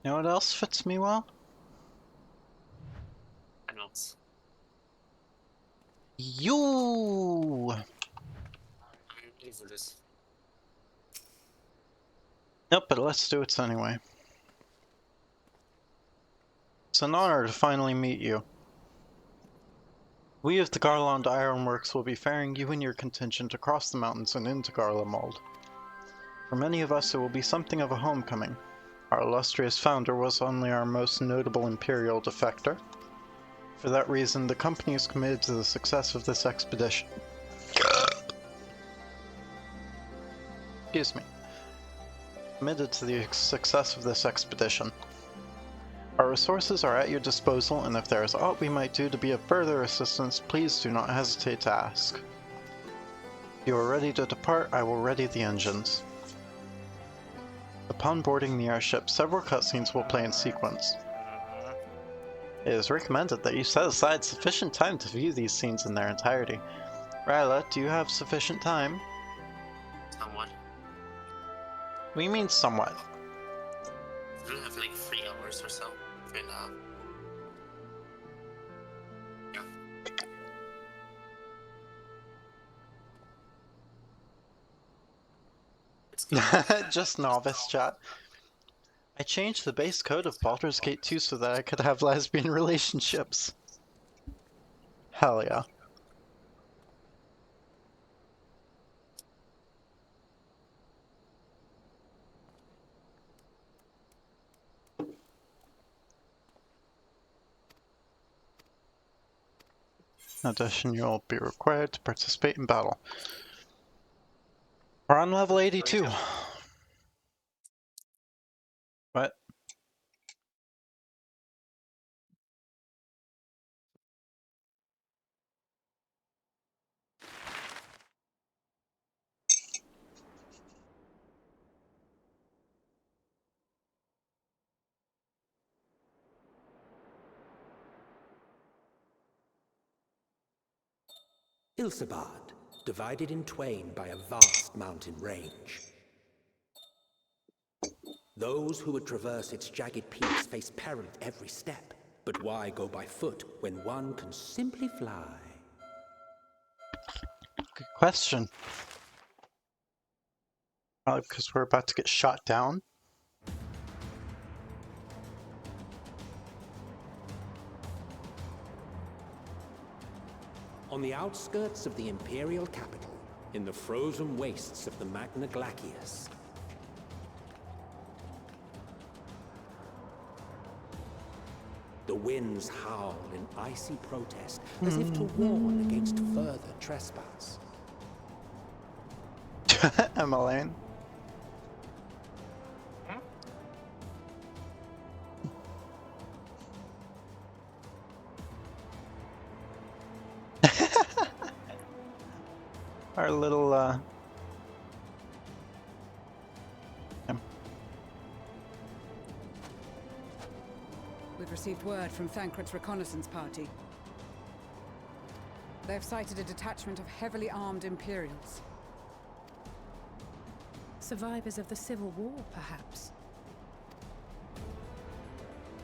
A: know what else fits me well?
B: Animals.
A: You!
B: I'm ready for this.
A: Nope, but let's do it anyway. It's an honor to finally meet you. We of the Garland Ironworks will be ferrying you and your contingent across the mountains and into Garlemald. For many of us, it will be something of a homecoming. Our illustrious founder was only our most notable Imperial defector. For that reason, the company is committed to the success of this expedition. Excuse me. Committed to the success of this expedition. Our resources are at your disposal, and if there is aught we might do to be of further assistance, please do not hesitate to ask. If you are ready to depart, I will ready the engines. Upon boarding the airship, several cutscenes will play in sequence. It is recommended that you set aside sufficient time to view these scenes in their entirety. Ryla, do you have sufficient time?
B: Somewhat.
A: We mean somewhat.
B: I do have like 3 hours or so right now. Yeah.
A: Just novice chat. I changed the base code of Baldur's Gate 2 so that I could have lesbian relationships. Hell yeah. In addition, you'll be required to participate in battle. We're on level 82. What?
Q: Ilsabad, divided in twain by a vast mountain range. Those who would traverse its jagged peaks face peril at every step. But why go by foot when one can simply fly?
A: Good question. Probably because we're about to get shot down.
Q: On the outskirts of the Imperial capital, in the frozen wastes of the Magna Glacius, the winds howl in icy protest, as if to warn against further trespass.
A: Emmeline. Our little,
K: We've received word from Thancred's reconnaissance party. They've sighted a detachment of heavily armed Imperials.
C: Survivors of the Civil War, perhaps?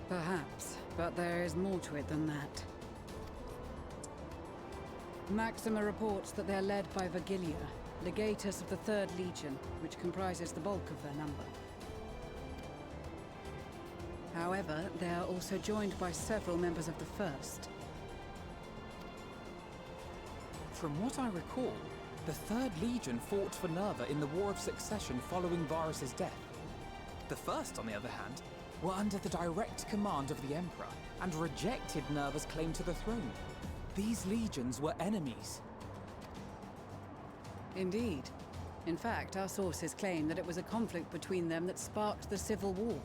K: Perhaps, but there is more to it than that. Maxima reports that they're led by Vergilia, legatus of the 3rd Legion, which comprises the bulk of their number. However, they are also joined by several members of the 1st.
E: From what I recall, the 3rd Legion fought for Nerva in the War of Succession following Varus's death. The 1st, on the other hand, were under the direct command of the Emperor and rejected Nerva's claim to the throne. These legions were enemies.
K: Indeed. In fact, our sources claim that it was a conflict between them that sparked the Civil War.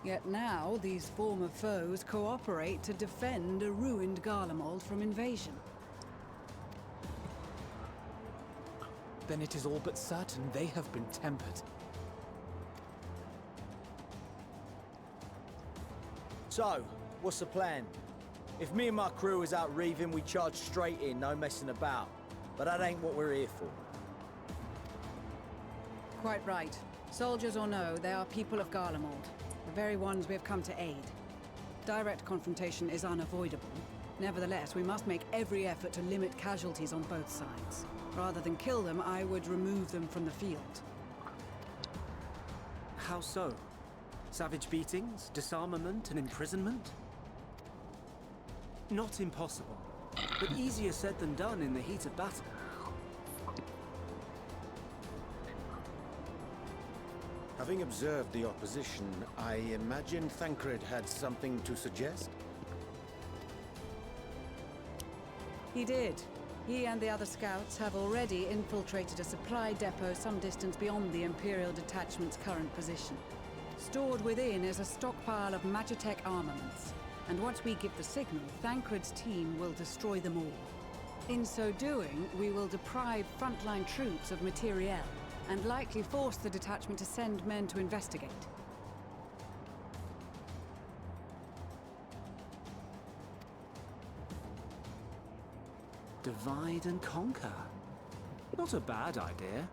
K: Yet now, these former foes cooperate to defend a ruined Garlemald from invasion.
E: Then it is all but certain they have been tempered.
H: So, what's the plan? If me and my crew is out reaving, we charge straight in, no messing about. But that ain't what we're here for.
K: Quite right. Soldiers or no, they are people of Garlemald. The very ones we have come to aid. Direct confrontation is unavoidable. Nevertheless, we must make every effort to limit casualties on both sides. Rather than kill them, I would remove them from the field.
H: How so? Savage beatings, disarmament, and imprisonment? Not impossible, but easier said than done in the heat of battle.
F: Having observed the opposition, I imagine Thancred had something to suggest?
K: He did. He and the other scouts have already infiltrated a supply depot some distance beyond the Imperial detachment's current position. Stored within is a stockpile of Magitech armaments, and once we give the signal, Thancred's team will destroy them all. In so doing, we will deprive frontline troops of materiel, and likely force the detachment to send men to investigate.
H: Divide and conquer. Not a bad idea.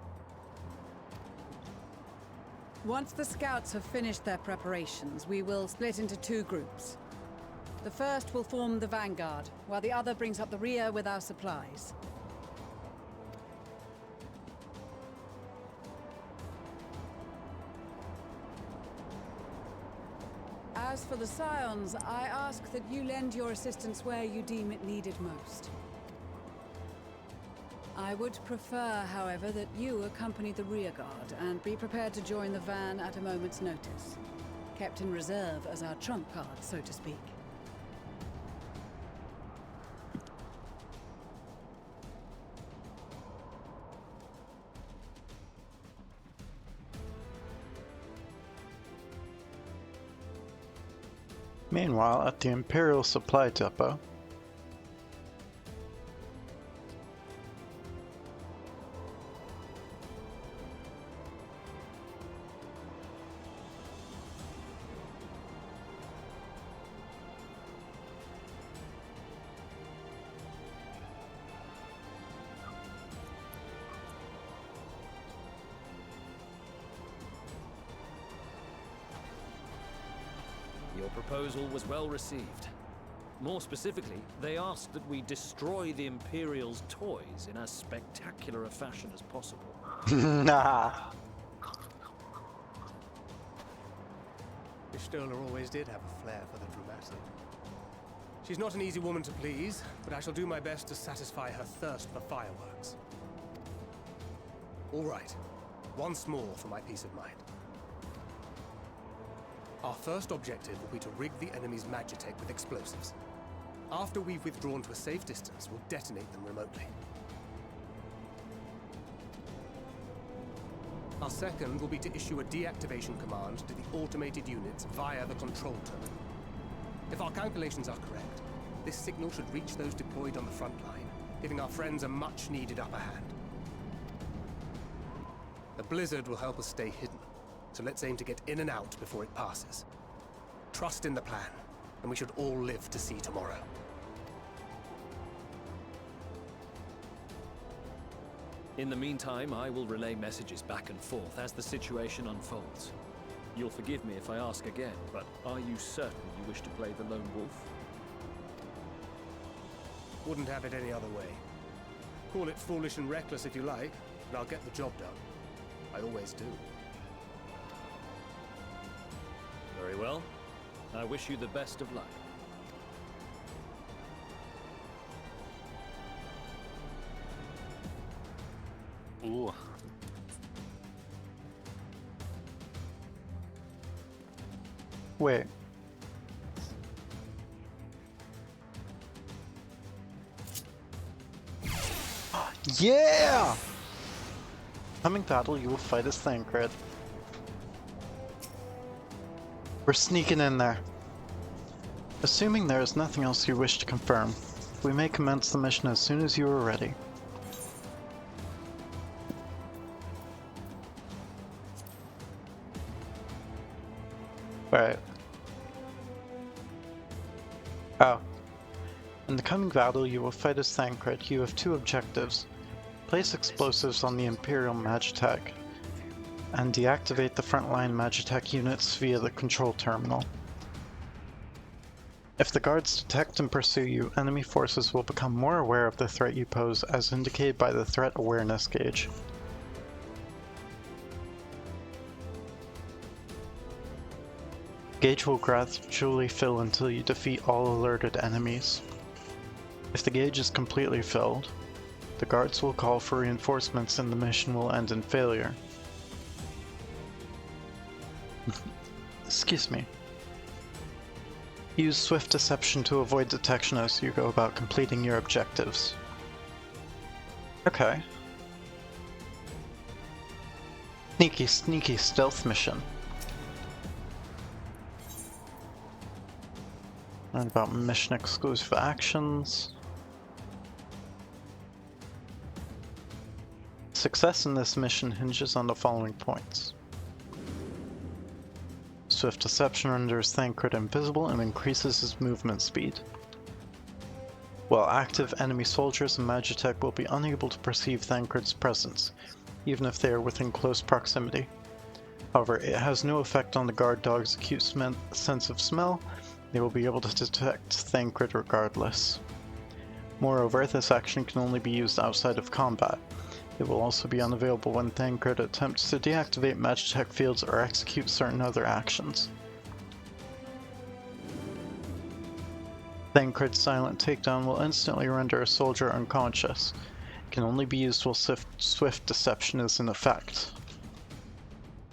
K: Once the scouts have finished their preparations, we will split into 2 groups. The first will form the vanguard, while the other brings up the rear with our supplies. As for the Scions, I ask that you lend your assistance where you deem it needed most. I would prefer, however, that you accompany the rearguard and be prepared to join the van at a moment's notice. Kept in reserve as our trump card, so to speak.
A: Meanwhile, at the Imperial Supply Depot,
P: proposal was well received. More specifically, they asked that we destroy the Imperial's toys in as spectacular a fashion as possible.
A: Nah.
H: Ishtola always did have a flair for the dramatic. She's not an easy woman to please, but I shall do my best to satisfy her thirst for fireworks. All right, once more for my peace of mind. Our first objective will be to rig the enemy's magitech with explosives. After we've withdrawn to a safe distance, we'll detonate them remotely. Our second will be to issue a deactivation command to the automated units via the control terminal. If our calculations are correct, this signal should reach those deployed on the front line, giving our friends a much-needed upper hand. The blizzard will help us stay hidden, so let's aim to get in and out before it passes. Trust in the plan, and we should all live to see tomorrow.
P: In the meantime, I will relay messages back and forth as the situation unfolds. You'll forgive me if I ask again, but are you certain you wish to play the lone wolf?
H: Wouldn't have it any other way. Call it foolish and reckless if you like, but I'll get the job done. I always do.
P: Very well. I wish you the best of luck.
B: Ooh.
A: Wait. Yeah! Coming battle, you will fight as Thancred. We're sneaking in there. Assuming there is nothing else you wish to confirm, we may commence the mission as soon as you are ready. Right. Oh. In the coming battle, you will fight as Thancred. You have two objectives. Place explosives on the Imperial Magitech, and deactivate the frontline Magitech units via the control terminal. If the guards detect and pursue you, enemy forces will become more aware of the threat you pose, as indicated by the threat awareness gauge. Gauge will gradually fill until you defeat all alerted enemies. If the gauge is completely filled, the guards will call for reinforcements and the mission will end in failure. Excuse me. Use swift deception to avoid detection as you go about completing your objectives. Okay. Sneaky, sneaky stealth mission. Learn about mission exclusive actions. Success in this mission hinges on the following points. Swift deception renders Thancred invisible and increases his movement speed. While active, enemy soldiers and Magitech will be unable to perceive Thancred's presence, even if they are within close proximity. However, it has no effect on the guard dog's acute sense of smell. They will be able to detect Thancred regardless. Moreover, this action can only be used outside of combat. It will also be unavailable when Thancred attempts to deactivate Magitech fields or execute certain other actions. Thancred's silent takedown will instantly render a soldier unconscious. It can only be used while swift deception is in effect.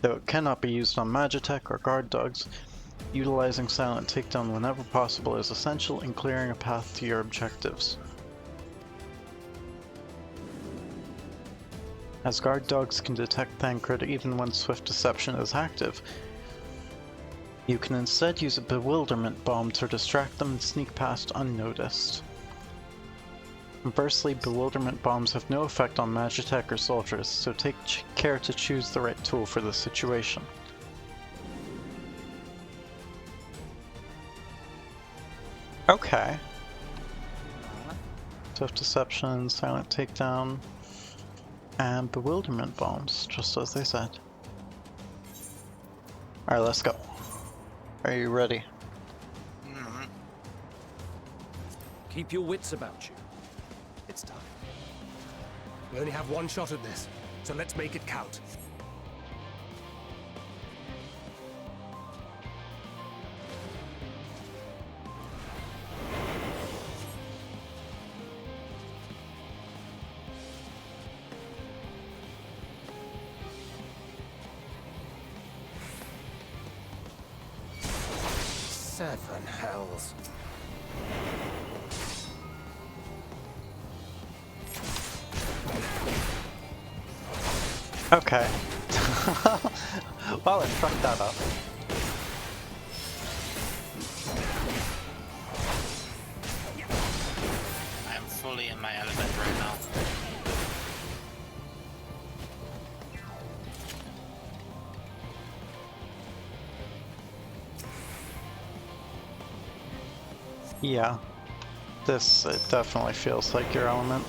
A: Though it cannot be used on Magitech or guard dogs, utilizing silent takedown whenever possible is essential in clearing a path to your objectives. As guard dogs can detect Thancred even when swift deception is active, you can instead use a bewilderment bomb to distract them and sneak past unnoticed. Conversely, bewilderment bombs have no effect on Magitech or soldiers, so take care to choose the right tool for the situation. Okay. Swift deception, silent takedown, and bewilderment bombs, just as they said. Alright, let's go. Are you ready?
H: Keep your wits about you. It's time. We only have one shot at this, so let's make it count. Seven hells.
A: Okay. Well, I fucked that up.
B: I'm fully in my element right now.
A: Yeah. This, it definitely feels like your element.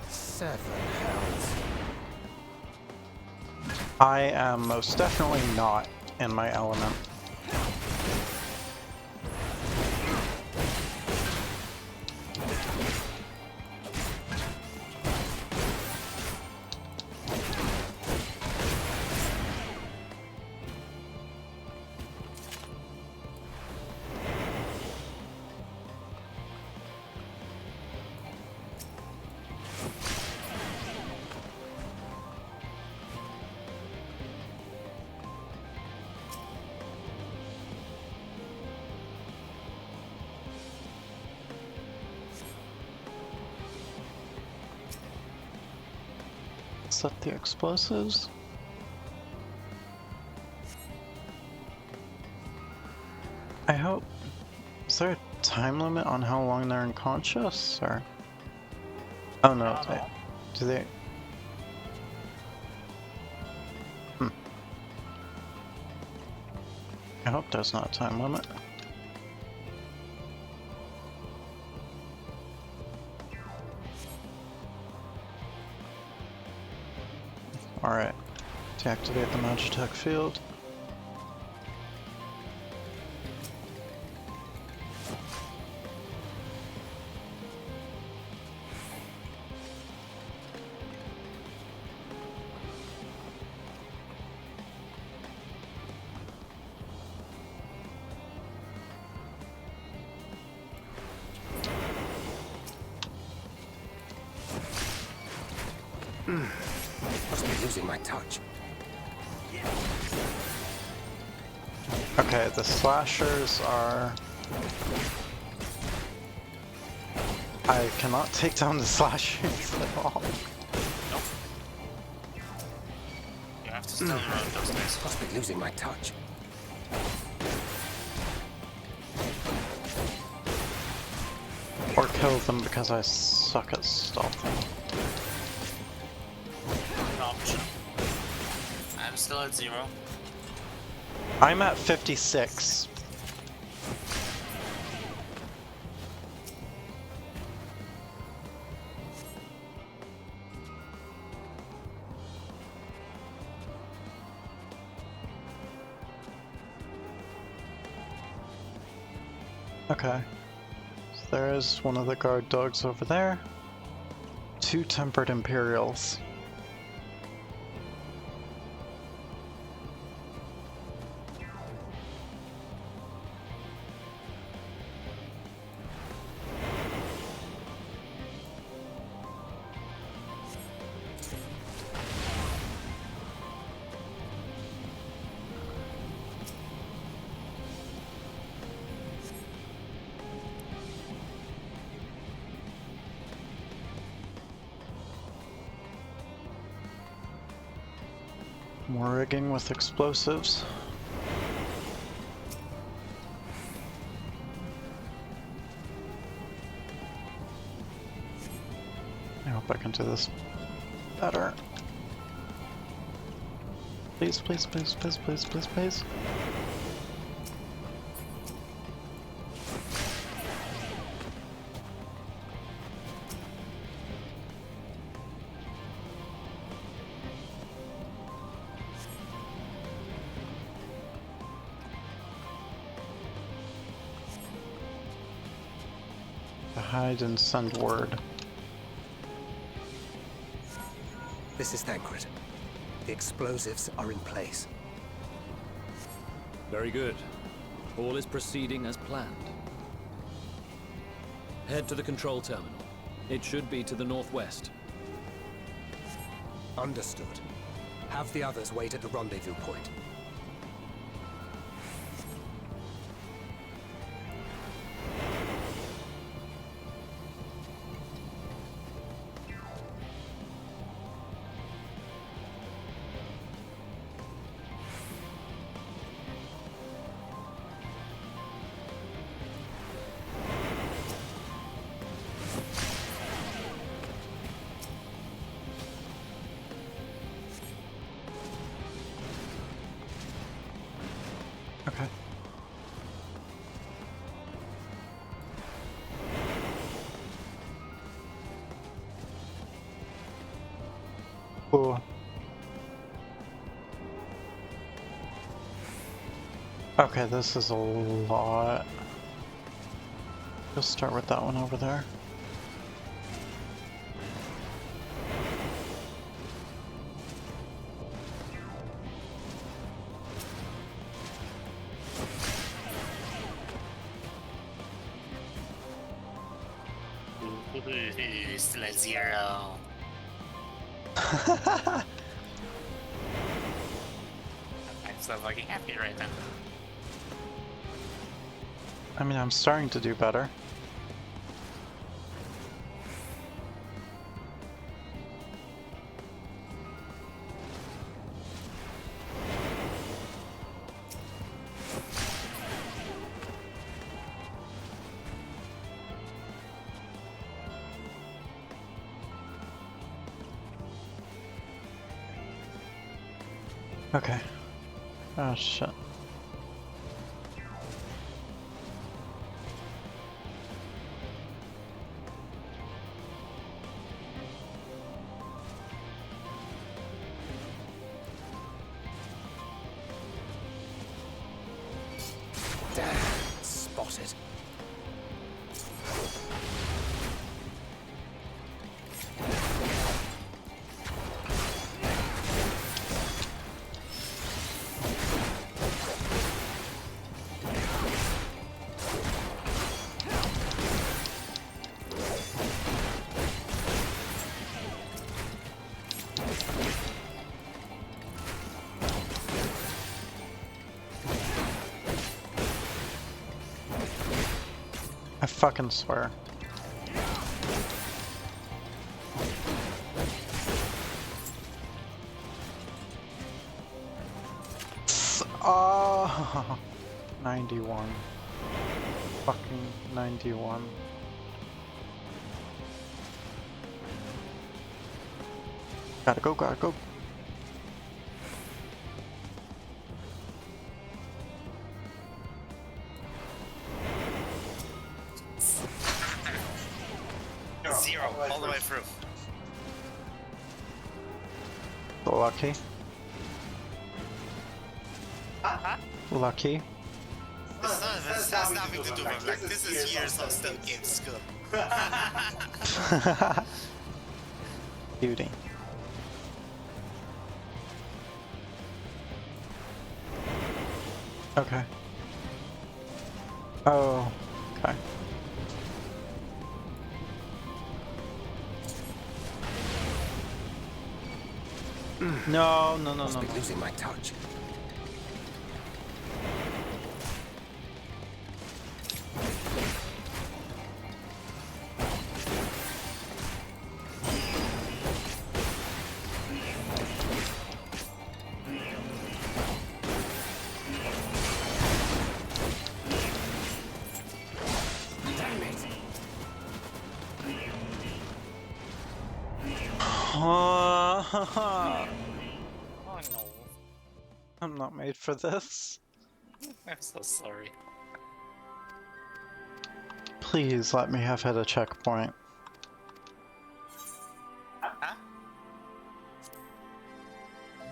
H: Seven hells.
A: I am most definitely not in my element. Set the explosives. I hope. Is there a time limit on how long they're unconscious, or? Oh no, do they? I hope there's not a time limit. Alright, deactivate the Magitech field.
R: Must be losing my touch.
A: Okay, the slashers are... I cannot take down the slashers at all.
B: Nope. You have to still run those guys.
R: Must be losing my touch.
A: Or kill them because I suck at stealthing.
B: Option. I'm still at 0.
A: I'm at 56. Okay. So there is one of the guard dogs over there. 2 tempered Imperials. More rigging with explosives. I hope I can do this better. Please, please, please, please, please, please, please. hide and send word.
R: This is Thancred. The explosives are in place.
P: Very good. All is proceeding as planned. Head to the control terminal. It should be to the northwest.
R: Understood. Have the others wait at the rendezvous point.
A: Okay. Cool. Okay, this is a lot. Let's start with that one over there.
B: Still at 0. I'm so fucking happy right now.
A: I mean, I'm starting to do better. Okay. Oh shit.
R: Damn, spotted.
A: I fucking swear. Oh, 91. Fucking 91. Gotta go, gotta go.
B: Zero, all the way through.
A: Lucky.
B: Huh?
A: Lucky.
B: This has nothing to do with luck. This is years of STEM game skill.
A: Beauty. Okay. Oh, okay. No, no, no,
R: Must
A: no,
R: be
A: no.
R: losing my touch. Damn it.
B: Oh no.
A: I'm not made for this.
B: I'm so sorry.
A: Please let me have hit a checkpoint.
B: Huh?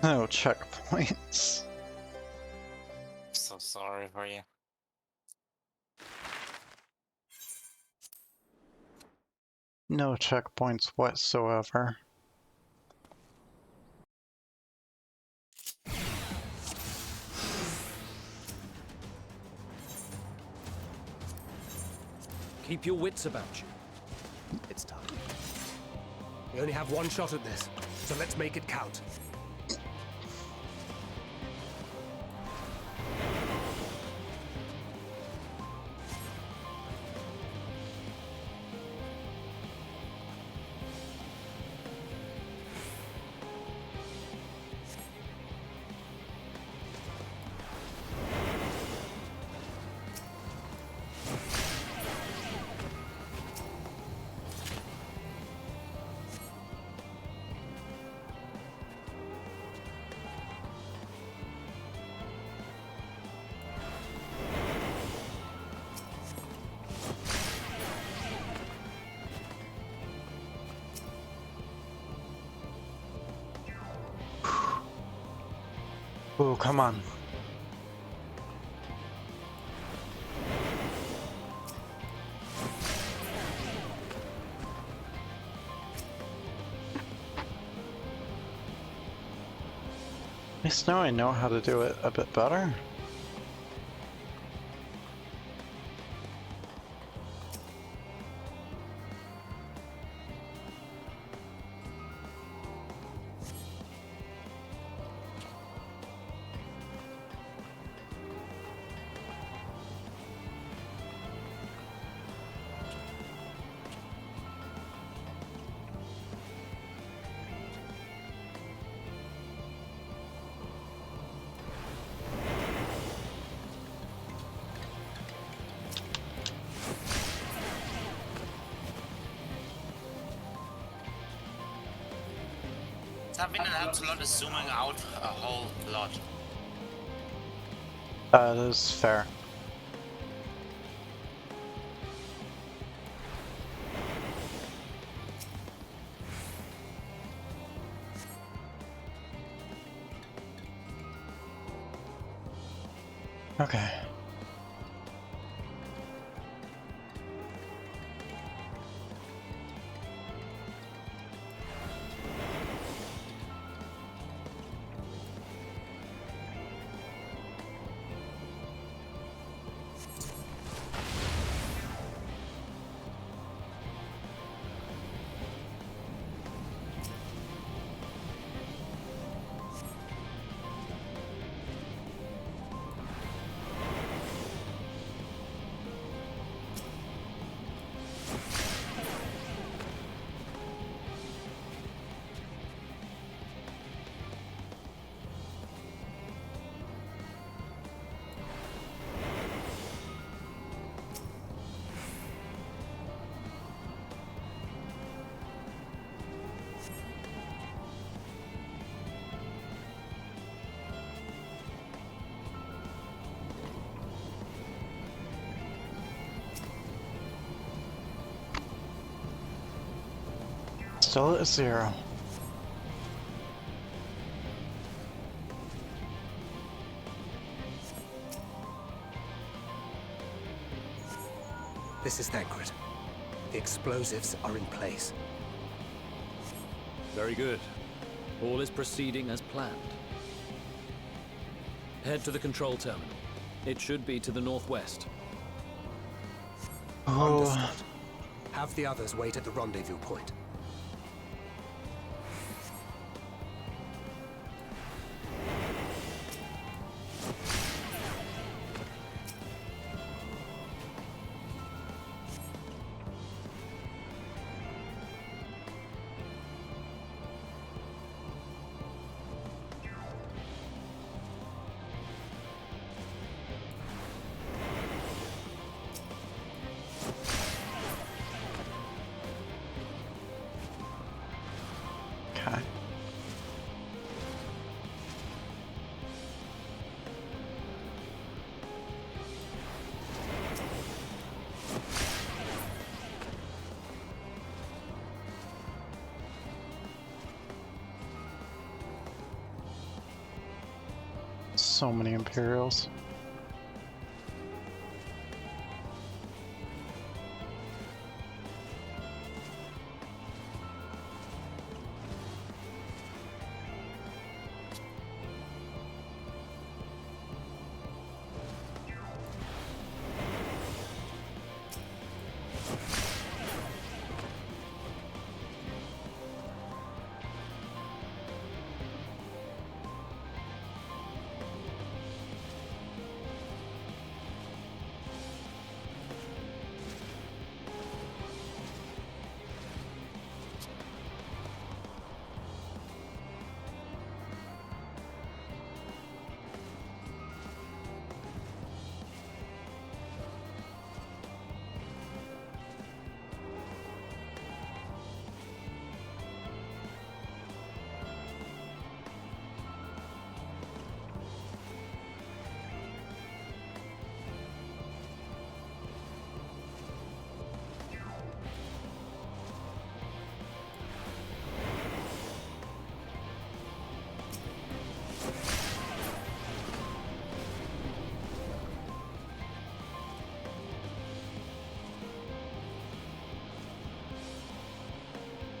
A: No checkpoints.
B: I'm so sorry for you.
A: No checkpoints whatsoever.
H: Keep your wits about you.
R: It's time. We only have one shot at this, so let's make it count.
A: Ooh, come on. At least now I know how to do it a bit better.
B: Something that helps a lot is zooming out a whole lot.
A: That is fair. Okay. Still at 0.
R: This is Thancred. The explosives are in place.
P: Very good. All is proceeding as planned. Head to the control terminal. It should be to the northwest.
R: Understood. Have the others wait at the rendezvous point.
A: Okay. So many Imperials.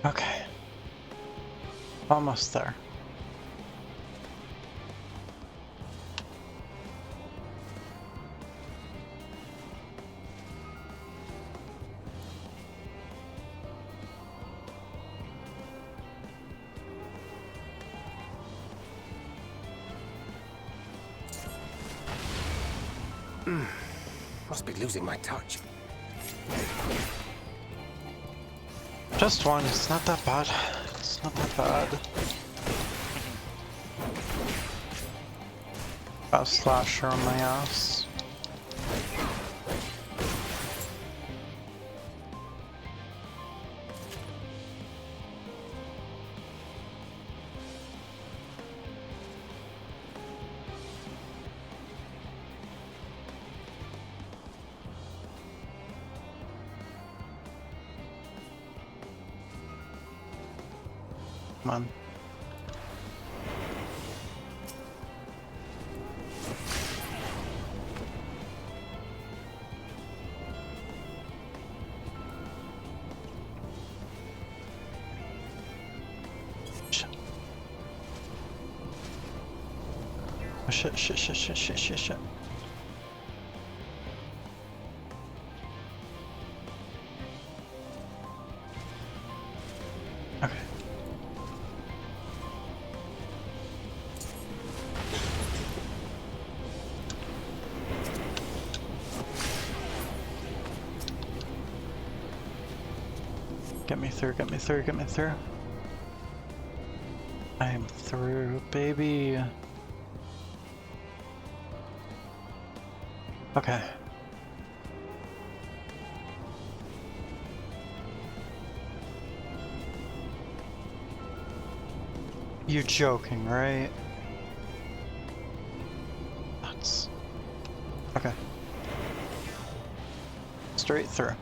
A: Okay. Almost there.
R: Must be losing my touch.
A: Just one, it's not that bad. It's not that bad. Got a slasher on my ass. Come on. Shit. Oh shit, shit, shit, shit, shit, shit, shit. Okay. Get me through, get me through, get me through. I am through, baby. Okay. You're joking, right? Nuts. Okay. Straight through.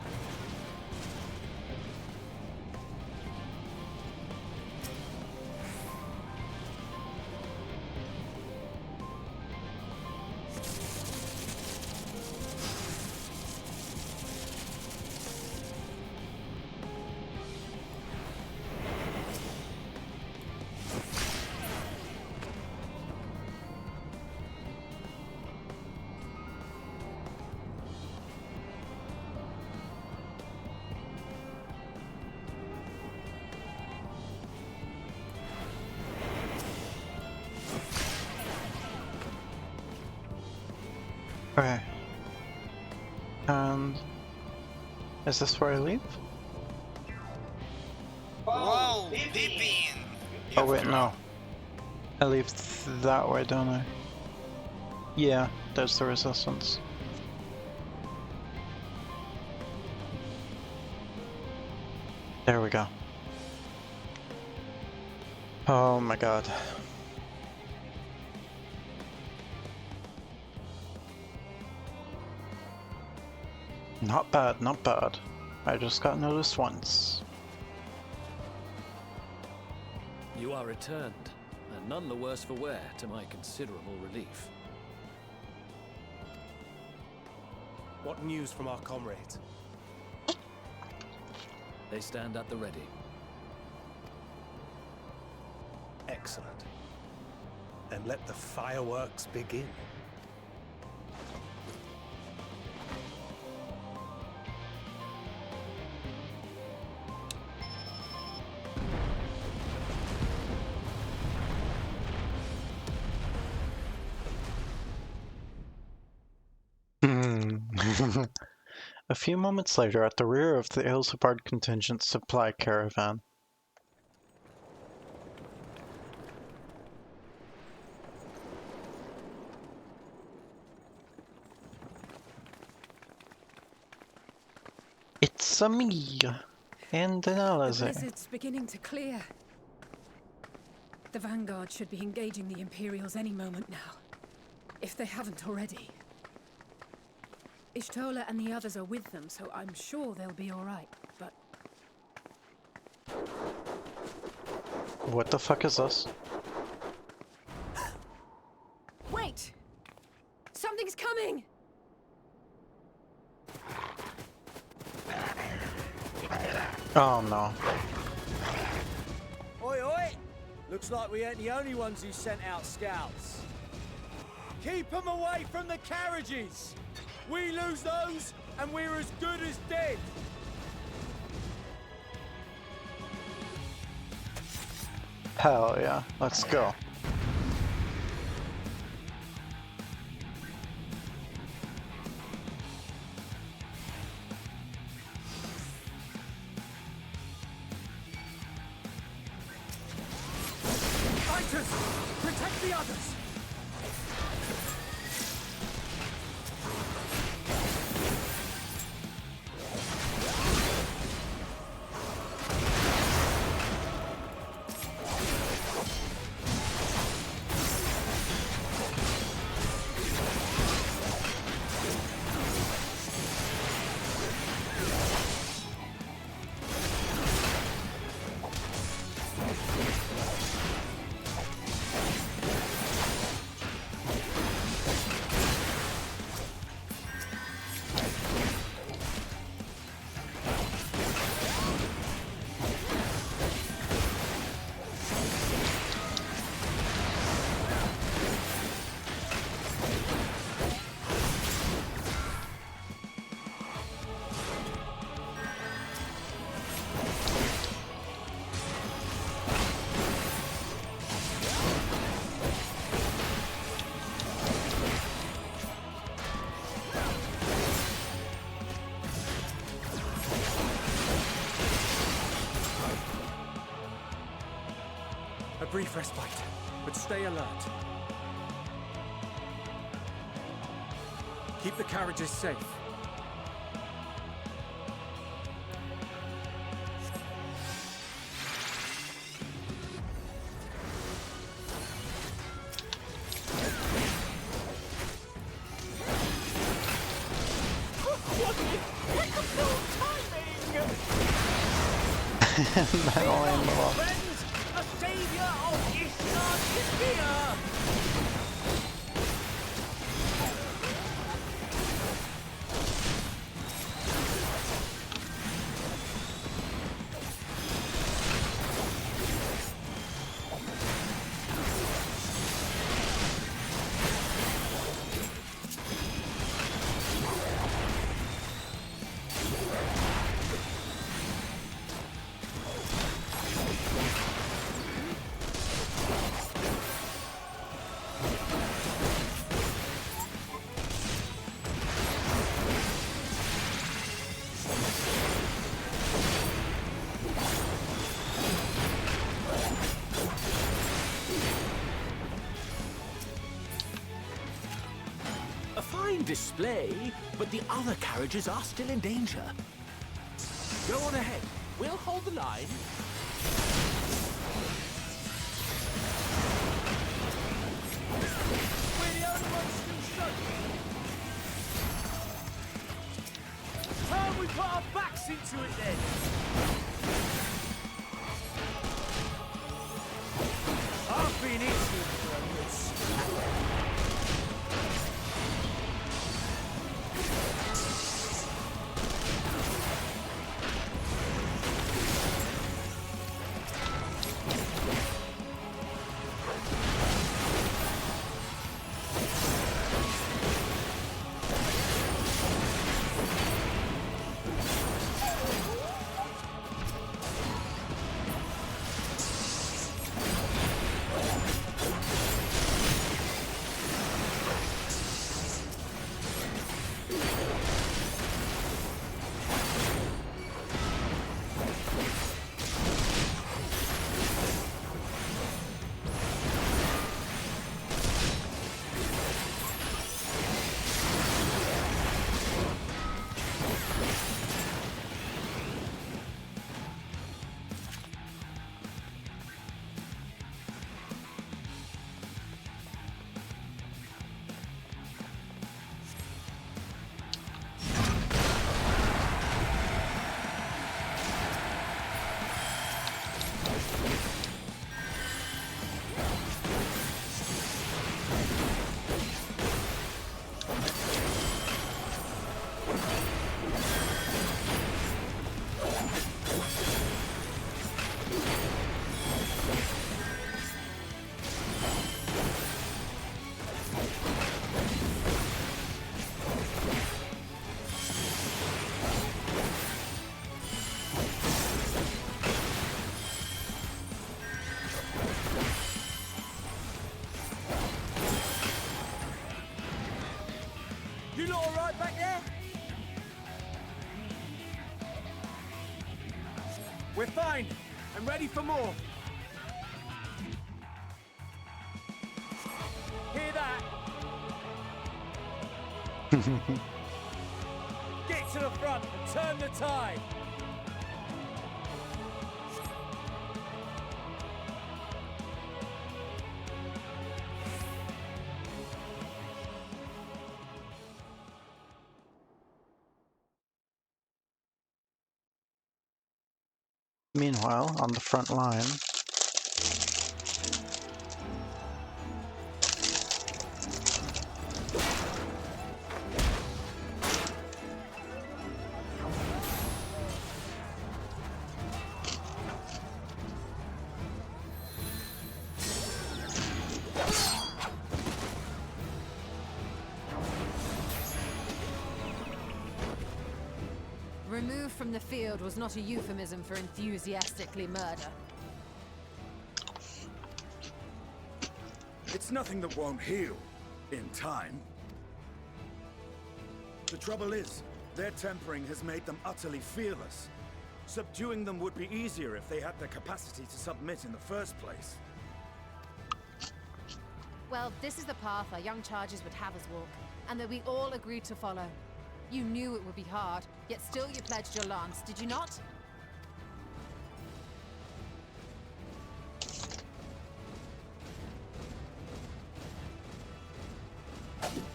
A: Okay. And is this where I leave?
B: Whoa, Vivian!
A: Oh wait, no. I leave that way, don't I? Yeah, there's the resistance. There we go. Oh my god. Not bad, not bad. I just got noticed once.
P: You are returned, and none the worse for wear, to my considerable relief.
R: What news from our comrades?
P: They stand at the ready.
R: Excellent. Then let the fireworks begin.
A: A few moments later, at the rear of the Ilsabard contingent supply caravan. It's a me, and
K: The
A: Alazar.
K: blizzard's beginning to clear. The Vanguard should be engaging the Imperials any moment now, if they haven't already. Ishtola and the others are with them, so I'm sure they'll be all right, but...
A: What the fuck is this?
K: Wait! Something's coming!
A: Oh no.
H: Looks like we ain't the only ones who sent out scouts. Keep them away from the carriages! We lose those, and we're as good as dead!
A: Hell yeah, let's go.
H: Fighters! Protect the others! A brief respite, but stay alert. Keep the carriages safe.
A: That only in the wall.
H: The savior of Ishgard is here!
M: A fine display, but the other carriages are still in danger. Go on ahead. We'll hold the line.
H: We're the only ones still struggling. Time we put our backs into it then. I've been itching for a good slap. fine. I'm ready for more. Hear that? Get to the front and turn the tide.
A: Meanwhile, on the front line,
S: Removed from the field was not a euphemism for enthusiastically murder.
T: It's nothing that won't heal in time. The trouble is, their tempering has made them utterly fearless. Subduing them would be easier if they had the capacity to submit in the first place.
S: Well, this is the path our young charges would have us walk, and that we all agreed to follow. You knew it would be hard, yet still you pledged your lance, did you not?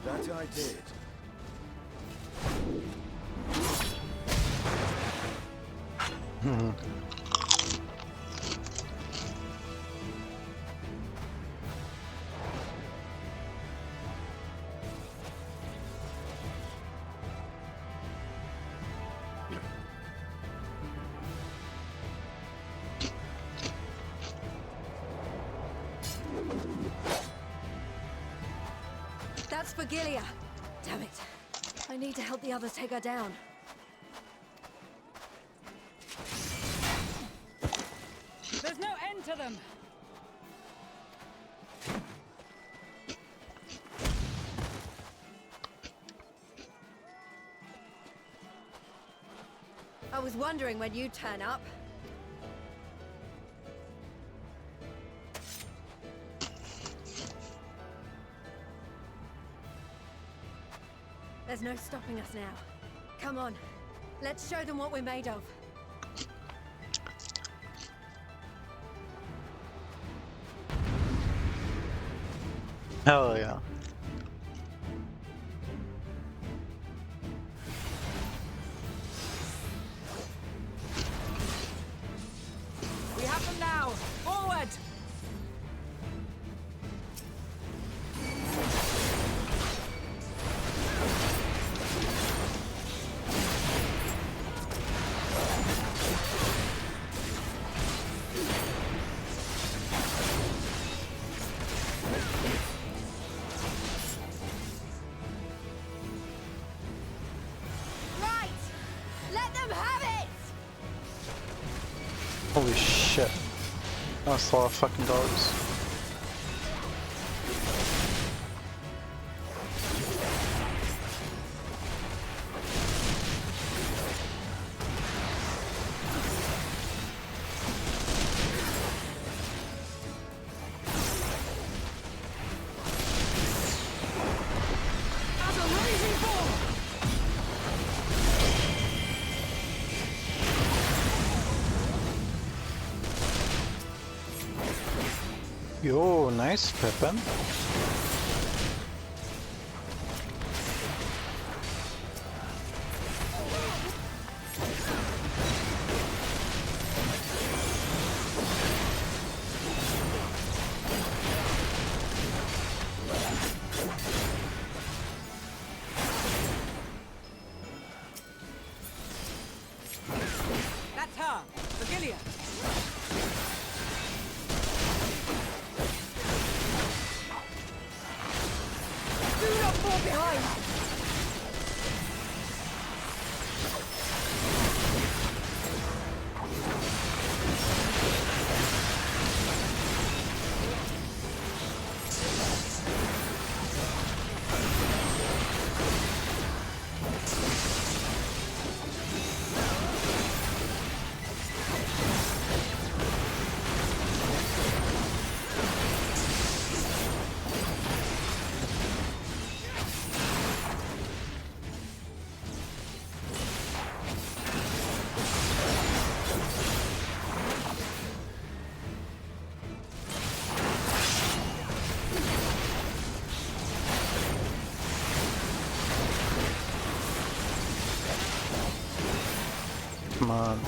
T: That I did.
O: That's for Gilia. Damn it. I need to help the others take her down.
K: There's no end to them!
O: I was wondering when you'd turn up. There's no stopping us now. Come on, let's show them what we're made of.
A: hell yeah.
K: We have them now! Forward!
L: Right! Let them have it!
A: Holy shit. That's a lot of fucking dogs.
K: As a raging bull!
A: Yo, nice Pippin.
K: That's her! Virgilia!
A: Come on.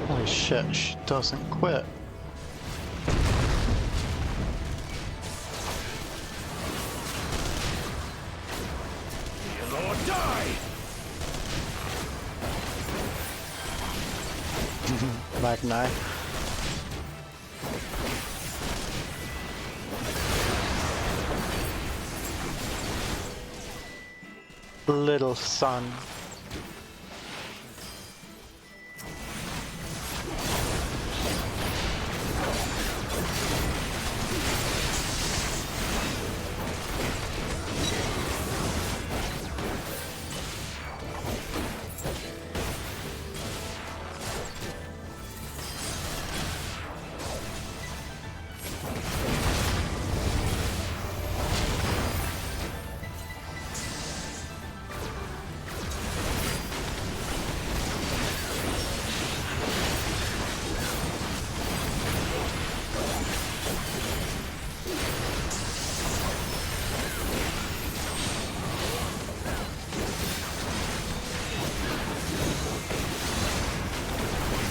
A: Holy shit, she doesn't quit.
T: Lord, die!
A: Magni. Little son.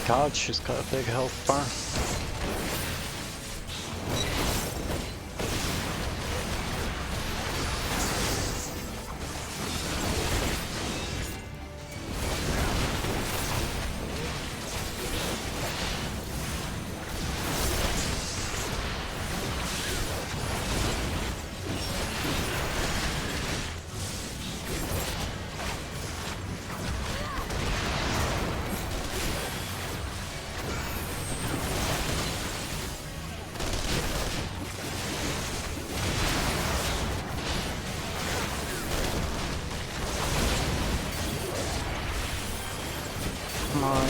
A: God, she's got a big health bar. Come on.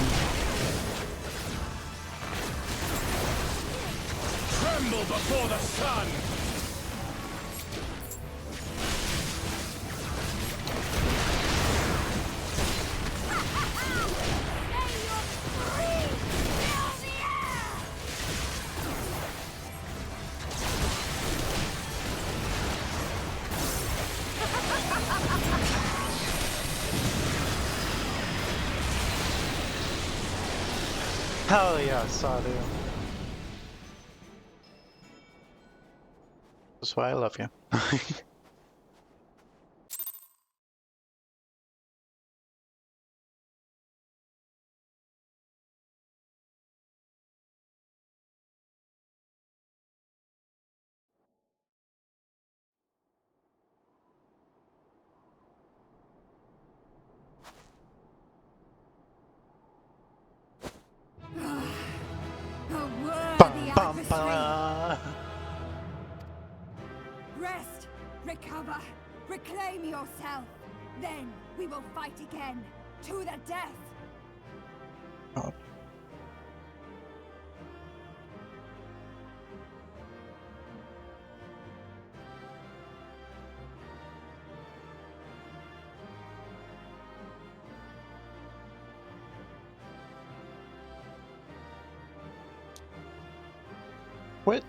T: Tremble before the sun!
A: Hell yeah, Sadu. That's why I love you.
L: A worthy
A: Bum,
L: adversary.
A: bum.
L: Rest, recover, reclaim yourself. Then we will fight again, to the death.
A: Oh. What?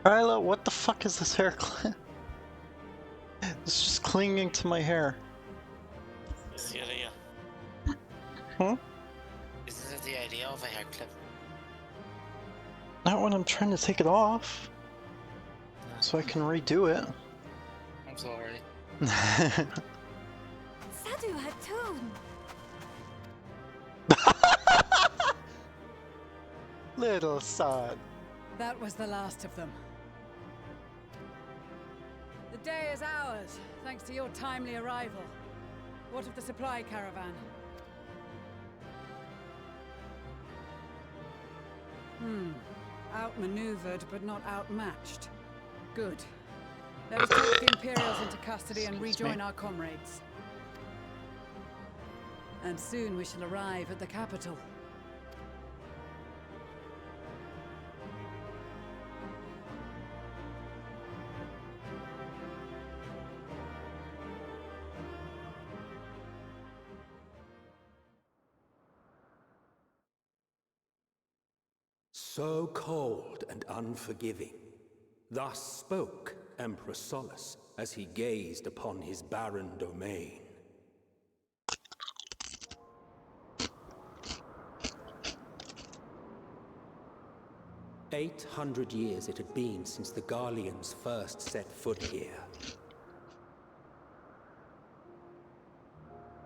A: Kyla, what the fuck is this hair clip? It's just clinging to my hair.
B: Is the idea?
A: Hmm?
B: Isn't it the idea of a hair clip?
A: Not when I'm trying to take it off. So I can redo it.
B: I'm sorry.
A: Little son.
K: That was the last of them. The day is ours, thanks to your timely arrival. What of the supply caravan? Outmaneuvered, but not outmatched. Good. Let us take the Imperials into custody and rejoin our comrades. And soon we shall arrive at the capital.
Q: So cold and unforgiving. Thus spoke Emperor Solus as he gazed upon his barren domain. "800 years it had been since the Garleans first set foot here.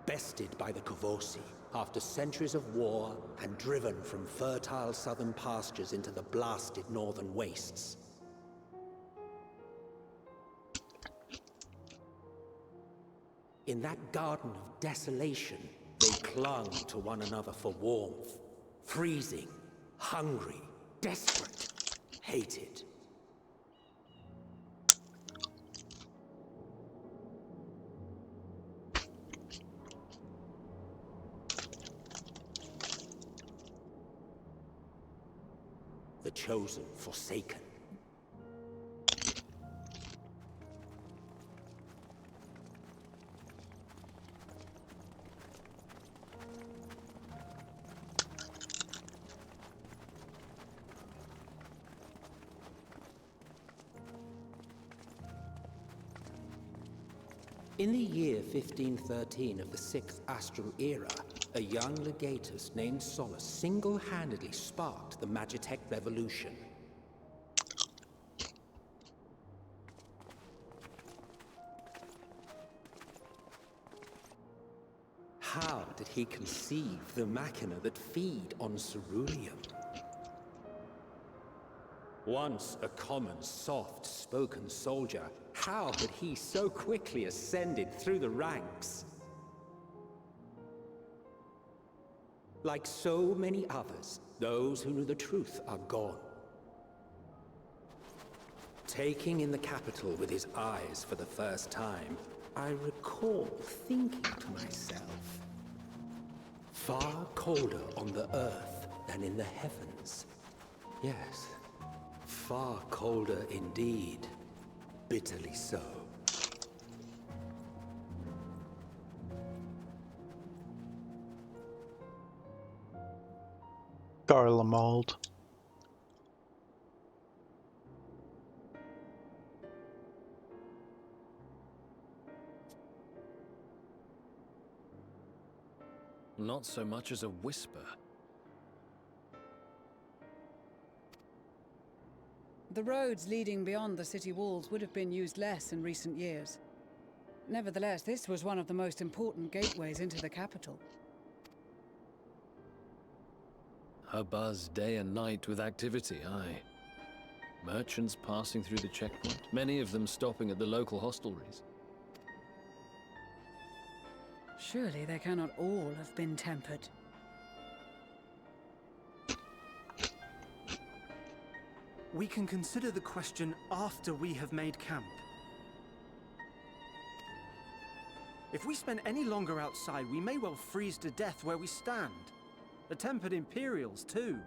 Q: Bested by the Kavosi, after centuries of war and driven from fertile southern pastures into the blasted northern wastes. In that garden of desolation, they clung to one another for warmth. Freezing, hungry, desperate, hated. The chosen forsaken. In the year 1513 of the 6th Astral Era, a young legatus named Solus single-handedly sparked the Magitech Revolution. How did he conceive the machina that feed on ceruleum? Once a common, soft-spoken soldier, how had he so quickly ascended through the ranks? Like so many others, those who knew the truth are gone. Taking in the capital with his eyes for the first time, I recall thinking to myself, far colder on the earth than in the heavens. Yes, far colder indeed. Bitterly so.
A: Garlemald.
P: Not so much as a whisper.
K: The roads leading beyond the city walls would have been used less in recent years. Nevertheless, this was one of the most important gateways into the capital.
P: A buzz day and night with activity, aye. Merchants passing through the checkpoint, many of them stopping at the local hostelries.
K: Surely they cannot all have been tempered.
H: We can consider the question after we have made camp. If we spend any longer outside, we may well freeze to death where we stand. The tempered Imperials, too.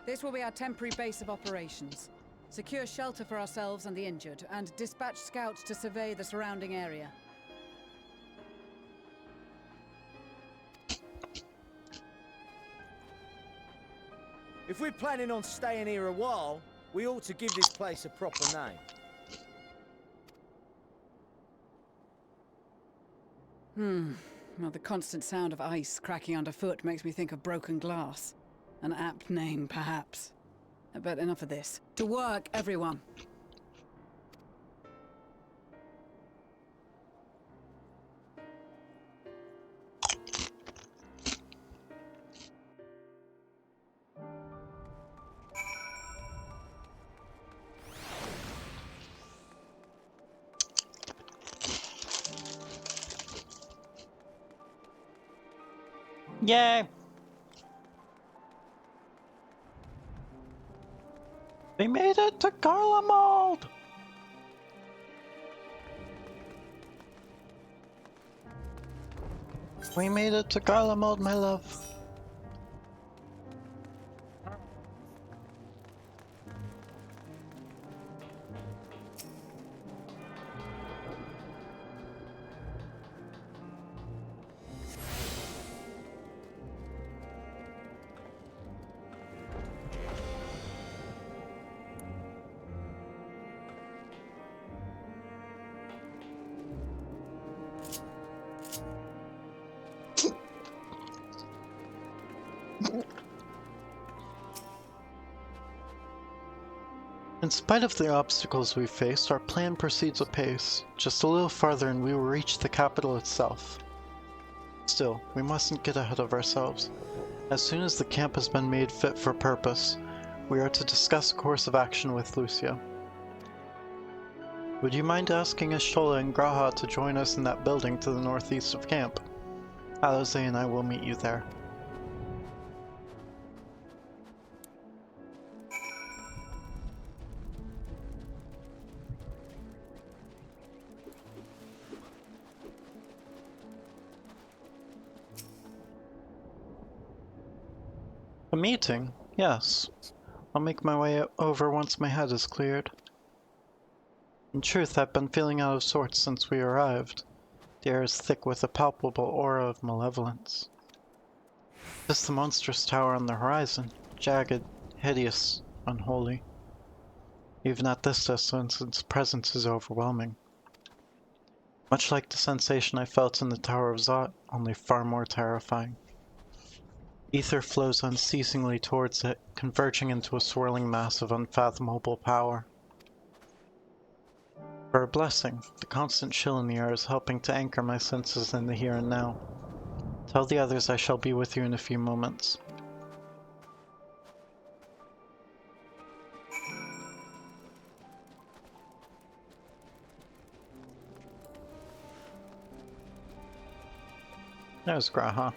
K: This will be our temporary base of operations. Secure shelter for ourselves and the injured, and dispatch scouts to survey the surrounding area.
H: If we're planning on staying here a while, we ought to give this place a proper name.
K: Well, the constant sound of ice cracking underfoot makes me think of broken glass. An apt name, perhaps. But enough of this. To work, everyone!
A: Yay! We made it to Garlemald! We made it to Garlemald, my love. In spite of the obstacles we faced, our plan proceeds apace. Just a little farther and we will reach the capital itself. Still, we mustn't get ahead of ourselves. As soon as the camp has been made fit for purpose, we are to discuss a course of action with Lucia. Would you mind asking Ishola and Graha to join us in that building to the northeast of camp? Alize and I will meet you there. A meeting? Yes. I'll make my way over once my head is cleared. In truth, I've been feeling out of sorts since we arrived. The air is thick with a palpable aura of malevolence. Just the monstrous tower on the horizon, jagged, hideous, unholy. Even at this distance, its presence is overwhelming. Much like the sensation I felt in the Tower of Zot, only far more terrifying. Ether flows unceasingly towards it, converging into a swirling mass of unfathomable power. For a blessing, the constant chill in the air is helping to anchor my senses in the here and now. Tell the others I shall be with you in a few moments. There's Graha.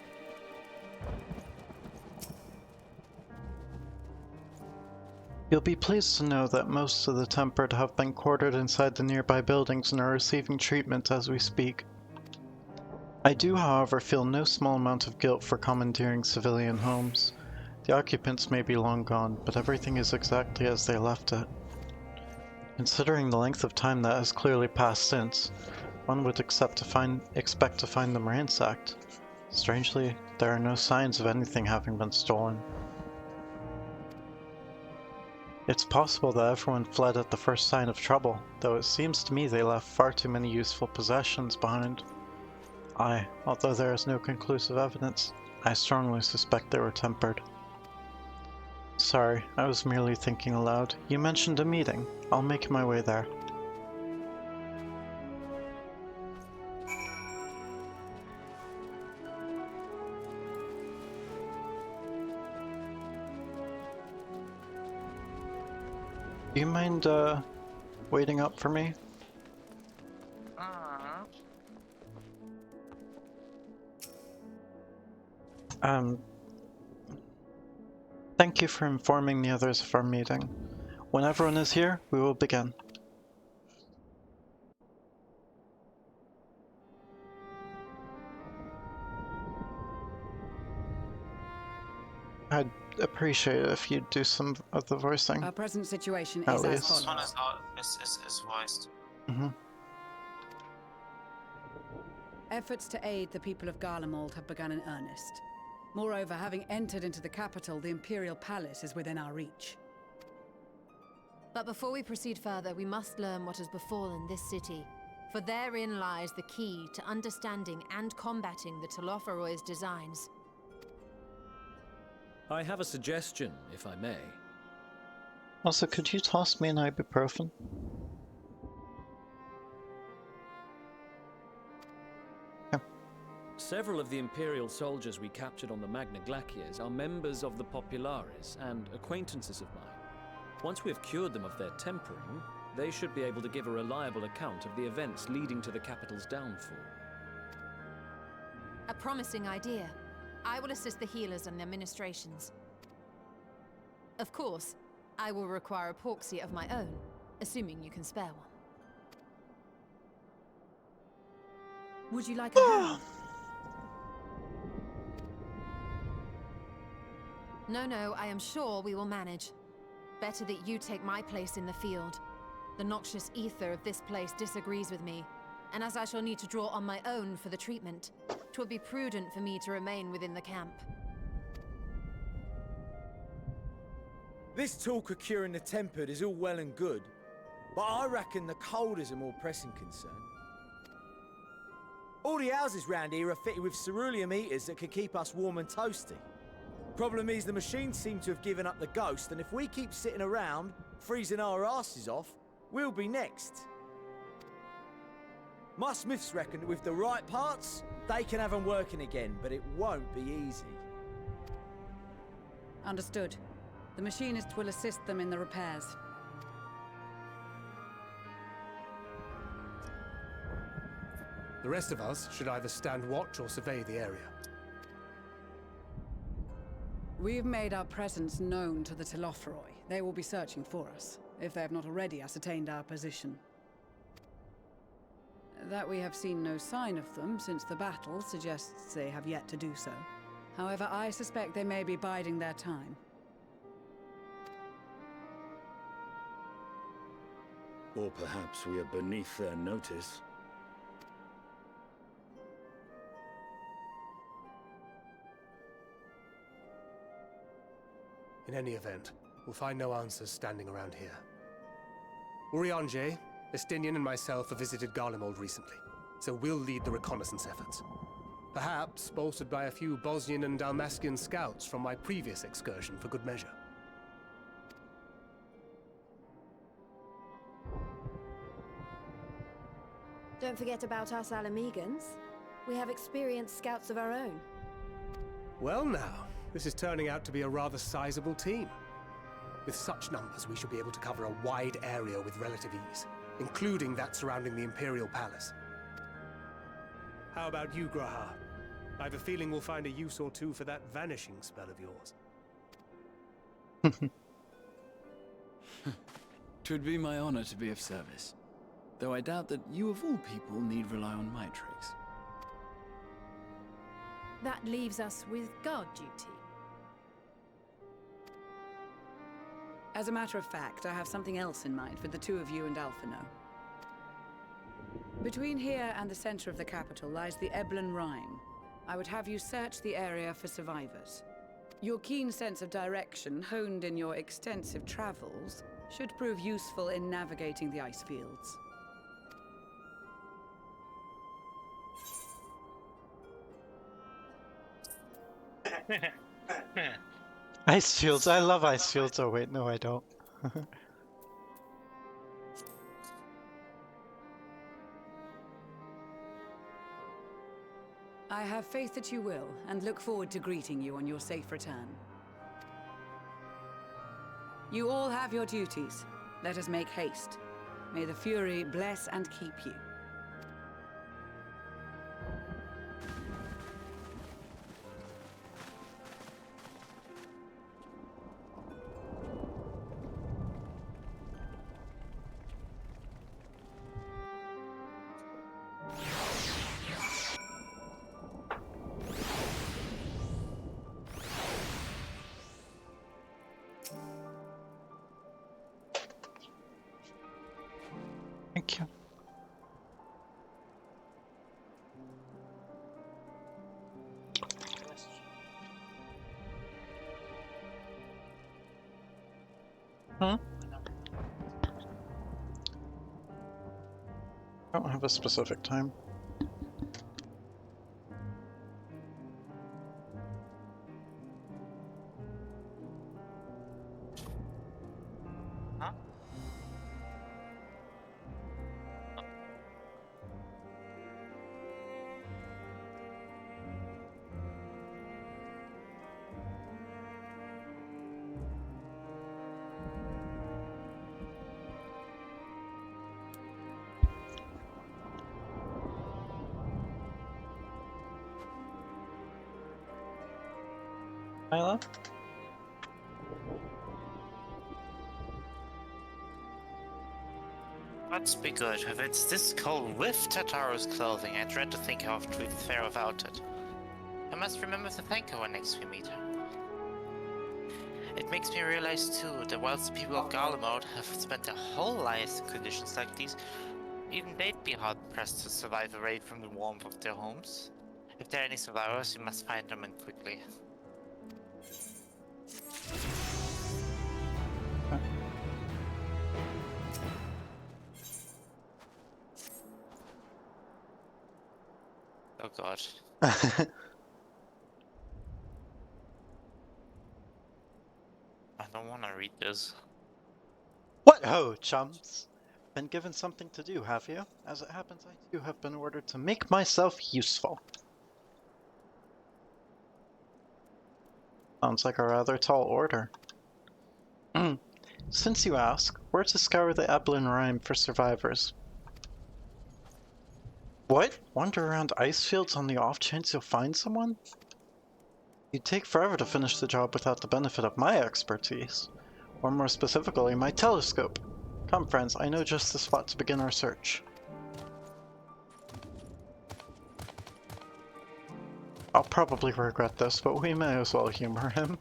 A: You'll be pleased to know that most of the Tempered have been quartered inside the nearby buildings and are receiving treatment as we speak. I do, however, feel no small amount of guilt for commandeering civilian homes. The occupants may be long gone, but everything is exactly as they left it. Considering the length of time that has clearly passed since, one would expect to find them ransacked. Strangely, there are no signs of anything having been stolen. It's possible that everyone fled at the first sign of trouble, though it seems to me they left far too many useful possessions behind. Although there is no conclusive evidence, I strongly suspect they were tempered. Sorry, I was merely thinking aloud. You mentioned a meeting. I'll make my way there. Do you mind, waiting up for me? Thank you for informing the others of our meeting. When everyone is here, we will begin. I'd appreciate it if you'd do some of the voicing.
K: Our present situation
A: At
K: is
A: least.
K: as follows.
B: Is voiced.
K: Efforts to aid the people of Garlemald have begun in earnest. Moreover, having entered into the capital, the Imperial Palace is within our reach.
S: But before we proceed further, we must learn what has befallen this city. For therein lies the key to understanding and combating the Telophoroid's designs.
P: I have a suggestion, if I may.
A: Also, could you toss me an ibuprofen?
P: Several of the Imperial soldiers we captured on the Magna Glaciers are members of the Populares and acquaintances of mine. Once we have cured them of their tempering, they should be able to give a reliable account of the events leading to the capital's downfall.
S: A promising idea. I will assist the healers and their ministrations. Of course, I will require a porxie of my own, assuming you can spare one.
C: Would you like a hand?
S: No, I am sure we will manage. Better that you take my place in the field. The noxious ether of this place disagrees with me, and as I shall need to draw on my own for the treatment, 'twill be prudent for me to remain within the camp.
H: This talk of curing the tempered is all well and good, but I reckon the cold is a more pressing concern. All the houses round here are fitted with ceruleum heaters that could keep us warm and toasty. Problem is, the machines seem to have given up the ghost, and if we keep sitting around, freezing our asses off, we'll be next. My smiths reckon that with the right parts, they can have them working again, but it won't be easy.
K: Understood. The machinist will assist them in the repairs.
R: The rest of us should either stand watch or survey the area.
K: We've made our presence known to the Telophoroi. They will be searching for us, if they have not already ascertained our position. That we have seen no sign of them since the battle suggests they have yet to do so. However, I suspect they may be biding their time.
I: Or perhaps we are beneath their notice.
R: In any event, we'll find no answers standing around here. Urianger, Estinian and myself have visited Garlemald recently, so we'll lead the reconnaissance efforts. Perhaps bolstered by a few Bosnian and Dalmascian scouts from my previous excursion for good measure.
O: Don't forget about us Alamegans. We have experienced scouts of our own.
R: Well now, this is turning out to be a rather sizable team. With such numbers, we should be able to cover a wide area with relative ease, including that surrounding the Imperial Palace. How about you, Graha? I have a feeling we'll find a use or two for that vanishing spell of yours.
G: 'Twould be my honor to be of service, though I doubt that you of all people need rely on my tricks.
C: That leaves us with guard duty.
K: As a matter of fact, I have something else in mind for the two of you and Alphino. Between here and the center of the capital lies the Eblan Rhine. I would have you search the area for survivors. Your keen sense of direction, honed in your extensive travels, should prove useful in navigating the ice fields.
A: Ice fields, I love ice fields. Oh wait, no I don't.
K: I have faith that you will, and look forward to greeting you on your safe return. You all have your duties. Let us make haste. May the Fury bless and keep you.
A: Thank you. Huh? I don't have a specific time. Milo?
B: Let's be good. If it's this cold with Tataru's clothing, I dread to think how we'd fare without it. I must remember to thank her when next we meet her. It makes me realize too that whilst the people of Garlemald have spent their whole lives in conditions like these, even they'd be hard-pressed to survive away from the warmth of their homes. If there are any survivors, we must find them and quickly. Oh god. I don't want to read this.
A: What ho, chums? Been given something to do, have you? As it happens, I too have been ordered to make myself useful. Sounds like a rather tall order. Since you ask, where to scour the Eblin Rime for survivors? What? Wander around ice fields on the off chance you'll find someone? You'd take forever to finish the job without the benefit of my expertise. Or more specifically, my telescope. Come friends, I know just the spot to begin our search. I'll probably regret this, but we may as well humor him.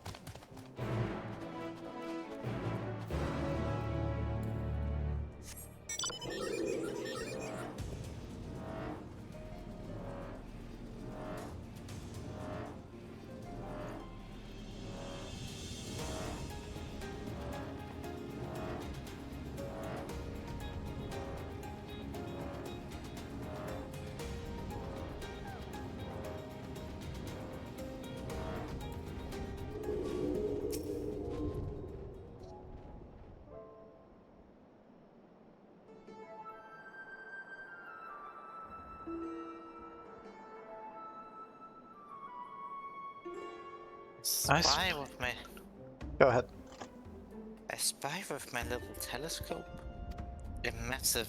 B: Spy with my...
A: Go ahead.
B: I spy with my little telescope? A massive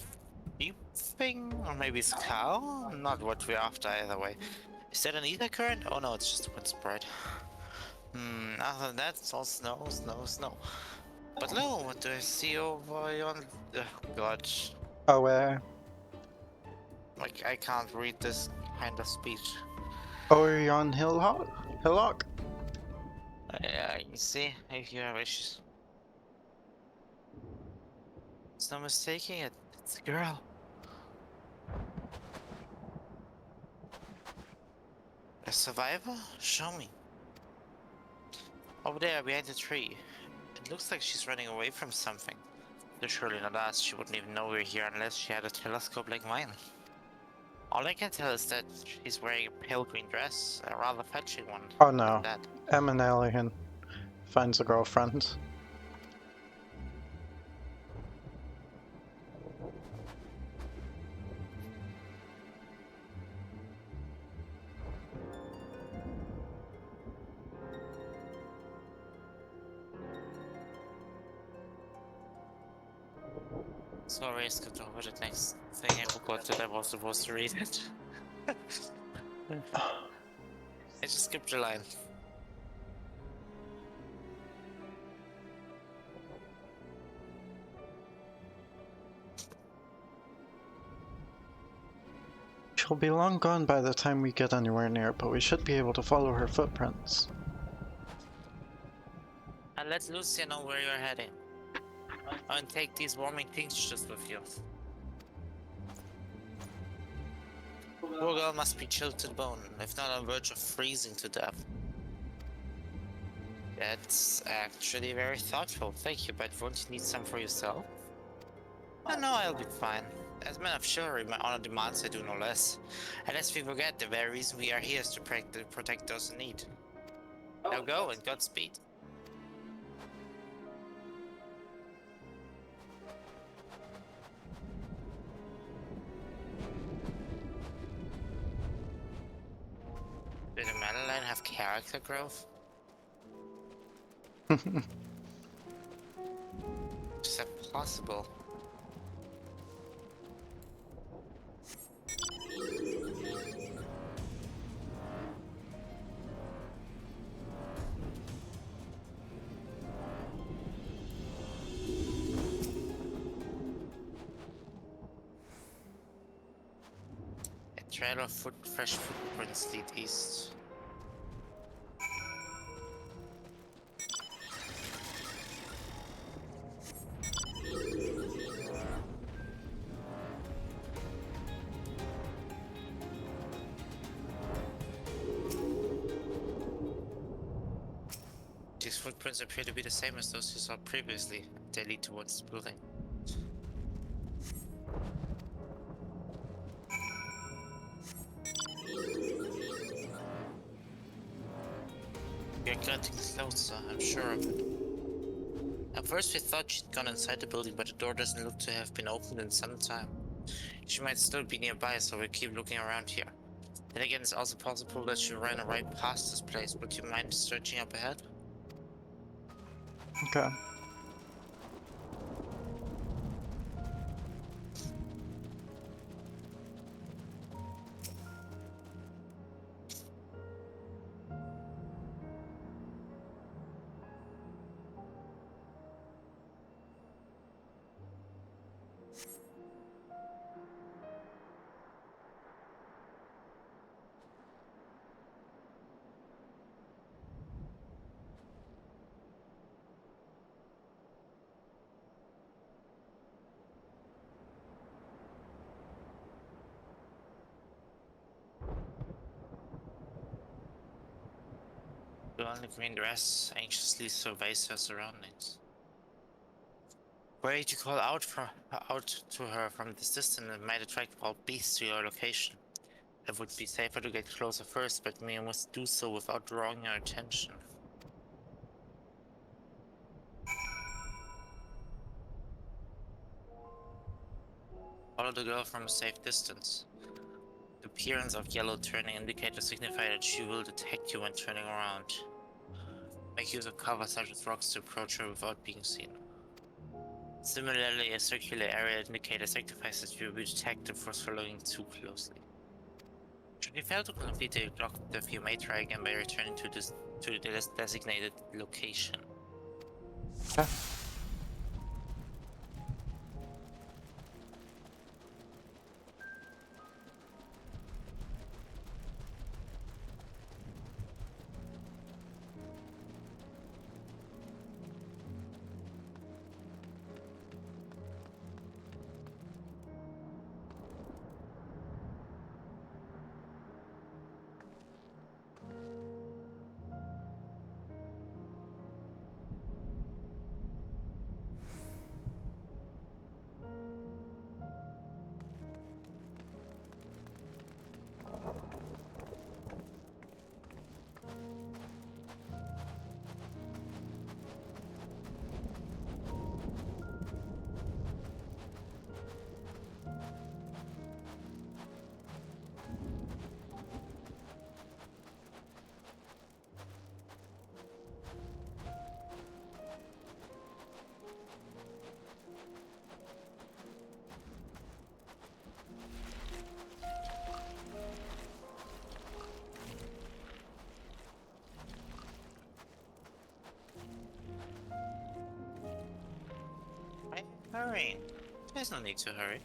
B: deep thing? Or maybe it's cow? Not what we're after either way. Is that an ether current? Oh no, it's just a wind sprite. Other than that, it's all snow, snow, snow. But no, what do I see over on... Oh god.
A: Oh, where?
B: Like, I can't read this kind of speech.
A: Over yon hillock?
B: Yeah, you see, if you have issues. It's no mistaking it. It's a girl. A survivor? Show me. Over there, behind the tree. It looks like she's running away from something. But surely not us. She wouldn't even know we're here unless she had a telescope like mine. All I can tell is that she's wearing a pale green dress, a rather fetching one.
A: Oh no.
B: That.
A: Alien finds a girlfriend.
B: Sorry, I skipped over the next thing. I forgot that I was supposed to read it. I just skipped a line.
A: She'll be long gone by the time we get anywhere near, but we should be able to follow her footprints.
B: And let Lucia know where you're heading. And take these warming things just with you. Poor girl must be chilled to the bone, if not on the verge of freezing to death. That's actually very thoughtful. Thank you, but won't you need some for yourself? Oh no, I'll be fine. As a man of chivalry, my honor demands I do no less. And lest we forget, the very reason we are here is to protect those in need. Now go, and Godspeed. Did a Madeline have character growth? Is that possible? trail of fresh footprints lead east. These footprints appear to be the same as those you saw previously. They lead towards the building. We are getting closer, I'm sure of it. At first we thought she'd gone inside the building, but the door doesn't look to have been opened in some time. She might still be nearby, so we'll keep looking around here. Then again, it's also possible that she ran right past this place. Would you mind searching up ahead?
A: Okay.
B: The girl in the green dress anxiously surveys her surroundings. Were you to call out to her from this distance, it might attract wild beasts to your location. It would be safer to get closer first, but we must do so without drawing her attention. Follow the girl from a safe distance. The appearance of yellow turning indicators signify that she will detect you when turning around. Make use of cover such as rocks to approach her without being seen. Similarly, a circular area indicator signifies that you will be detected for following too closely. Should you fail to complete the objective, you may try again by returning to the designated location.
A: Okay.
B: Why hurry? There's no need to hurry.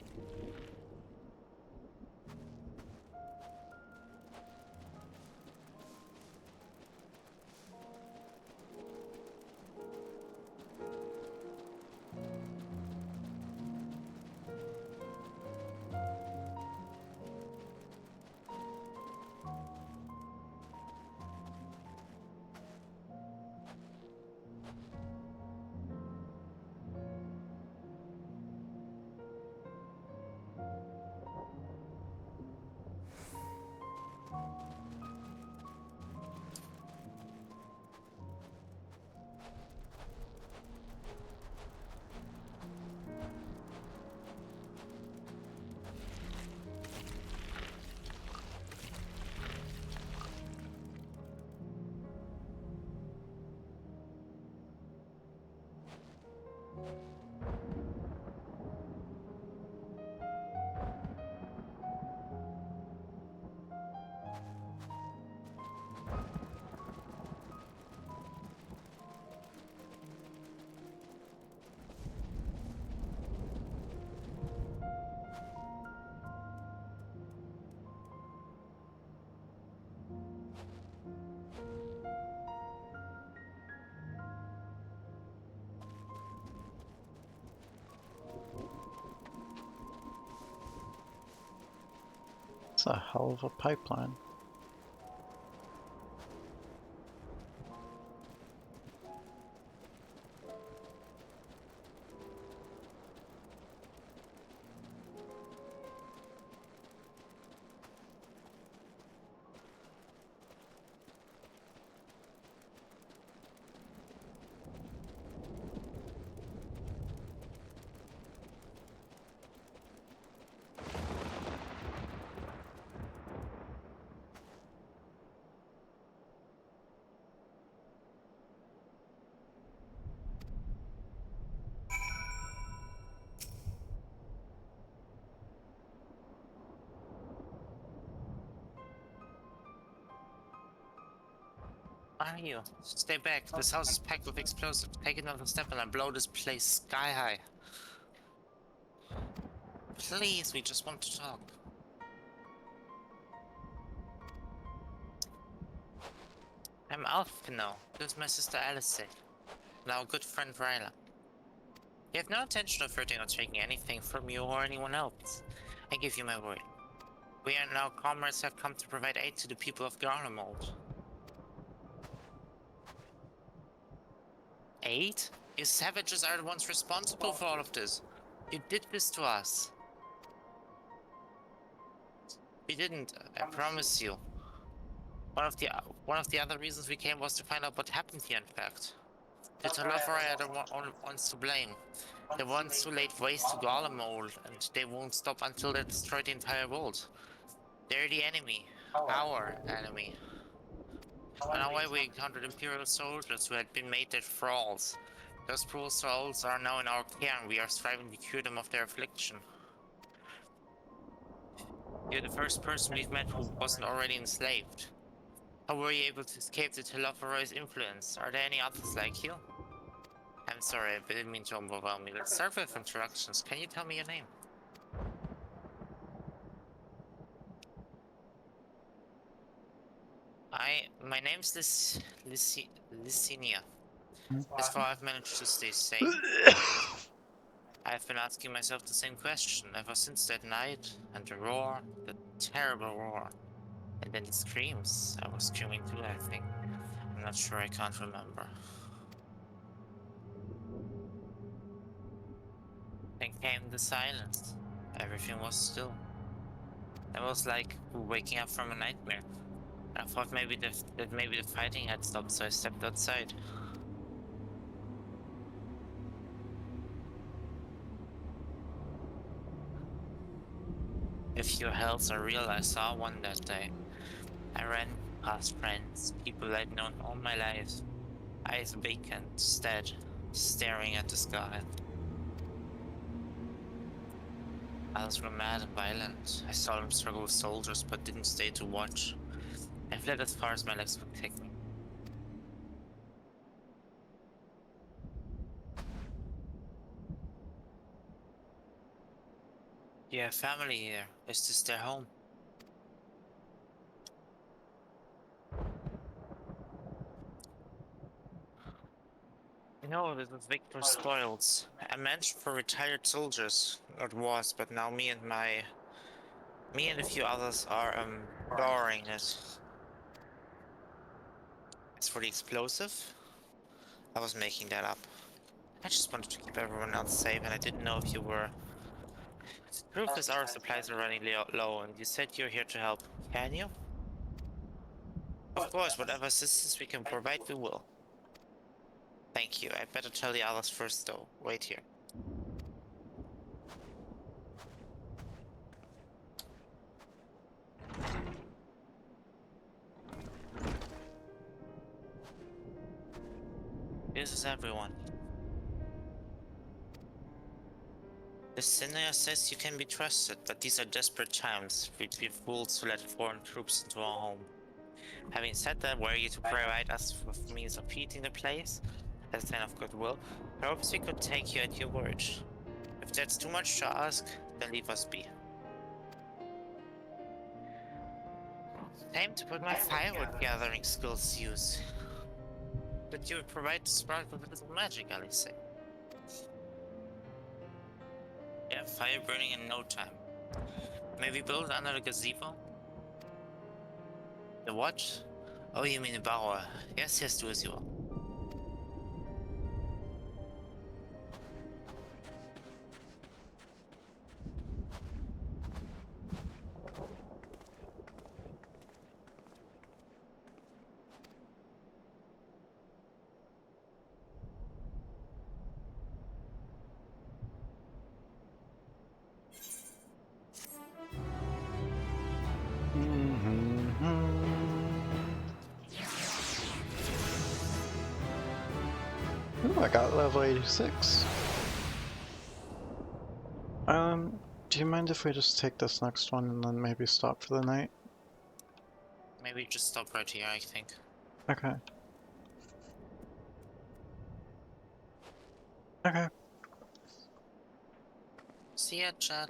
A: That's a hell of a pipeline.
B: Are you? Stay back. This house is packed with explosives. Take another step and I blow this place sky high. Please, we just want to talk. I'm Alfino. This is my sister Alice. And our good friend Ryla. We have no intention of hurting or taking anything from you or anyone else. I give you my word. We and our comrades have come to provide aid to the people of Garlemald. Aid? You savages are the ones responsible for all of this. You did this to us. We didn't, I promise you. One of the other reasons we came was to find out what happened here, in fact. The Telophori are the ones to blame. The ones who laid waste to Garlemald, and they won't stop until they destroy the entire world. They're the enemy. Our enemy. On our way we encountered Imperial soldiers who had been made their thralls. Those poor souls are now in our care and we are striving to cure them of their affliction. You're the first person we've met who wasn't already enslaved. How were you able to escape the Telophori's influence? Are there any others like you? I'm sorry, I didn't mean to overwhelm you. Let's start with introductions. Can you tell me your name? My name's Licinia. As far I've managed to stay sane. I've been asking myself the same question ever since that night, and the roar, the terrible roar. And then the screams. I was screaming too, I think. I'm not sure, I can't remember. Then came the silence. Everything was still. It was like waking up from a nightmare. I thought maybe maybe the fighting had stopped, so I stepped outside. If your hells are real, I saw one that day. I ran past friends, people I'd known all my life. Eyes vacant, dead, staring at the sky. Others were mad and violent. I saw them struggle with soldiers, but didn't stay to watch. I fled as far as my legs would take me. You have family here. Is this their home? No, this is Victor's spoils. A mansion for retired soldiers. It was, but now me and a few others are borrowing it. As for the explosive, I was making that up. I just wanted to keep everyone else safe, and I didn't know if you were. The truth is our supplies are running low, and you said you're here to help. Can you? Of course, whatever assistance we can provide, we will. Thank you. I better tell the others first, though. Wait here. This is everyone. The senior says you can be trusted, but these are desperate times. We'd be fools to let foreign troops into our home. Having said that, were you to provide us with means of heating the place, as a sign of goodwill, perhaps we could take you at your word. If that's too much to ask, then leave us be. Time to put my firewood gathering skills to use. But you would provide the spark with a little magic, Alice. Yeah, fire burning in no time. Maybe build under the gazebo? The what? Oh, you mean the Bauer. Yes, yes, do as you will.
A: Ooh, I got level 86. Do you mind if we just take this next one and then maybe stop for the night?
B: Maybe just stop right here, I think.
A: Okay. Okay.
B: See ya, chat.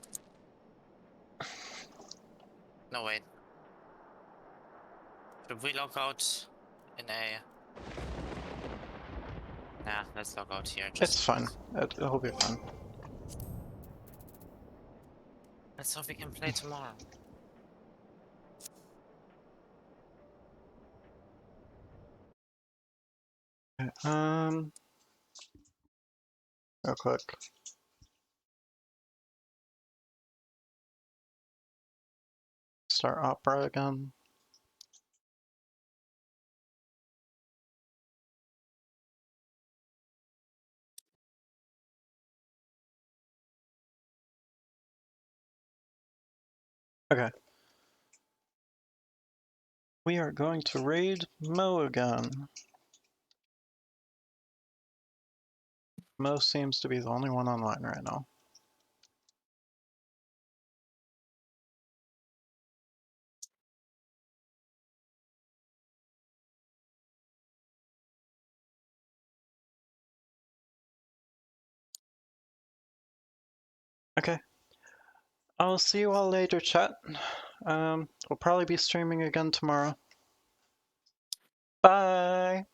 B: No, wait. Should we log out in a... Nah, let's log out here. Just
A: It's fun. It'll be fun.
B: let's hope we can play tomorrow.
A: Okay, real quick. Start opera again. Okay. We are going to raid Mo again. Mo seems to be the only one online right now. Okay. I'll see you all later, chat. We'll probably be streaming again tomorrow. Bye!